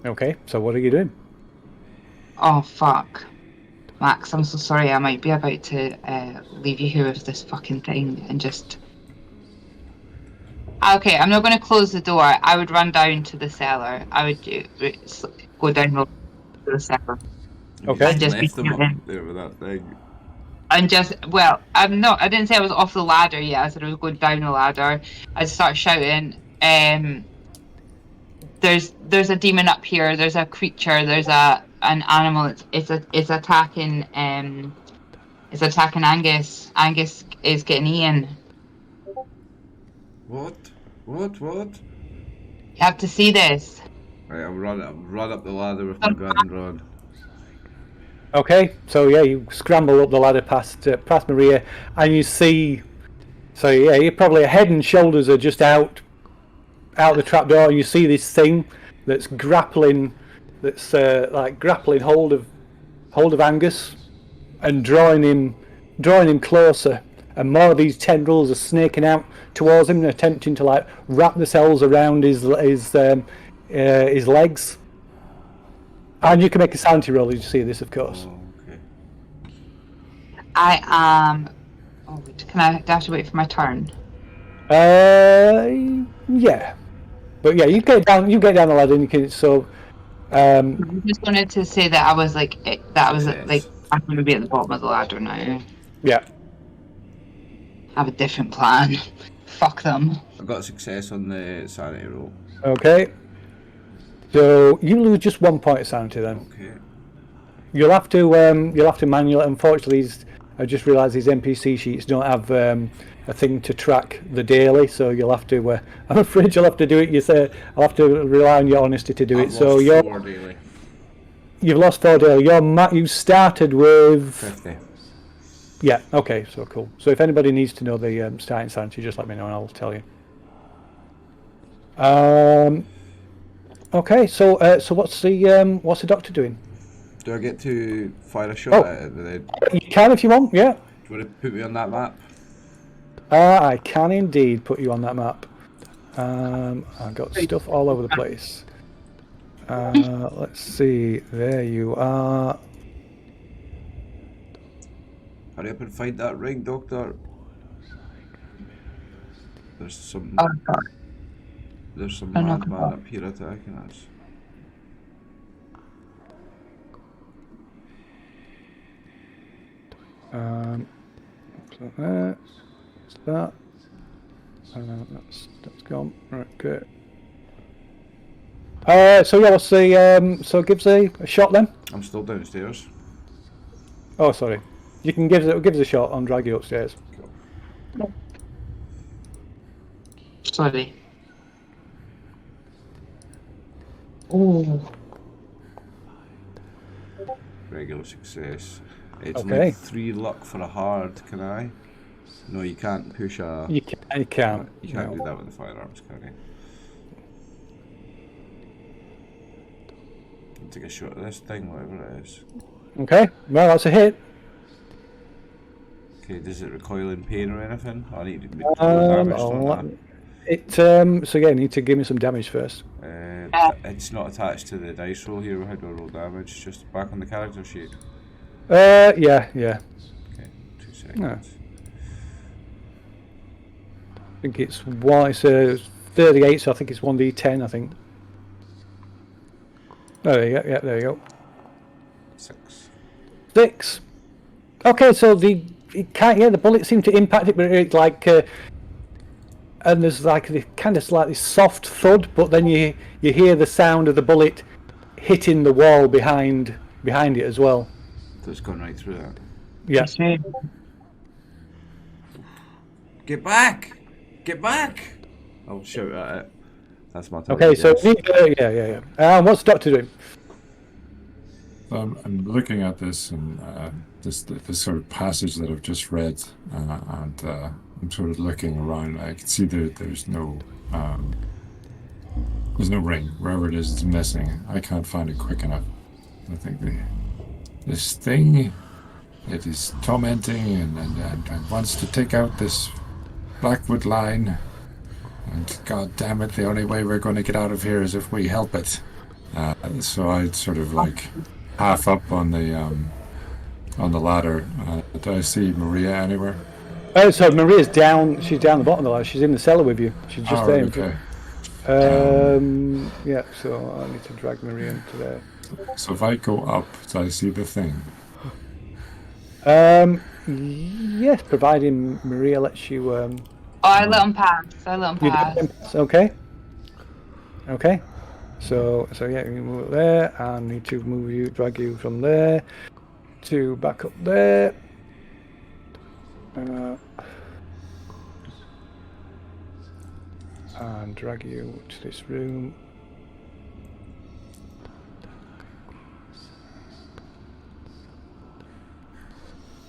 Okay, so what are you doing? Oh fuck. Max, I'm so sorry. I might be about to leave you here with this fucking thing and just... Okay, I'm not going to close the door. I would run down to the cellar. I would go down to the cellar. Okay. And just left them up there with that thing. And just, well, I didn't say I was off the ladder yet. I said I was going down the ladder. I'd start shouting, there's a demon up here, there's a creature, there's an animal, it's attacking Angus. Angus is getting Ian. What? You have to see this. Right, I'll run up the ladder with my gun rod. Okay, so yeah, you scramble up the ladder past Maria, and you see. So yeah, you're probably head and shoulders are just out the trapdoor, and you see this thing that's grappling hold of Angus, and drawing him closer, and more of these tendrils are snaking out towards him and attempting to like wrap themselves around his legs. And you can make a sanity roll as you see this, of course. Oh, okay. I am. Oh, wait, do I have to wait for my turn? Yeah, but yeah, you get down the ladder, and you can. So, I just wanted to say that I was like I'm going to be at the bottom of the ladder now. yeah. I have a different plan. Fuck them. I got a success on the sanity roll. Okay. So you lose just 1 point of sanity then. Okay. You'll have to manually. Unfortunately, I just realised these NPC sheets don't have a thing to track the daily, so you'll have to. I'm afraid you'll have to do it. You say I'll have to rely on your honesty to do it. So you've lost 4 daily. You started with 50. Yeah. Okay. So cool. So if anybody needs to know the starting sanity, just let me know and I'll tell you. Okay. So what's the doctor doing? Do I get to fire a shot at it with it? You can if you want. Yeah. Do you want to put me on that map? I can indeed put you on that map. I've got stuff all over the place. Let's see. There you are. Hurry up and find that ring, Doctor. There's some madman up here attacking us. So that's that. That's gone. Right, good. So yeah, what's the so gives a shot then? I'm still downstairs. Oh, sorry. You can give us a shot and drag you upstairs. Sorry. Oh. Regular success. It's Okay. like 3 luck for a hard. Can I? No, you can't push a. You can't. You can't No. do that with the firearms, can you? I'll take a shot at this thing, whatever it is. Okay. Well, that's a hit. Okay, does it recoil in pain or anything? I need to roll damage on So yeah, you need to give me some damage first. that. It's not attached to the dice roll here. How do I roll damage? Just back on the character sheet. Yeah. Okay, 2 seconds. No. I think it's 38, so I think it's 1d10. I think. Oh, there you go. Yeah, there you go. 6. 6. Okay, so the bullet seemed to impact it, but it's like, and there's like the kind of slightly soft thud, but then you hear the sound of the bullet hitting the wall behind it as well. So it's gone right through that. Yeah. Get back! Get back! I'll shout at it. That's my time. Okay, so yeah. What's the doctor doing? I'm looking at this and this sort of passage that I've just read, and I'm sort of looking around. I can see there's no ring. Wherever it is, it's missing. I can't find it quick enough. I think this thing, it is tormenting and wants to take out this Blackwood line. And god damn it, the only way we're going to get out of here is if we help it. So I'd sort of like half up on the ladder. Do I see Maria anywhere? Oh, so Maria's down. She's down the bottom of the ladder. She's in the cellar with you. She's just there. Okay. Yeah. So I need to drag Maria into there. So if I go up, do I see the thing? Yes, providing Maria lets you. I let him pass. Okay. So yeah, you move it there, and need to drag you from there to back up there. And drag you to this room.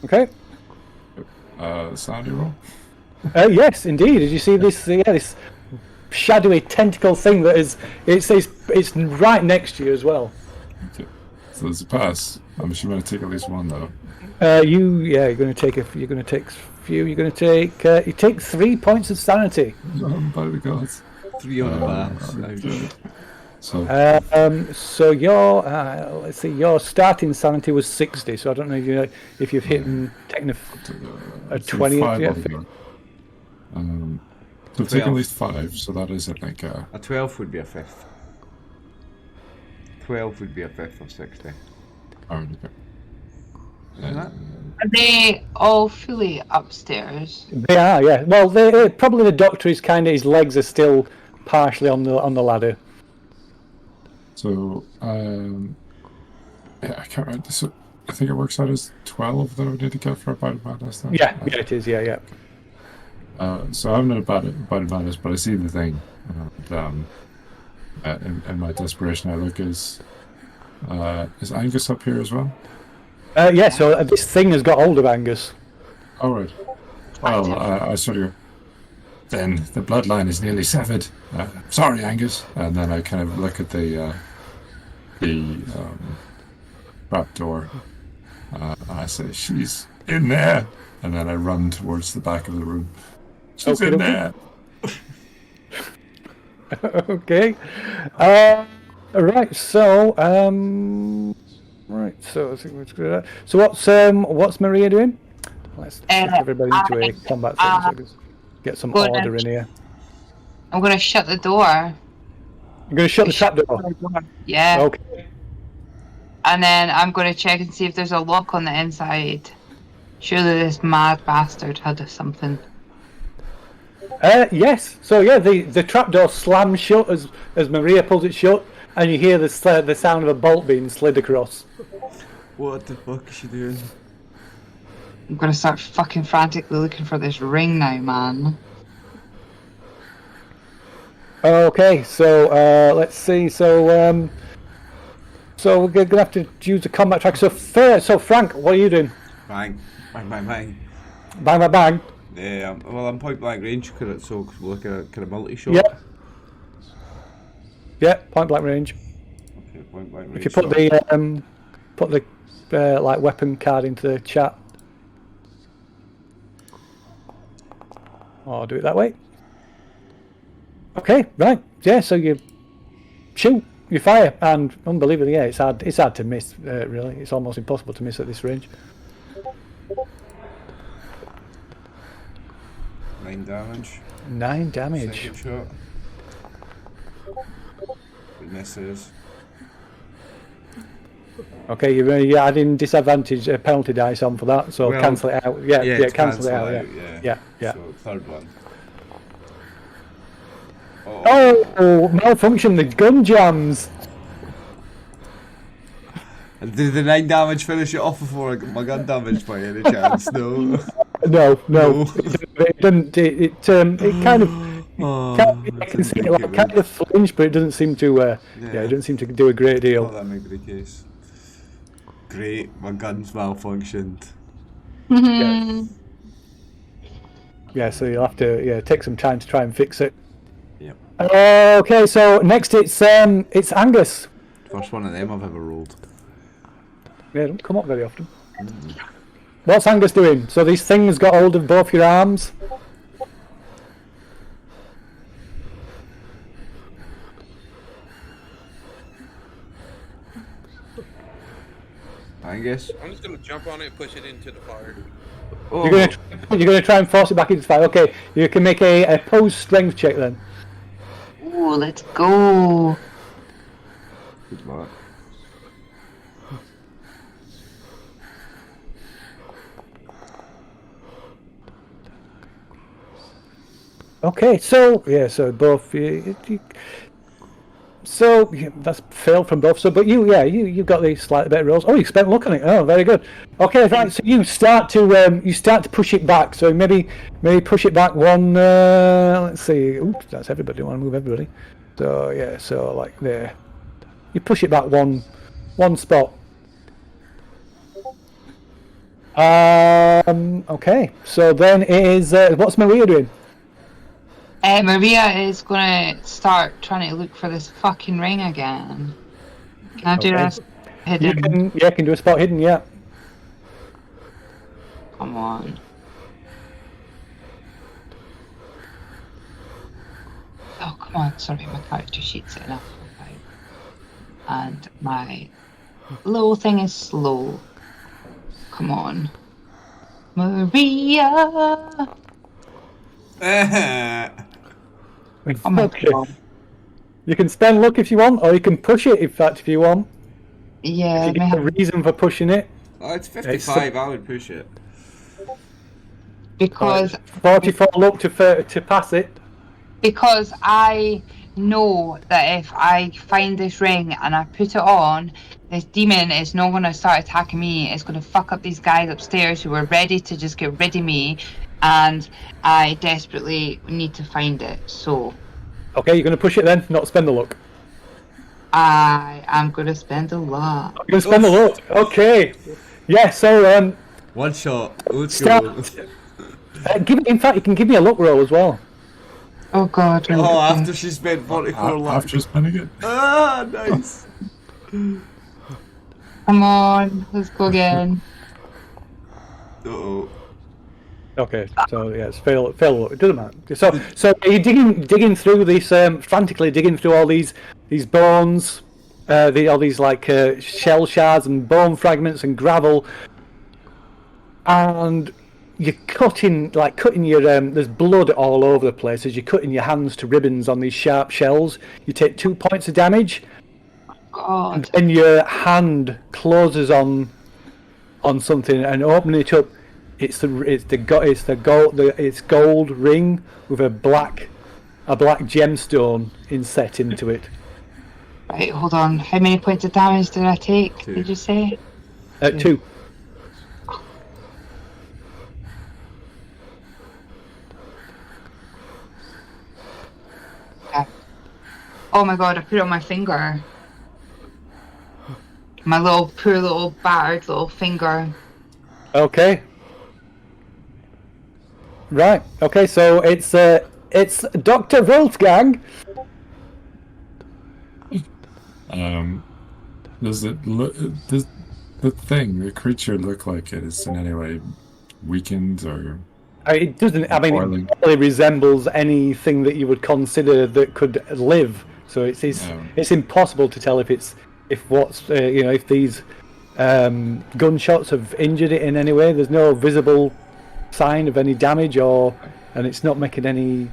Okay. Sound you roll? Yes, indeed. Did you see this? This shadowy tentacle thing that is. It's right next to you as well. Okay. So there's a pass. I'm sure I'm going to take at least one though. You're going to take a. You're going to take few. You're going to take. You take 3 points of sanity. By the gods. 3 on the pass. So your let's see, your starting sanity was 60. So I don't know if you've hit and taken a 20 yet. So take at least 5. So that is, I think, a 12 would be a 5th. 12 would be a 5th of 60. Okay. Are they all fully upstairs? They are, yeah. Well, probably the doctor is kind of, his legs are still partially on the ladder. So yeah, I can't remember. So I think it works out as 12 that I would need to get for a bite of madness. Then. Yeah, it is. Yeah. So I'm not a bite of madness, but I see the thing. In my desperation, I look. Is Angus up here as well? Yeah. So this thing has got hold of Angus. All right. Well, I sort of. Then the bloodline is nearly severed. Sorry, Angus. And then I kind of look at the trap door. I say, she's in there. And then I run towards the back of the room. She's in there. Okay. Right. So. Right. So what's Maria doing? Let's get everybody into a combat thing. Get some order in here. I'm going to shut the door. You're going to shut the trap door? Yeah. Okay. And then I'm going to check and see if there's a lock on the inside. Surely this mad bastard had something. Yes. So yeah, the trapdoor slams shut as Maria pulls it shut, and you hear the sound of a bolt being slid across. What the fuck is she doing? I'm gonna start fucking frantically looking for this ring now, man. Okay, so let's see. So we're gonna have to use a combat track. So Frank, what are you doing? Bang, bang, bang, bang. Bang, bang, bang. Yeah, well, I'm point blank range, so we're looking at kind of multi-shot. Yep. Yeah, point blank range. Okay, point blank range. If you put the like weapon card into the chat. Or do it that way. Okay, right. Yeah, so you shoot, you fire, and unbelievably, yeah, it's hard to miss. Really, it's almost impossible to miss at this range. 9 damage. 9 damage. Second shot. It misses. Okay, you're adding disadvantage penalty dice on for that, so Well, cancel it out. Yeah, cancel it out. Yeah. So third one. Oh, malfunction! The gun jams. Did the 9 damage finish it off before I got my gun damage by any chance? No. No, No. it doesn't. It kind of. Oh, I can see it like kind of flinch, but it doesn't seem to. Yeah, it doesn't seem to do a great Oh, deal. that might be the case. Great, my gun's malfunctioned. Yeah, so you'll have to take some time to try and fix it. Yep. Okay, so next it's Angus. First one of them I've ever rolled. Yeah, don't come up very often. What's Angus doing? So these things got hold of both your arms. Angus? I'm just gonna jump on it and push it into the fire. Oh. You're gonna try and force it back into the fire. Okay, you can make a opposed strength check then. Ooh, let's go. Good luck. Okay, so both so that's failed from both. So, but you got the slightly better rolls. Oh, you spent luck on it. Oh, very good. Okay, right. So you start to push it back. So maybe push it back one. Let's see. Oops, that's everybody. I want to move everybody. So yeah, so like there. You push it back one spot. Okay. So then it is. What's Maria doing? Maria is gonna start trying to look for this fucking ring again. Can I do that? Hidden. You can do a spot hidden. Yeah. Come on. Oh, come on. Sorry, my character sheet's enough. Right. And my little thing is slow. Come on. Maria! Oh my God. You can spend luck if you want, or you can push it if you want. Yeah, If you get a reason for pushing it. Oh, it's 55, I would push it. because 44 luck to pass it. because I know that if I find this ring and I put it on, this demon is not going to start attacking me. It's going to fuck up these guys upstairs who are ready to just get rid of me, and I desperately need to find it. So Okay, you're going to push it then, not spend the luck. I am going to spend a lot. You're going to spend the luck. Okay. Yeah, so One shot. Let's Stop. go. in fact, you can give me a luck roll as well. Oh God. Oh, after she spent 44 luck. After spending it. Ah, nice. Come on, let's go again. Uh-oh. Okay, so yeah, it's fail luck. It doesn't matter. So you're digging through this, frantically digging through all these bones, all these like shell shards and bone fragments and gravel, and you're cutting your there's blood all over the place as you're cutting your hands to ribbons on these sharp shells. You take 2 points of damage, God. and your hand closes on something, and opening it up, it's gold ring with a black gemstone inset into it. Right, hold on. How many points of damage did I take? 2. Did you say? 2. Yeah. Oh my God! I put it on my finger. My poor little battered little finger. Okay. Right. Okay. So it's Dr. Wolfgang. Does the creature look like it is in any way weakened or? It doesn't. I mean, Poorly. it probably resembles anything that you would consider that could live. So it's impossible to tell if these gunshots have injured it in any way. There's no visible sign of any damage, and it's not making any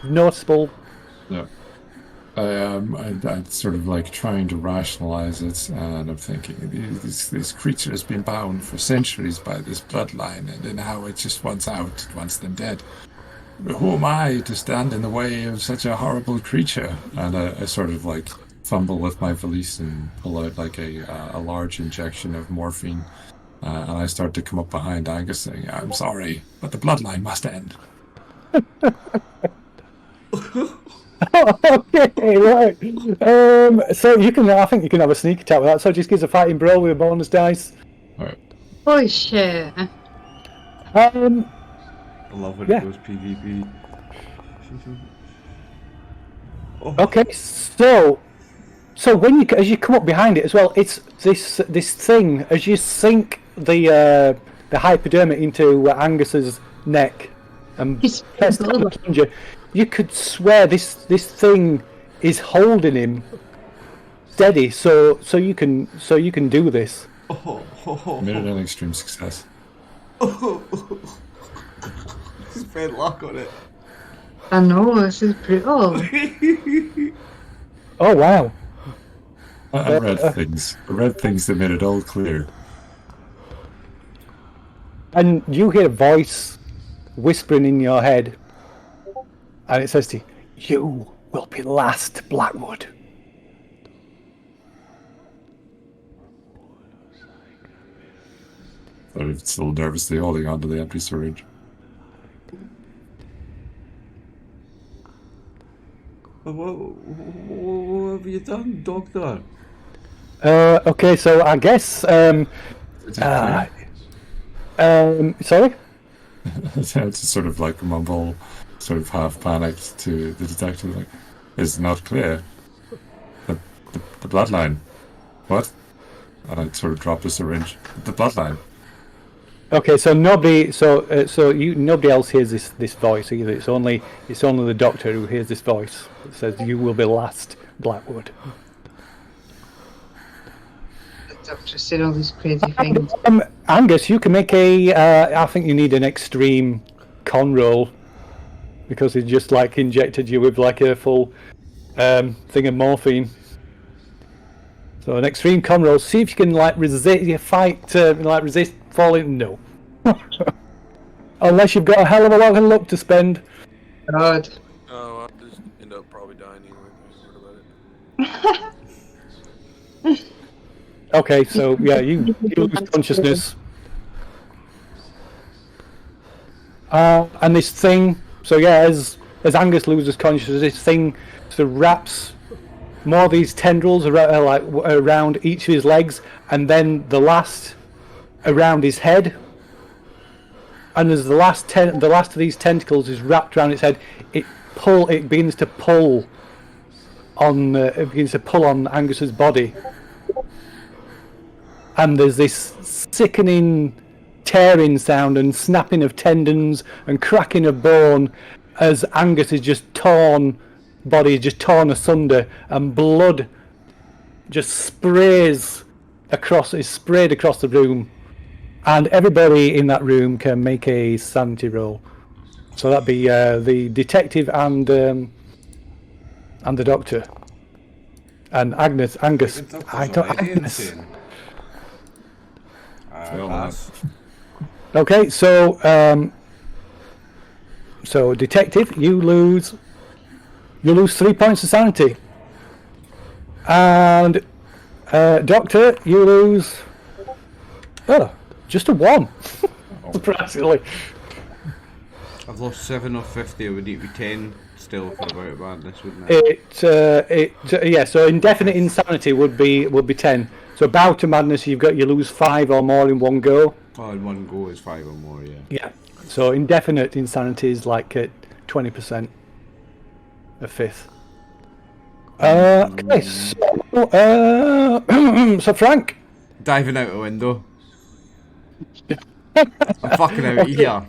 noticeable. Yeah. I'm sort of like trying to rationalize it, and I'm thinking this creature has been bound for centuries by this bloodline, and now it just wants out, it wants them dead. Who am I to stand in the way of such a horrible creature? And I sort of like fumble with my valise and pull out like a large injection of morphine, And I start to come up behind Angus saying, I'm sorry, but the bloodline must end. Okay, right. So I think you can have a sneak attack with that. So just gives a fighting brawl with a bonus dice. Alright. Oh shit. I love when Yeah. it goes PvP. Okay, so when as you come up behind it as well, it's this thing as you sink the hypodermic into Angus's neck and He's press the plunger, you could swear this thing is holding him steady, so you can do this. Made it an extreme success. Just bad luck on it. I know, this is brutal. Oh wow! I read things. I read things that made it all clear. And you hear a voice whispering in your head, and it says to you, "You will be last, Blackwood." I'm still nervously holding onto the empty syringe. What have you done, Doctor? Okay, so I guess sorry. It's sort of like mumble, sort of half panicked to the detective, like, it's not clear. The bloodline. What? And I sort of drop the syringe. The bloodline. Okay, so nobody else hears this voice either. It's only the doctor who hears this voice. It says, "You will be last, Blackwood." The doctor said all these crazy things. Angus, you can make I think you need an extreme con roll because he just like injected you with like a full thing of morphine. So an extreme con roll. See if you can like resist falling. No. Unless you've got a hell of a lot of luck to spend. God. Oh, I'll just end up probably dying anyway. Don't worry about it. Okay, so yeah, you lose consciousness. And this thing, so yeah, as Angus loses consciousness, this thing sort of wraps more of these tendrils around each of his legs, and then the last around his head. And as the last of these tentacles is wrapped around its head, it begins to pull on Angus's body. And there's this sickening tearing sound and snapping of tendons and cracking of bone as Angus is just torn asunder, and blood just sprayed across the room, and everybody in that room can make a sanity roll. So that'd be the detective and the doctor, and Angus. Agnes. Pass. Okay, so detective, you lose 3 points of sanity, and doctor, you lose just a 1. Surprisingly. I've lost 7 of 50. I would need to be 10 still for about of madness, wouldn't it? Yeah. So indefinite insanity would be 10. So bout of madness, you lose 5 or more in one go. Oh, in one go is 5 or more, yeah. Yeah. So indefinite insanity is like at 20%, a fifth. Okay. So Frank. Diving out a window. I'm fucking out of here.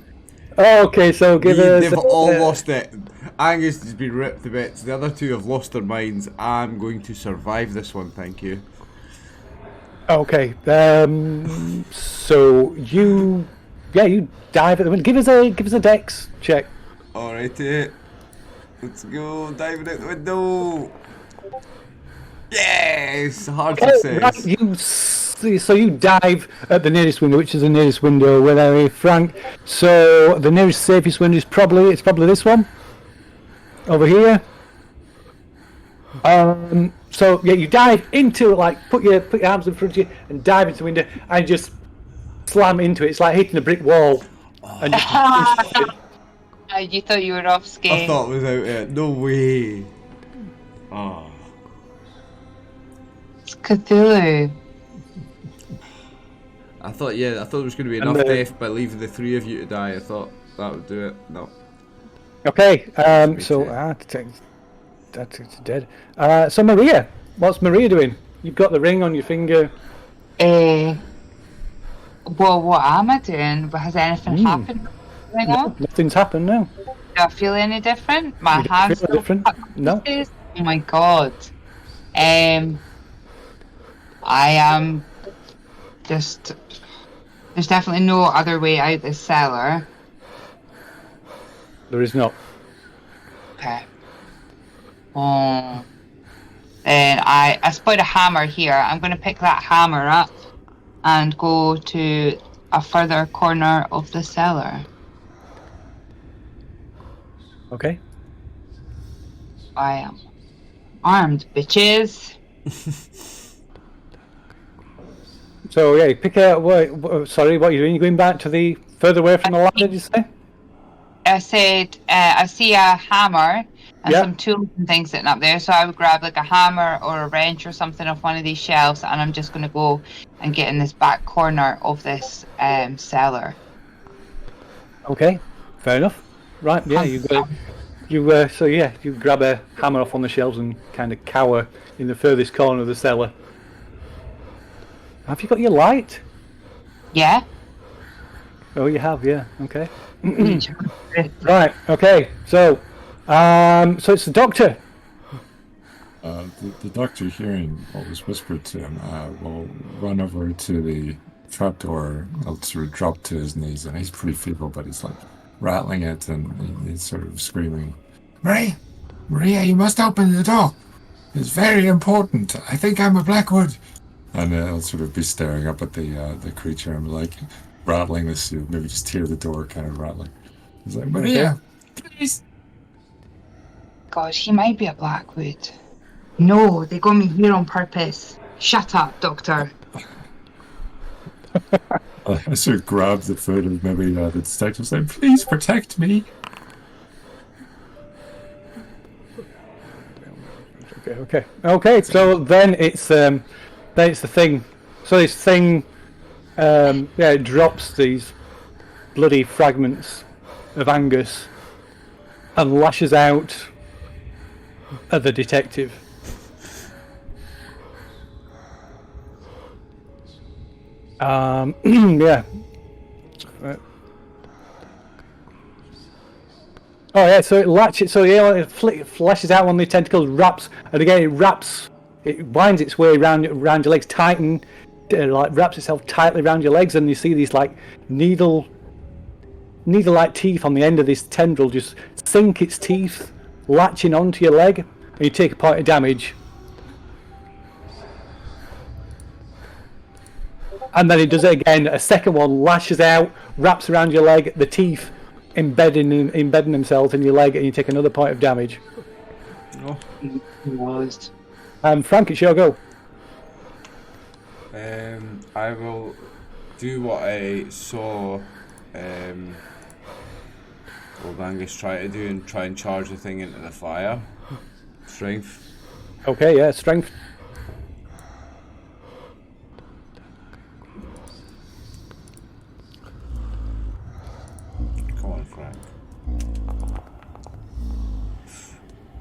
Okay, so They've all lost it. Angus has been ripped to bits. The other two have lost their minds. I'm going to survive this one, thank you. Okay. So you dive at the window. Give us a dex check. Alrighty. Let's go. Diving out the window. Yes! Hard success. Right, so you dive at the nearest window, which is the nearest window with Frank. So the nearest safest window is probably this one over here. So yeah, you dive into put your arms in front of you and dive into the window and just slam into it. It's like hitting a brick wall. And just You thought you were off I skiing. thought it was out there. No way. Oh. It's Cthulhu. I thought it was going to be enough death by leaving the three of you to die. I thought that would do it. No. Okay, so too. that's dead. So Maria, what's Maria doing? You've got the ring on your finger. Well, what am I doing? Has anything happened right now? Nothing's happened now. Do I feel any different? My You don't hands feel still different? cut No. pieces? Oh my god. I am just. There's definitely no other way out this cellar. There is not. Okay. Oh. Then I spotted a hammer here. I'm going to pick that hammer up and go to a further corner of the cellar. Okay. I am armed, bitches. So yeah, you pick out. Sorry, what are you doing? You're going back to the further away from the ladder, did you say? I said I see a hammer and Yeah. some tools and things sitting up there, so I would grab like a hammer or a wrench or something off one of these shelves, and I'm just going to go and get in this back corner of this cellar. Okay, fair enough. Right, yeah, you grab a hammer off on the shelves and kind of cower in the furthest corner of the cellar. Have you got your light? Yeah. Oh, you have, yeah. Okay. Right. Okay. So it's the doctor. The doctor, hearing what was whispered to him, will run over to the trapdoor. He'll sort of drop to his knees, and he's pretty feeble, but he's like rattling it, and he's sort of screaming, Maria, you must open the door. It's very important. I think I'm a Blackwood. And I'll sort of be staring up at the creature. I'm like rattling this, maybe just hear the door kind of rattling. He's like, Maria, please. God, he might be a Blackwood. No, they got me here on purpose. Shut up, Doctor. I sort of grab the foot of maybe the detective saying, please protect me. Okay. So then it's the thing. So this thing, it drops these bloody fragments of Angus and lashes out at the detective. Yeah. Oh yeah, so it latches. So yeah, it flashes out on the tentacles, wraps, and again it winds its way around your legs, wraps itself tightly around your legs, and you see these like needle-like teeth on the end of this tendril just sink its teeth, latching onto your leg, and you take a point of damage. And then it does it again. A second one lashes out, wraps around your leg, the teeth embedding themselves in your leg, and you take another point of damage. Oh. Frank, it's your go. I will do what I saw old Angus try to do and try and charge the thing into the fire. Strength. Okay, yeah, strength. Come on, Frank.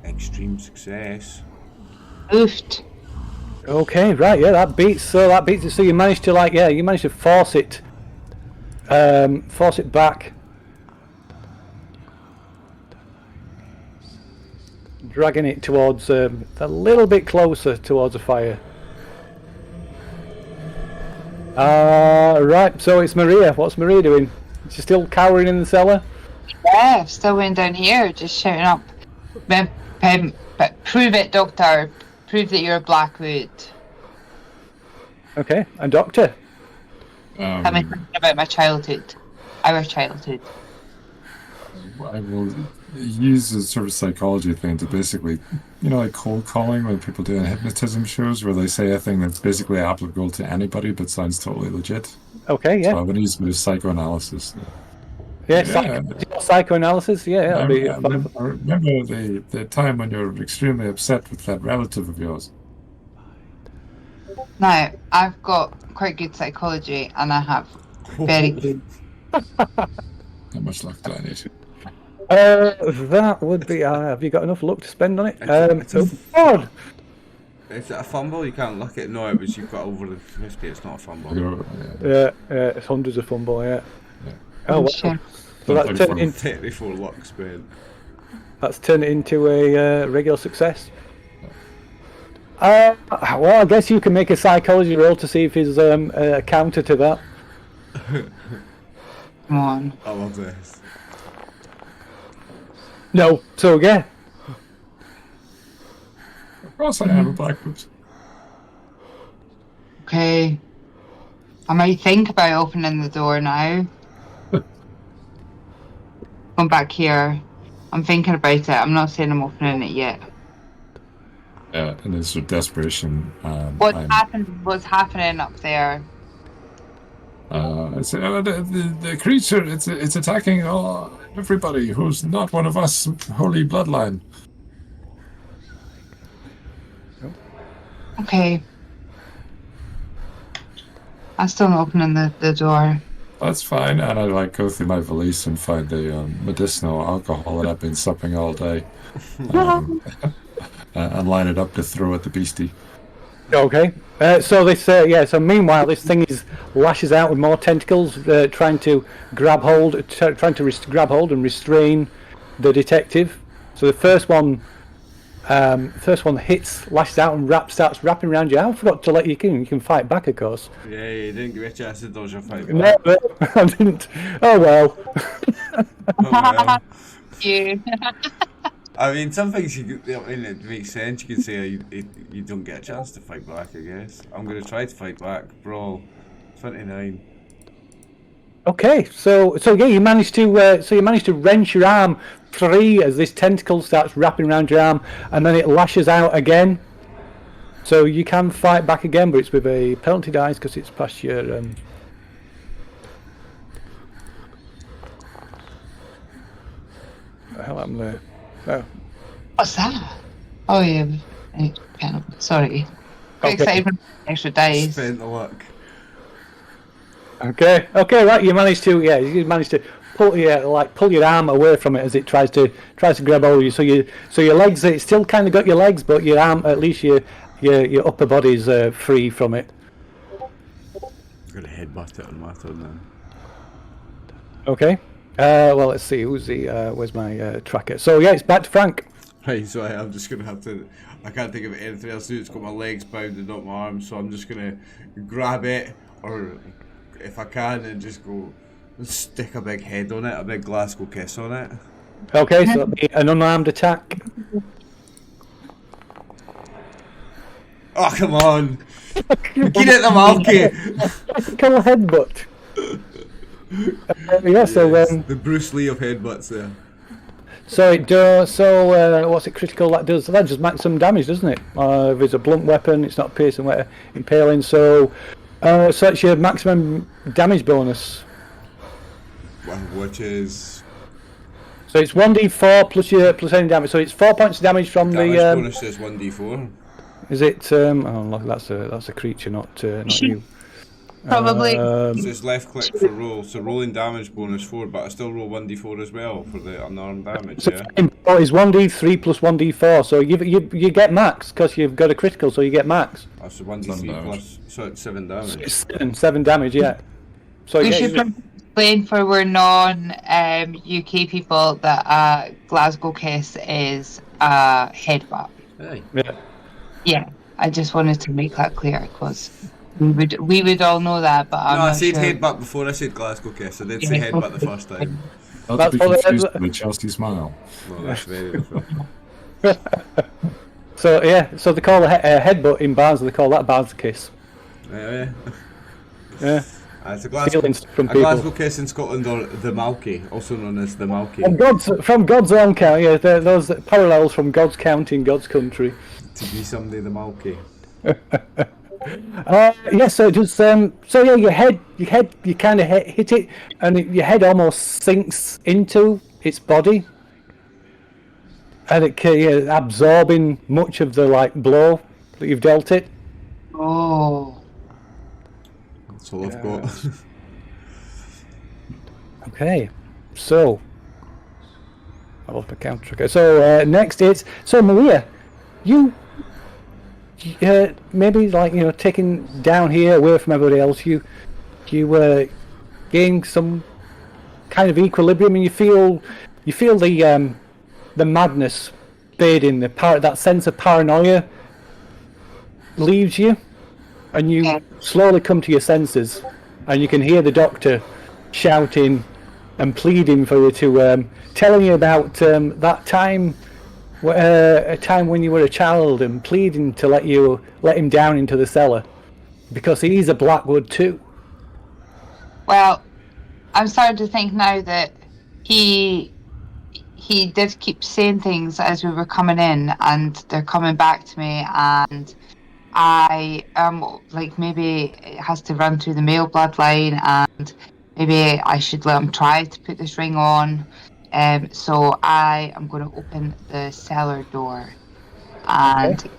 Extreme success. Oofed. Okay, right, yeah, that beats it. So you managed to force it back, dragging it towards a little bit closer towards the fire. Right, so it's Maria. What's Maria doing? Is she still cowering in the cellar? Yeah, still went down here, just shouting up. But prove it, Doctor. Prove that you're a Blackwood. Okay, and Doctor? Tell me something about my childhood. Our childhood. I will use a sort of psychology thing to basically, like cold calling when people do hypnotism shows where they say a thing that's basically applicable to anybody but sounds totally legit. Okay, yeah. So I'm going to use a bit of psychoanalysis. Yeah, psychoanalysis, yeah, that'll be I fun. remember the time when you're extremely upset with that relative of yours. Now, I've got quite good psychology, and I have very good. How much luck do I need? That would be. Have you got enough luck to spend on it? God. Is it a fumble? You can't look at. No, it was you've got over the 50. It's not a fumble. Yeah, it's hundreds of fumble. Yeah. Oh, wow. Sure. So that's turned in, 34 luck spent. That's turned it into a regular success. Well, I guess you can make a psychology roll to see if there's a counter to that. Come on. I love this. No. So yeah. Of course I have a Blackwood. Okay. I might think about opening the door now. Come back here. I'm thinking about it. I'm not saying I'm opening it yet. Yeah, in this sort of desperation. What's happening up there? The creature, it's attacking everybody who's not one of us holy bloodline. Okay. I'm still not opening the door. That's fine, and I go through my valise and find the medicinal alcohol that I've been supping all day, and line it up to throw at the beastie. Okay. So this, So meanwhile, this thing lashes out with more tentacles, trying to grab hold and restrain the detective. So the first one hits, lashes out, and starts wrapping around you. I forgot to let you in. You can fight back, of course. Yeah, you didn't give me a chance to dodge your fight No, back. I didn't. Oh well. Oh, well. You. I mean, some things it makes sense. You can say you don't get a chance to fight back, I guess. I'm going to try to fight back. Brawl. 29. Okay, so yeah, you managed to wrench your arm free as this tentacle starts wrapping around your arm, and then it lashes out again. So you can fight back again, but it's with a penalty dice because it's past your. What the hell happened there? Oh. What's that? Oh yeah. Sorry. Got excited when extra dice. Spent the luck. Okay, right. You managed to pull your arm away from it as it tries to grab hold of you. So your legs, it's still kind of got your legs, but your arm, at least your upper body's free from it. I'm going to headbutt it on my turn then. Okay. Well, let's see. Where's my tracker? So yeah, it's back to Frank. Right, so I'm just going to have to... I can't think of anything else to do. It's got my legs bound, not my arms, so I'm just going to grab it, or if I can, and just go and stick a big head on it, a big Glasgow kiss on it. Okay, so that'll be an unarmed attack. Oh, come on! Get it, the Malky! Call a headbutt. The Bruce Lee of headbutts there. So it does. So what's it critical? That does maximum damage, doesn't it? If it's a blunt weapon, it's not piercing, impaling. So it's your maximum damage bonus. Which is. So it's 1d4 plus any damage. So it's 4 points of damage from damage the. Bonus is 1d4. Is it? Oh, look, that's a creature, not you. Probably. So it's left click for roll. So rolling damage bonus 4, but I still roll 1d4 as well for the unarmed damage. So yeah. It's 1d3 plus 1d4. So you get max because you've got a critical, so you get max. Oh, so 1d3 plus. So it's 7 damage. So it's 7 damage, yeah. So we should explain for we're non-UK people that Glasgow kiss is a headbutt. Hey. Yeah. Yeah, I just wanted to make that clear because we would all know that, but I'm No, I not said sure. headbutt before I said Glasgow kiss. I did say headbutt the first time. Not to be confused with Chelsea smile. Well, that's very different. So yeah, so they call a headbutt in Barnes. They call that Barnes kiss. Yeah. Yeah. It's a stealing stuff from a people. Glasgow case in Scotland, or the Malky, also known as the Malky. From God's own county, yeah, those parallels from God's county and God's country. To be someday the Malky. Yeah, so just so yeah, your head, you kind of hit it, and your head almost sinks into its body, and it absorbing much of the blow that you've dealt it. Oh. That's all I've got. Okay, so I lost my counter. Okay, so next it's Maria, you maybe taking down here away from everybody else. You gain some kind of equilibrium, and you feel the madness fading. That sense of paranoia leaves you, and you slowly come to your senses, and you can hear the doctor shouting and pleading for you to telling you about that time, a time when you were a child, and pleading to let him down into the cellar because he's a Blackwood too. Well, I'm starting to think now that he did keep saying things as we were coming in, and they're coming back to me, and I maybe it has to run through the male bloodline, and maybe I should let him try to put this ring on. So I am going to open the cellar door and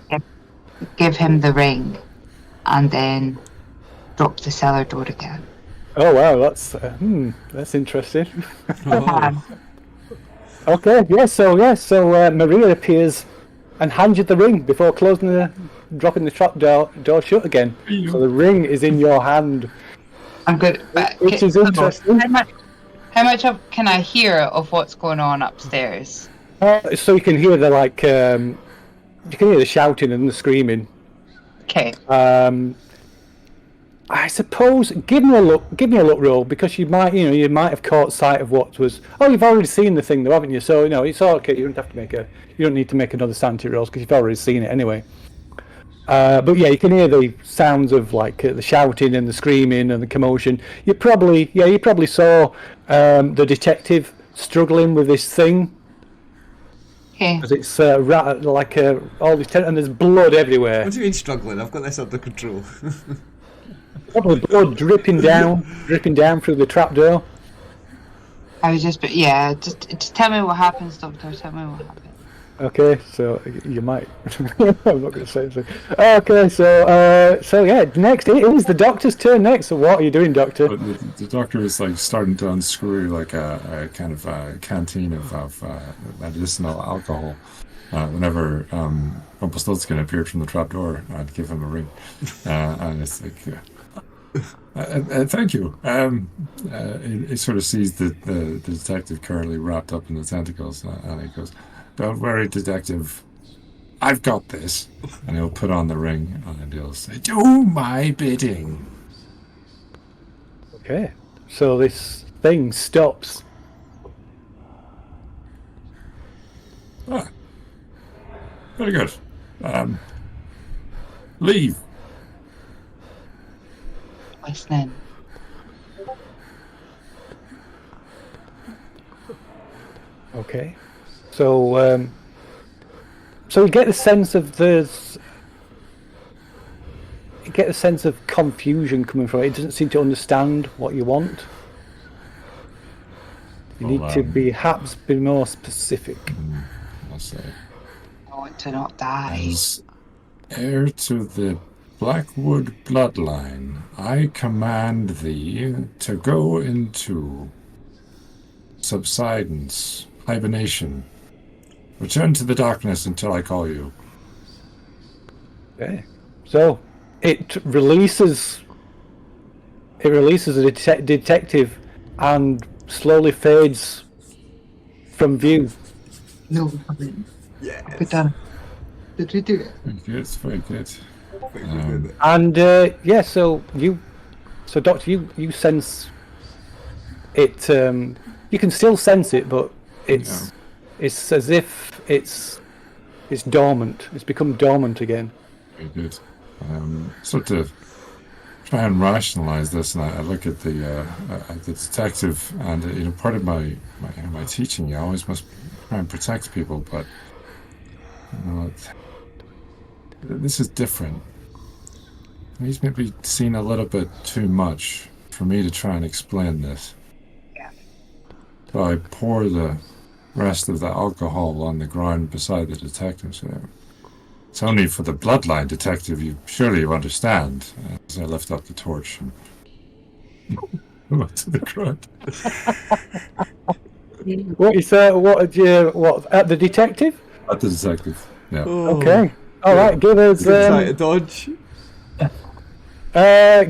give him the ring, and then drop the cellar door again. Oh wow, that's interesting. Okay, so Maria appears and hands you the ring before dropping the trap door shut again. So the ring is in your hand. I'm good. Which is interesting. How much can I hear of what's going on upstairs? So you can hear you can hear the shouting and the screaming. Okay. I suppose give me a look roll, because you might have caught sight of what was. Oh, you've already seen the thing though, haven't you? So it's okay. You don't need to make another sanity roll because you've already seen it anyway. But yeah, you can hear the sounds of the shouting and the screaming and the commotion. You probably saw the detective struggling with this thing. Okay. Because it's all these and there's blood everywhere. What do you mean struggling? I've got this under control. Probably blood dripping down through the trapdoor. I was just tell me what happens, Doctor. Tell me what happens. Okay, so you might. I'm not going to say anything. Okay, so yeah, next it is the doctor's turn next. So what are you doing, Doctor? The doctor is starting to unscrew a kind of a canteen of medicinal alcohol. Whenever Rumpelstiltskin appeared from the trapdoor, I'd give him a ring, and it's thank you. He sort of sees the detective currently wrapped up in the tentacles, and he goes, "Don't worry, detective. I've got this." And he'll put on the ring, and he'll say, "Do my bidding." Okay, so this thing stops. Very good. Leave. Listening. Okay, so you get the sense of confusion coming from it. It doesn't seem to understand what you want. You need to perhaps be more specific. I'll say. I want to not die. As heir to the Blackwood bloodline, I command thee to go into subsidence, hibernation. Return to the darkness until I call you. Okay. So it releases a detective and slowly fades from view. No. Yes. Good done. Did we do it? Very good. And so Doctor, you sense it. You can still sense it, but it's as if it's dormant. It's become dormant again. Very good. Sort of try and rationalize this, and I look at the detective, and part of my teaching, you always must try and protect people, but this is different. He's maybe seen a little bit too much for me to try and explain this. Yeah. So I pour the rest of the alcohol on the ground beside the detective. So it's only for the bloodline, detective. Surely you understand. As I lift up the torch and to the ground. What at the detective? At the detective. Yeah. Okay. All right. Give us. Try to dodge.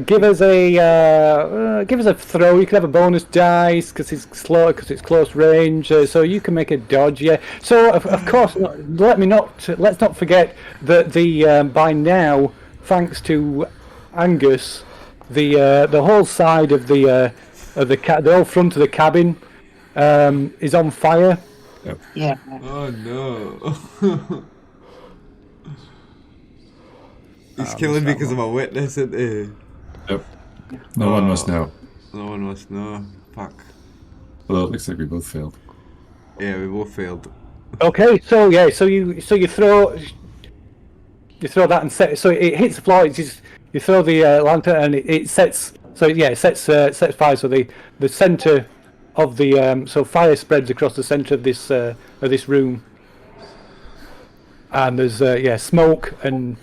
Give us a throw. You can have a bonus dice because it's slow, because it's close range. So you can make a dodge. Yeah. So of course, let's not forget that by now, thanks to Angus, the whole side of the whole front of the cabin is on fire. Yep. Yeah. Oh no. He's killing me because I'm a witness, isn't he? Yep. No one must know. No one must know. Fuck. Well, it looks like we both failed. Yeah, we both failed. Okay, so you throw that and set, so it hits the floor. It's just, you throw the lantern and it sets. So yeah, it sets fire. So the center of the so fire spreads across the center of this room, and there's smoke and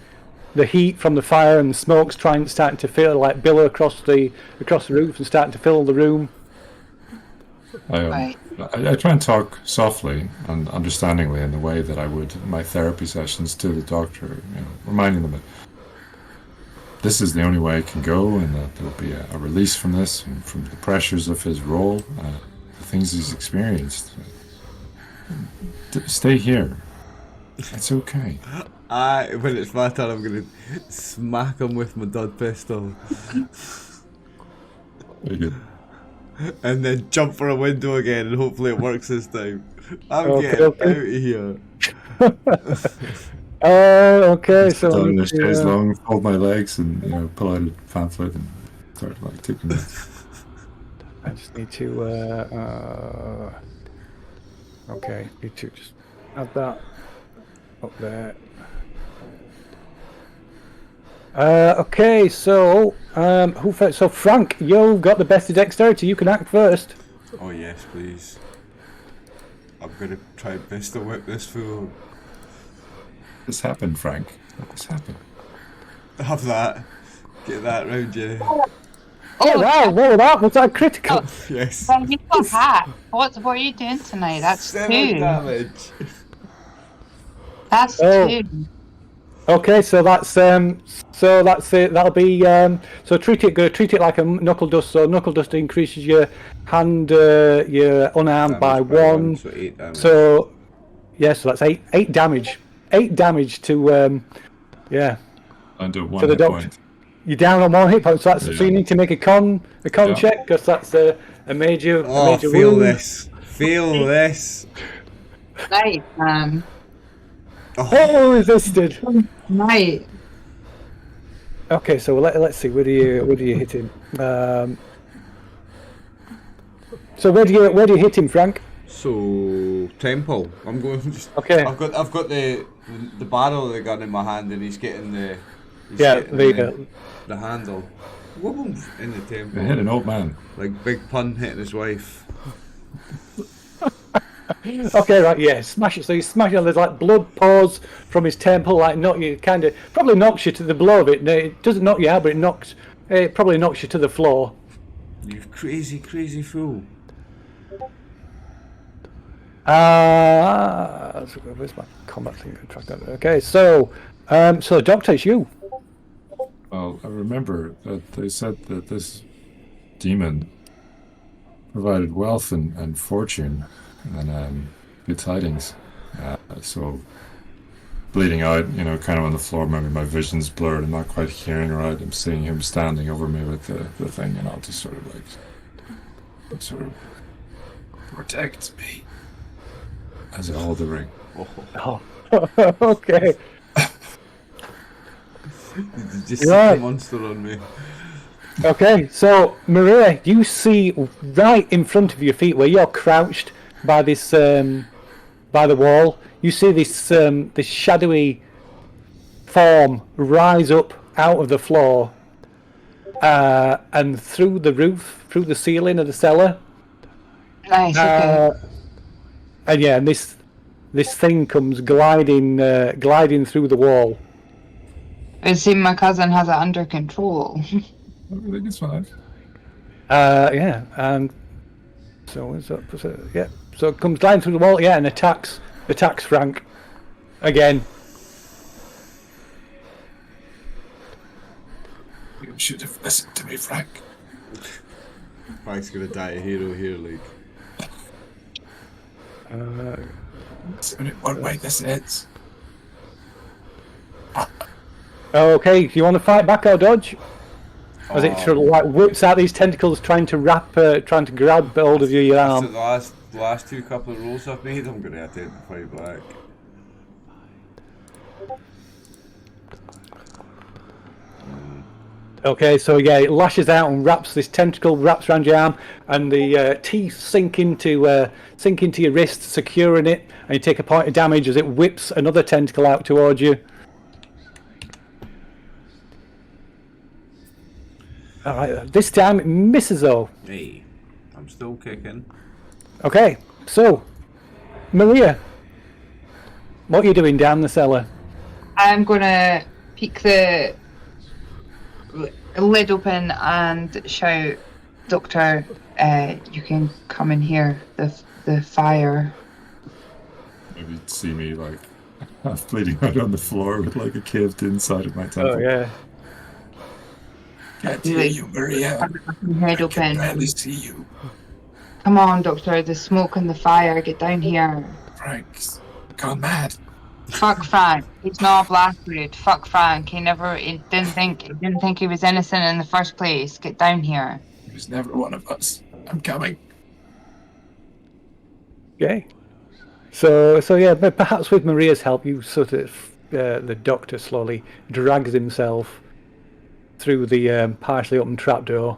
the heat from the fire and the smoke's starting to feel like billow across the roof and starting to fill the room. I try and talk softly and understandingly in the way that I would in my therapy sessions to the doctor, reminding them that this is the only way it can go, and that there will be a release from this and from the pressures of his role, the things he's experienced. Stay here. It's okay. When it's my turn, I'm gonna smack him with my dud pistol. Very good. And then jump for a window again, and hopefully it works this time. I'm getting out of here. Okay, so Down the stairs long, fold my legs, and pull out a pamphlet and start taking notes. I just need to okay, need to just add that up there. Okay, so who first? So Frank, you've got the best of dexterity. You can act first. Oh yes, please. I'm gonna try best to whip this fool. This happened, Frank. This happened. Have that. Get that round you. Oh wow! Whoa, that was that critical. Yes. Well, you've got that. What are you doing tonight? That's 7 2. damage. That's Oh. 2. Okay, so that's it. That'll be so treat it like a knuckle dust. So knuckle dust increases your hand, your unarmed by 1. So 8 damage. So yeah, so that's 8 damage. 8 damage to Under 1 to the hit doctor. point. You're down on 1 hit point. So that's so Yeah. you need to make a con Yeah. check, because that's a major Oh, major feel wound. this. Feel this. Right. Oh, resisted. Right. Okay, so let's see. Where do you hit him? So where do you hit him, Frank? So temple. I'm going. Okay. I've got the barrel of the gun in my hand, and he's getting the. The handle. Whoop in the temple. You hit an old man. Like Big Pun hitting his wife. Okay, right, yeah, smash it. So you smash it. There's like blood pours from his temple, like probably knocks you to the blow of it. No, it doesn't knock you out, but it probably knocks you to the floor. You crazy fool. Where's my combat thing? Okay, so Doctor, it's you. Well, I remember that they said that this demon provided wealth and fortune and good tidings. So bleeding out, kind of on the floor. Maybe my vision's blurred. I'm not quite hearing right. I'm seeing him standing over me with the thing, and I'll just sort of protect me as I hold the ring. Oh. Okay. Did you just see the monster on me? Okay, so Maria, you see right in front of your feet where you're crouched by this by the wall. You see this shadowy form rise up out of the floor and through the roof, through the ceiling of the cellar. Nice. Okay. And yeah, and this thing comes gliding through the wall. It seems my cousin has it under control. Everything is fine. Yeah, and so yeah, so it comes gliding through the wall, yeah, and attacks Frank again. You should have listened to me, Frank. Frank's gonna die a hero here, like. It's only one way this ends. Okay, do you want to fight back or dodge? As it sort of like whips out these tentacles, trying to grab hold of your After arm. the last two couple of rolls I've made, I'm gonna have to fight back. Okay, so yeah, it lashes out and wraps around your arm, and the teeth sink into your wrist, securing it, and you take a point of damage as it whips another tentacle out towards you. All right, this time it misses though. Hey, I'm still kicking. Okay, so Maria, what are you doing down the cellar? I'm gonna peek the lid open and shout, "Doctor, you can come in here. The fire." Maybe see me like half bleeding out on the floor with like a caved inside of my temple. Oh yeah. Can't hear you, Maria. Head I can open. barely see you. Come on, Doctor. The smoke and the fire. Get down here. Frank's gone mad. Fuck Frank. He's not Blackwood. Fuck Frank. He didn't think he was innocent in the first place. Get down here. He was never one of us. I'm coming. Okay. So yeah, but perhaps with Maria's help, you sort of the doctor slowly drags himself through the partially open trapdoor,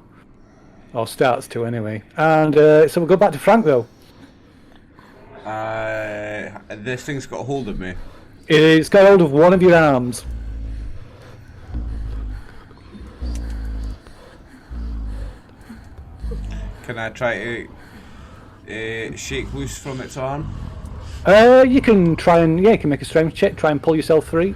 or starts to anyway. And so we'll go back to Frank though. This thing's got a hold of me. It's got hold of one of your arms. Can I try to shake loose from its arm? You can try and you can make a strength check, try and pull yourself free.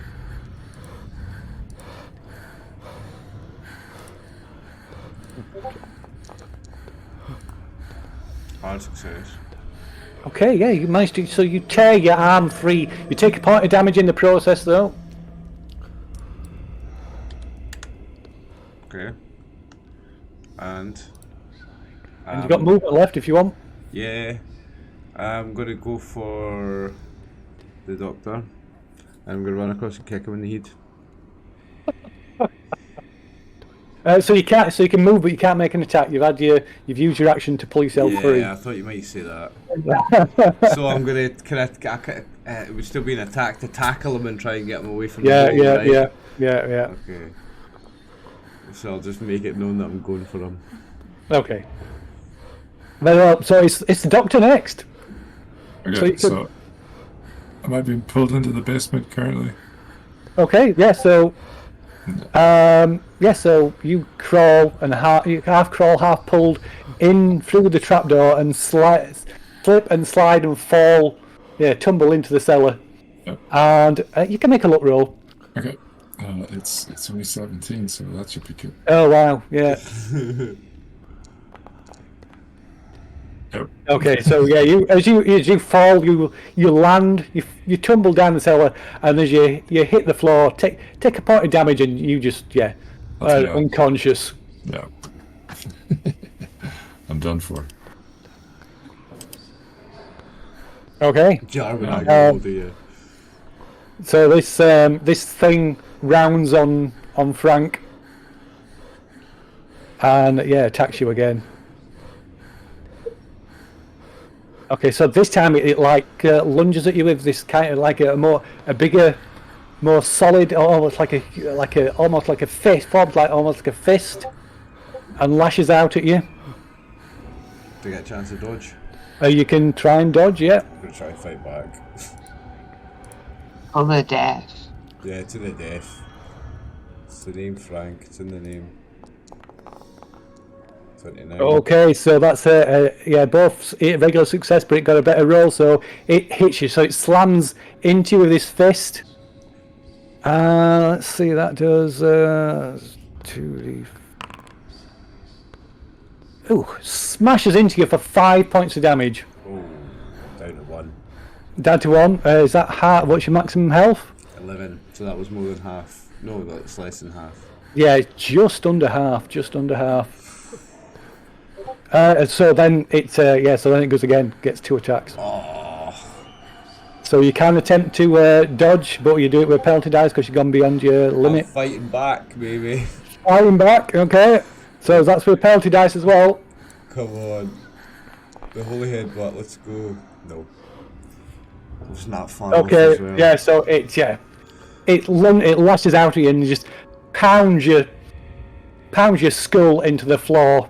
Hard success. Okay, yeah, you managed to. So you tear your arm free. You take a point of damage in the process, though. Okay. And You've got movement left if you want. yeah, I'm gonna go for the doctor. I'm gonna run across and kick him in the head. So you can't. So you can move, but you can't make an attack. You've used your action to pull yourself free. Yeah, I thought you might say that. So I'm gonna it would still be an attack to tackle him and try and get him away from the wall, right? Yeah. Okay. So I'll just make it known that I'm going for him. Okay. Well, so it's the doctor next. Okay, So so am I being pulled into the basement currently? Okay, yeah. So, so you crawl and you half crawl, half pulled in through the trapdoor and slip and slide and fall, tumble into the cellar. Yep. And you can make a luck roll. Okay. It's only 17, so that should be good. Oh wow, yeah. Yep. Okay, so yeah, as you fall, you land, you tumble down the cellar, and as you hit the floor, take a point of damage, and you just unconscious. Yeah. I'm done for. Okay. Jarvin, I go to you. So this thing rounds on Frank, and attacks you again. Okay, so this time it lunges at you with this kind of like a bigger, more solid, almost like a fist, formed like almost like a fist, and lashes out at you. Do I get a chance to dodge? You can try and dodge, yeah. I'm going to try and fight back. For the death. Yeah, to the death. It's the name Frank, it's in the name. 29. Okay, so that's both a regular success, but it got a better roll, so it hits you. So it slams into you with his fist. Let's see, that does 2d. Ooh, smashes into you for 5 points of damage. Oh, down to 1. Down to 1. Is that half? What's your maximum health? 11. So that was more than half. No, that's less than half. Yeah, just under half. Just under half. So then it goes again. Gets 2 attacks. Oh. So you can attempt to dodge, but you do it with penalty dice because you've gone beyond your limit. I'm fighting back, baby. Fighting back, okay. So that's with penalty dice as well. Come on. The holy headbutt, let's go. No. It's not fun. Okay, As well. yeah, so it lashes out at you and just pounds your skull into the floor.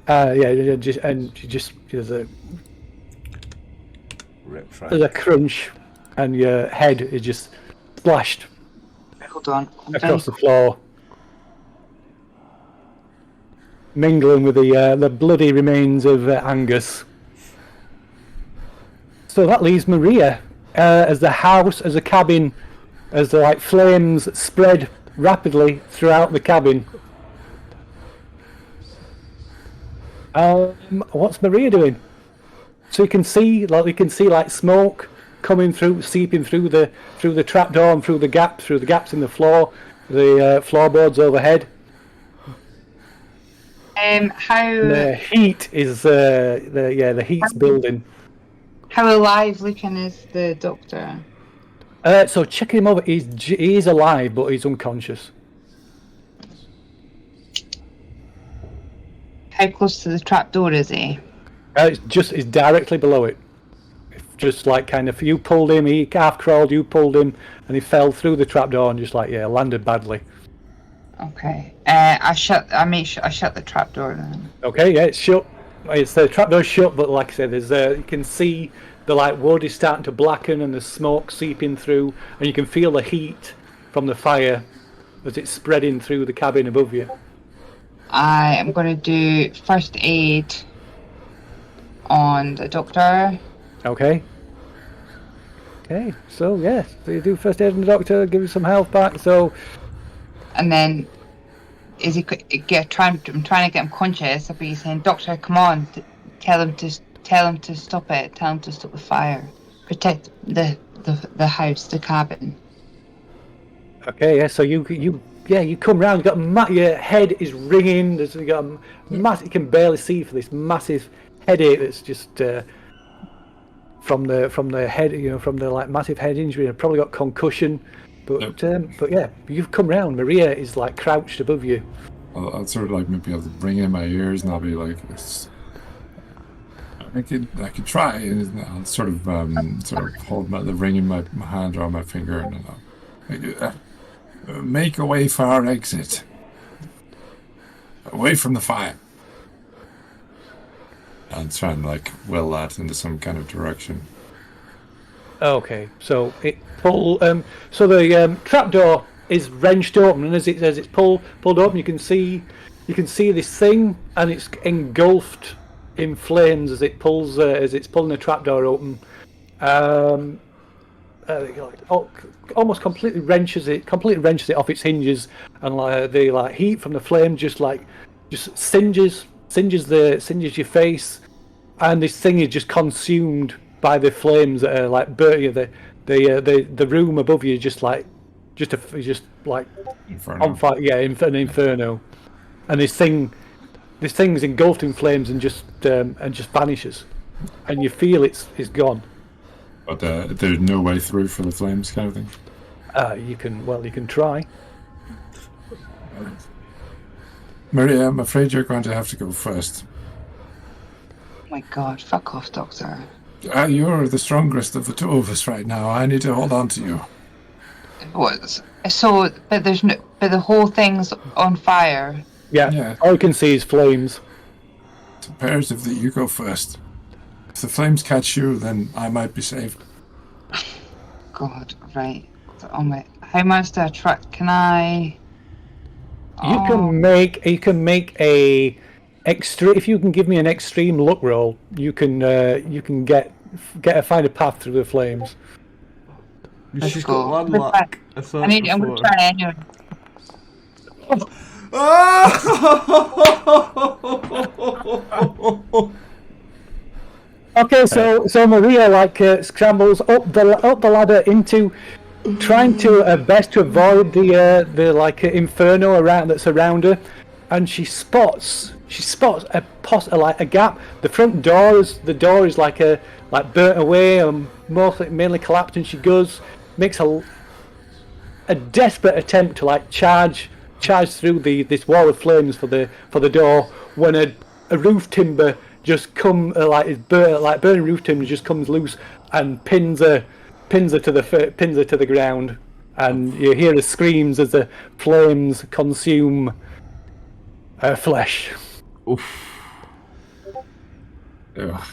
There's Rip Frank. a crunch, and your head is just splashed Hold on. across the floor, mingling with the bloody remains of Angus. So that leaves Maria as the house, as a cabin, as the flames spread rapidly throughout the cabin. What's Maria doing? So you can see smoke coming through, seeping through the trapdoor and through the gaps in the floor, the floorboards overhead. How The heat is the heat's building. how alive looking is the doctor? So checking him over, he is alive, but he's unconscious. How close to the trapdoor is he? It's directly below it. Just you pulled him, he half crawled, you pulled him, and he fell through the trapdoor and just landed badly. Okay. I shut the trapdoor then. Okay, yeah, it's shut. It's the trapdoor's shut, but like I said, there's you can see the wood is starting to blacken and the smoke seeping through, and you can feel the heat from the fire as it's spreading through the cabin above you. I am going to do first aid on the doctor. Okay. Okay, so you do first aid on the doctor, give him some health back. So, And then I'm trying to get him conscious. I'll be saying, "Doctor, come on! Tell him to stop it. Tell him to stop the fire. Protect the house, the cabin." okay, yeah. So you come round. Your head is ringing. You got a massive. You can barely see for this massive headache that's just from the head. From the massive head injury. I've probably got concussion. But yeah, you've come round. Maria is crouched above you. I'll sort of maybe have to bring in my ears and I'll be like, I could try, and I'll sort of hold the ring in my hand or on my finger, and I'll make a way for our exit, away from the fire. And try and will that into some kind of direction. Okay, so so the trapdoor is wrenched open, and as it's pulled open, you can see this thing, and it's engulfed in flames as it's pulling the trapdoor open. Almost completely wrenches it off its hinges, and the heat from the flame just singes your face, and this thing is just consumed by the flames that are burning the room above you, Inferno. on fire. Yeah, an inferno, and this thing's engulfed in flames and just vanishes, and you feel it's gone. But there's no way through for the flames, kind of thing. You can try. Maria, I'm afraid you're going to have to go first. Oh my God! Fuck off, doctor. You're the strongest of the two of us right now. I need to hold on to you. What? So, but there's no. But the whole thing's on fire. Yeah. All you can see is flames. It's imperative that you go first. If the flames catch you, then I might be saved. God, right. So, how much do I trust? Can I? You can make a extreme. If you can give me an extreme luck roll, you can find a path through the flames. She's got one luck. I'm gonna try anyway. Okay, so Maria scrambles up the ladder into trying to best to avoid the inferno that's around her, and she spots a gap. The front door is burnt away and mainly collapsed, and she makes a desperate attempt to charge through this wall of flames for the door when a roof timber just burning roof timber just comes loose and pins her to the ground, and you hear the screams as the flames consume her flesh. Oof.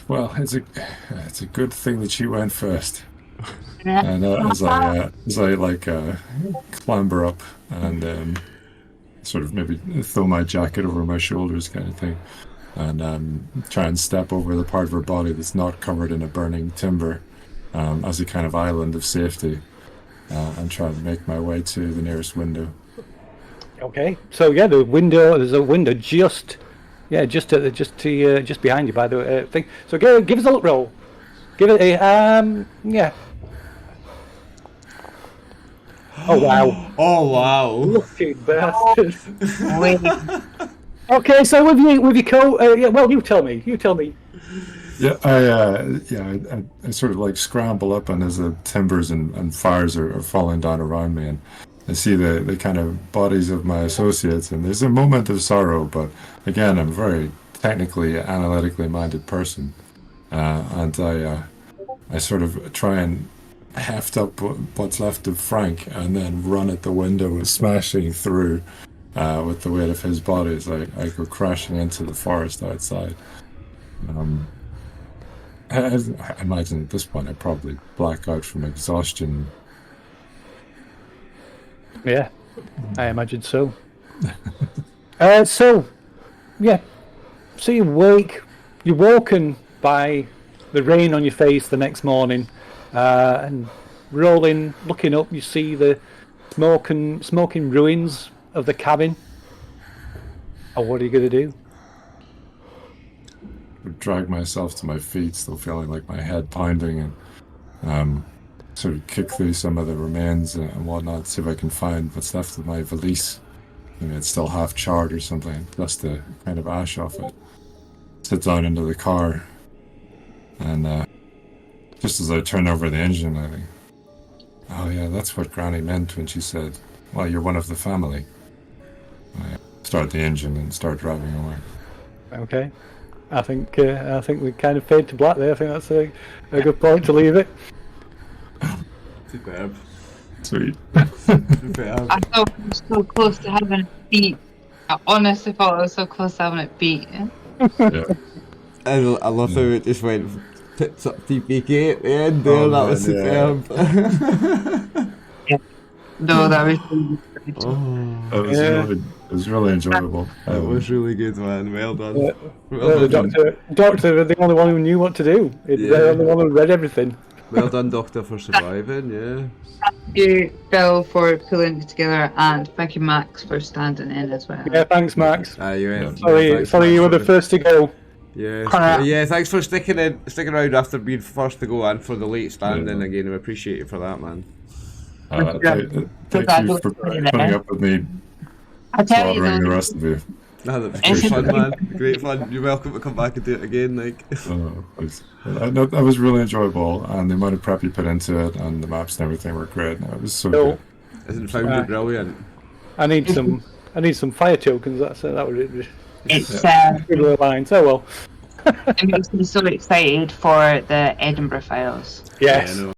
Well, it's a good thing that she went first. And as I clamber up and sort of maybe throw my jacket over my shoulders, kind of thing, and try and step over the part of her body that's not covered in a burning timber, as a kind of island of safety, and try and make my way to the nearest window. Okay, so yeah, there's a window just behind you by the thing. So give us a look roll. Give it a yeah. Oh wow! Oh wow! Lucky bastard! Okay, so with your coat, well, you tell me. Yeah, I sort of scramble up, and as the timbers and fires are falling down around me, and I see the kind of bodies of my associates, and there's a moment of sorrow, but again, I'm a very technically, analytically minded person, and I sort of try and heft up what's left of Frank, and then run at the window, smashing through with the weight of his body as I go crashing into the forest outside. I imagine at this point I probably black out from exhaustion. Yeah, I imagine so. So you wake. You're woken by the rain on your face the next morning, and looking up, you see the smoking ruins of the cabin. Oh, what are you going to do? Drag myself to my feet, still feeling like my head pounding, and sort of kick through some of the remains and whatnot, see if I can find what's left of my valise. Maybe it's still half charred or something, dust the kind of ash off it. Sit down into the car, and just as I turn over the engine, I think, oh yeah, that's what Granny meant when she said, well, you're one of the family. I start the engine and start driving away. Okay. I think we kind of fade to black there. I think that's a good point to leave it. Superb. Sweet. Superb. I thought we were so close to having it beat. I honestly thought I was so close to having it beat. Yeah. I love how it just went tits up TPK at the end there. Oh, that was superb. Yeah. No, that was really good. It was really enjoyable. That was really good, man. Well done. Yeah. Well The done. doctor was the only one who knew what to do. The only one who read everything. Well done, Doctor, for surviving. Yeah. Thank you, Bill, for pulling it together, and thank you, Max, for standing in as well. Yeah, thanks, Max. Sorry, you were the first to go. Yeah, yeah. Thanks for sticking around after being first to go and for the late stand-in again. We appreciate you for that, man. Thank you for putting up with me. I tell you, Slaughtering the rest of you. Nah, that was great fun, man. Great fun. You're welcome to come back and do it again. That was really enjoyable, and the amount of prep you put into it, and the maps and everything were great. It was so good. Isn't Foundry brilliant? I need some fire tokens. That would be. It's good lines. Oh well. it makes me so excited for the Edinburgh Files. Yes. Yeah, I know.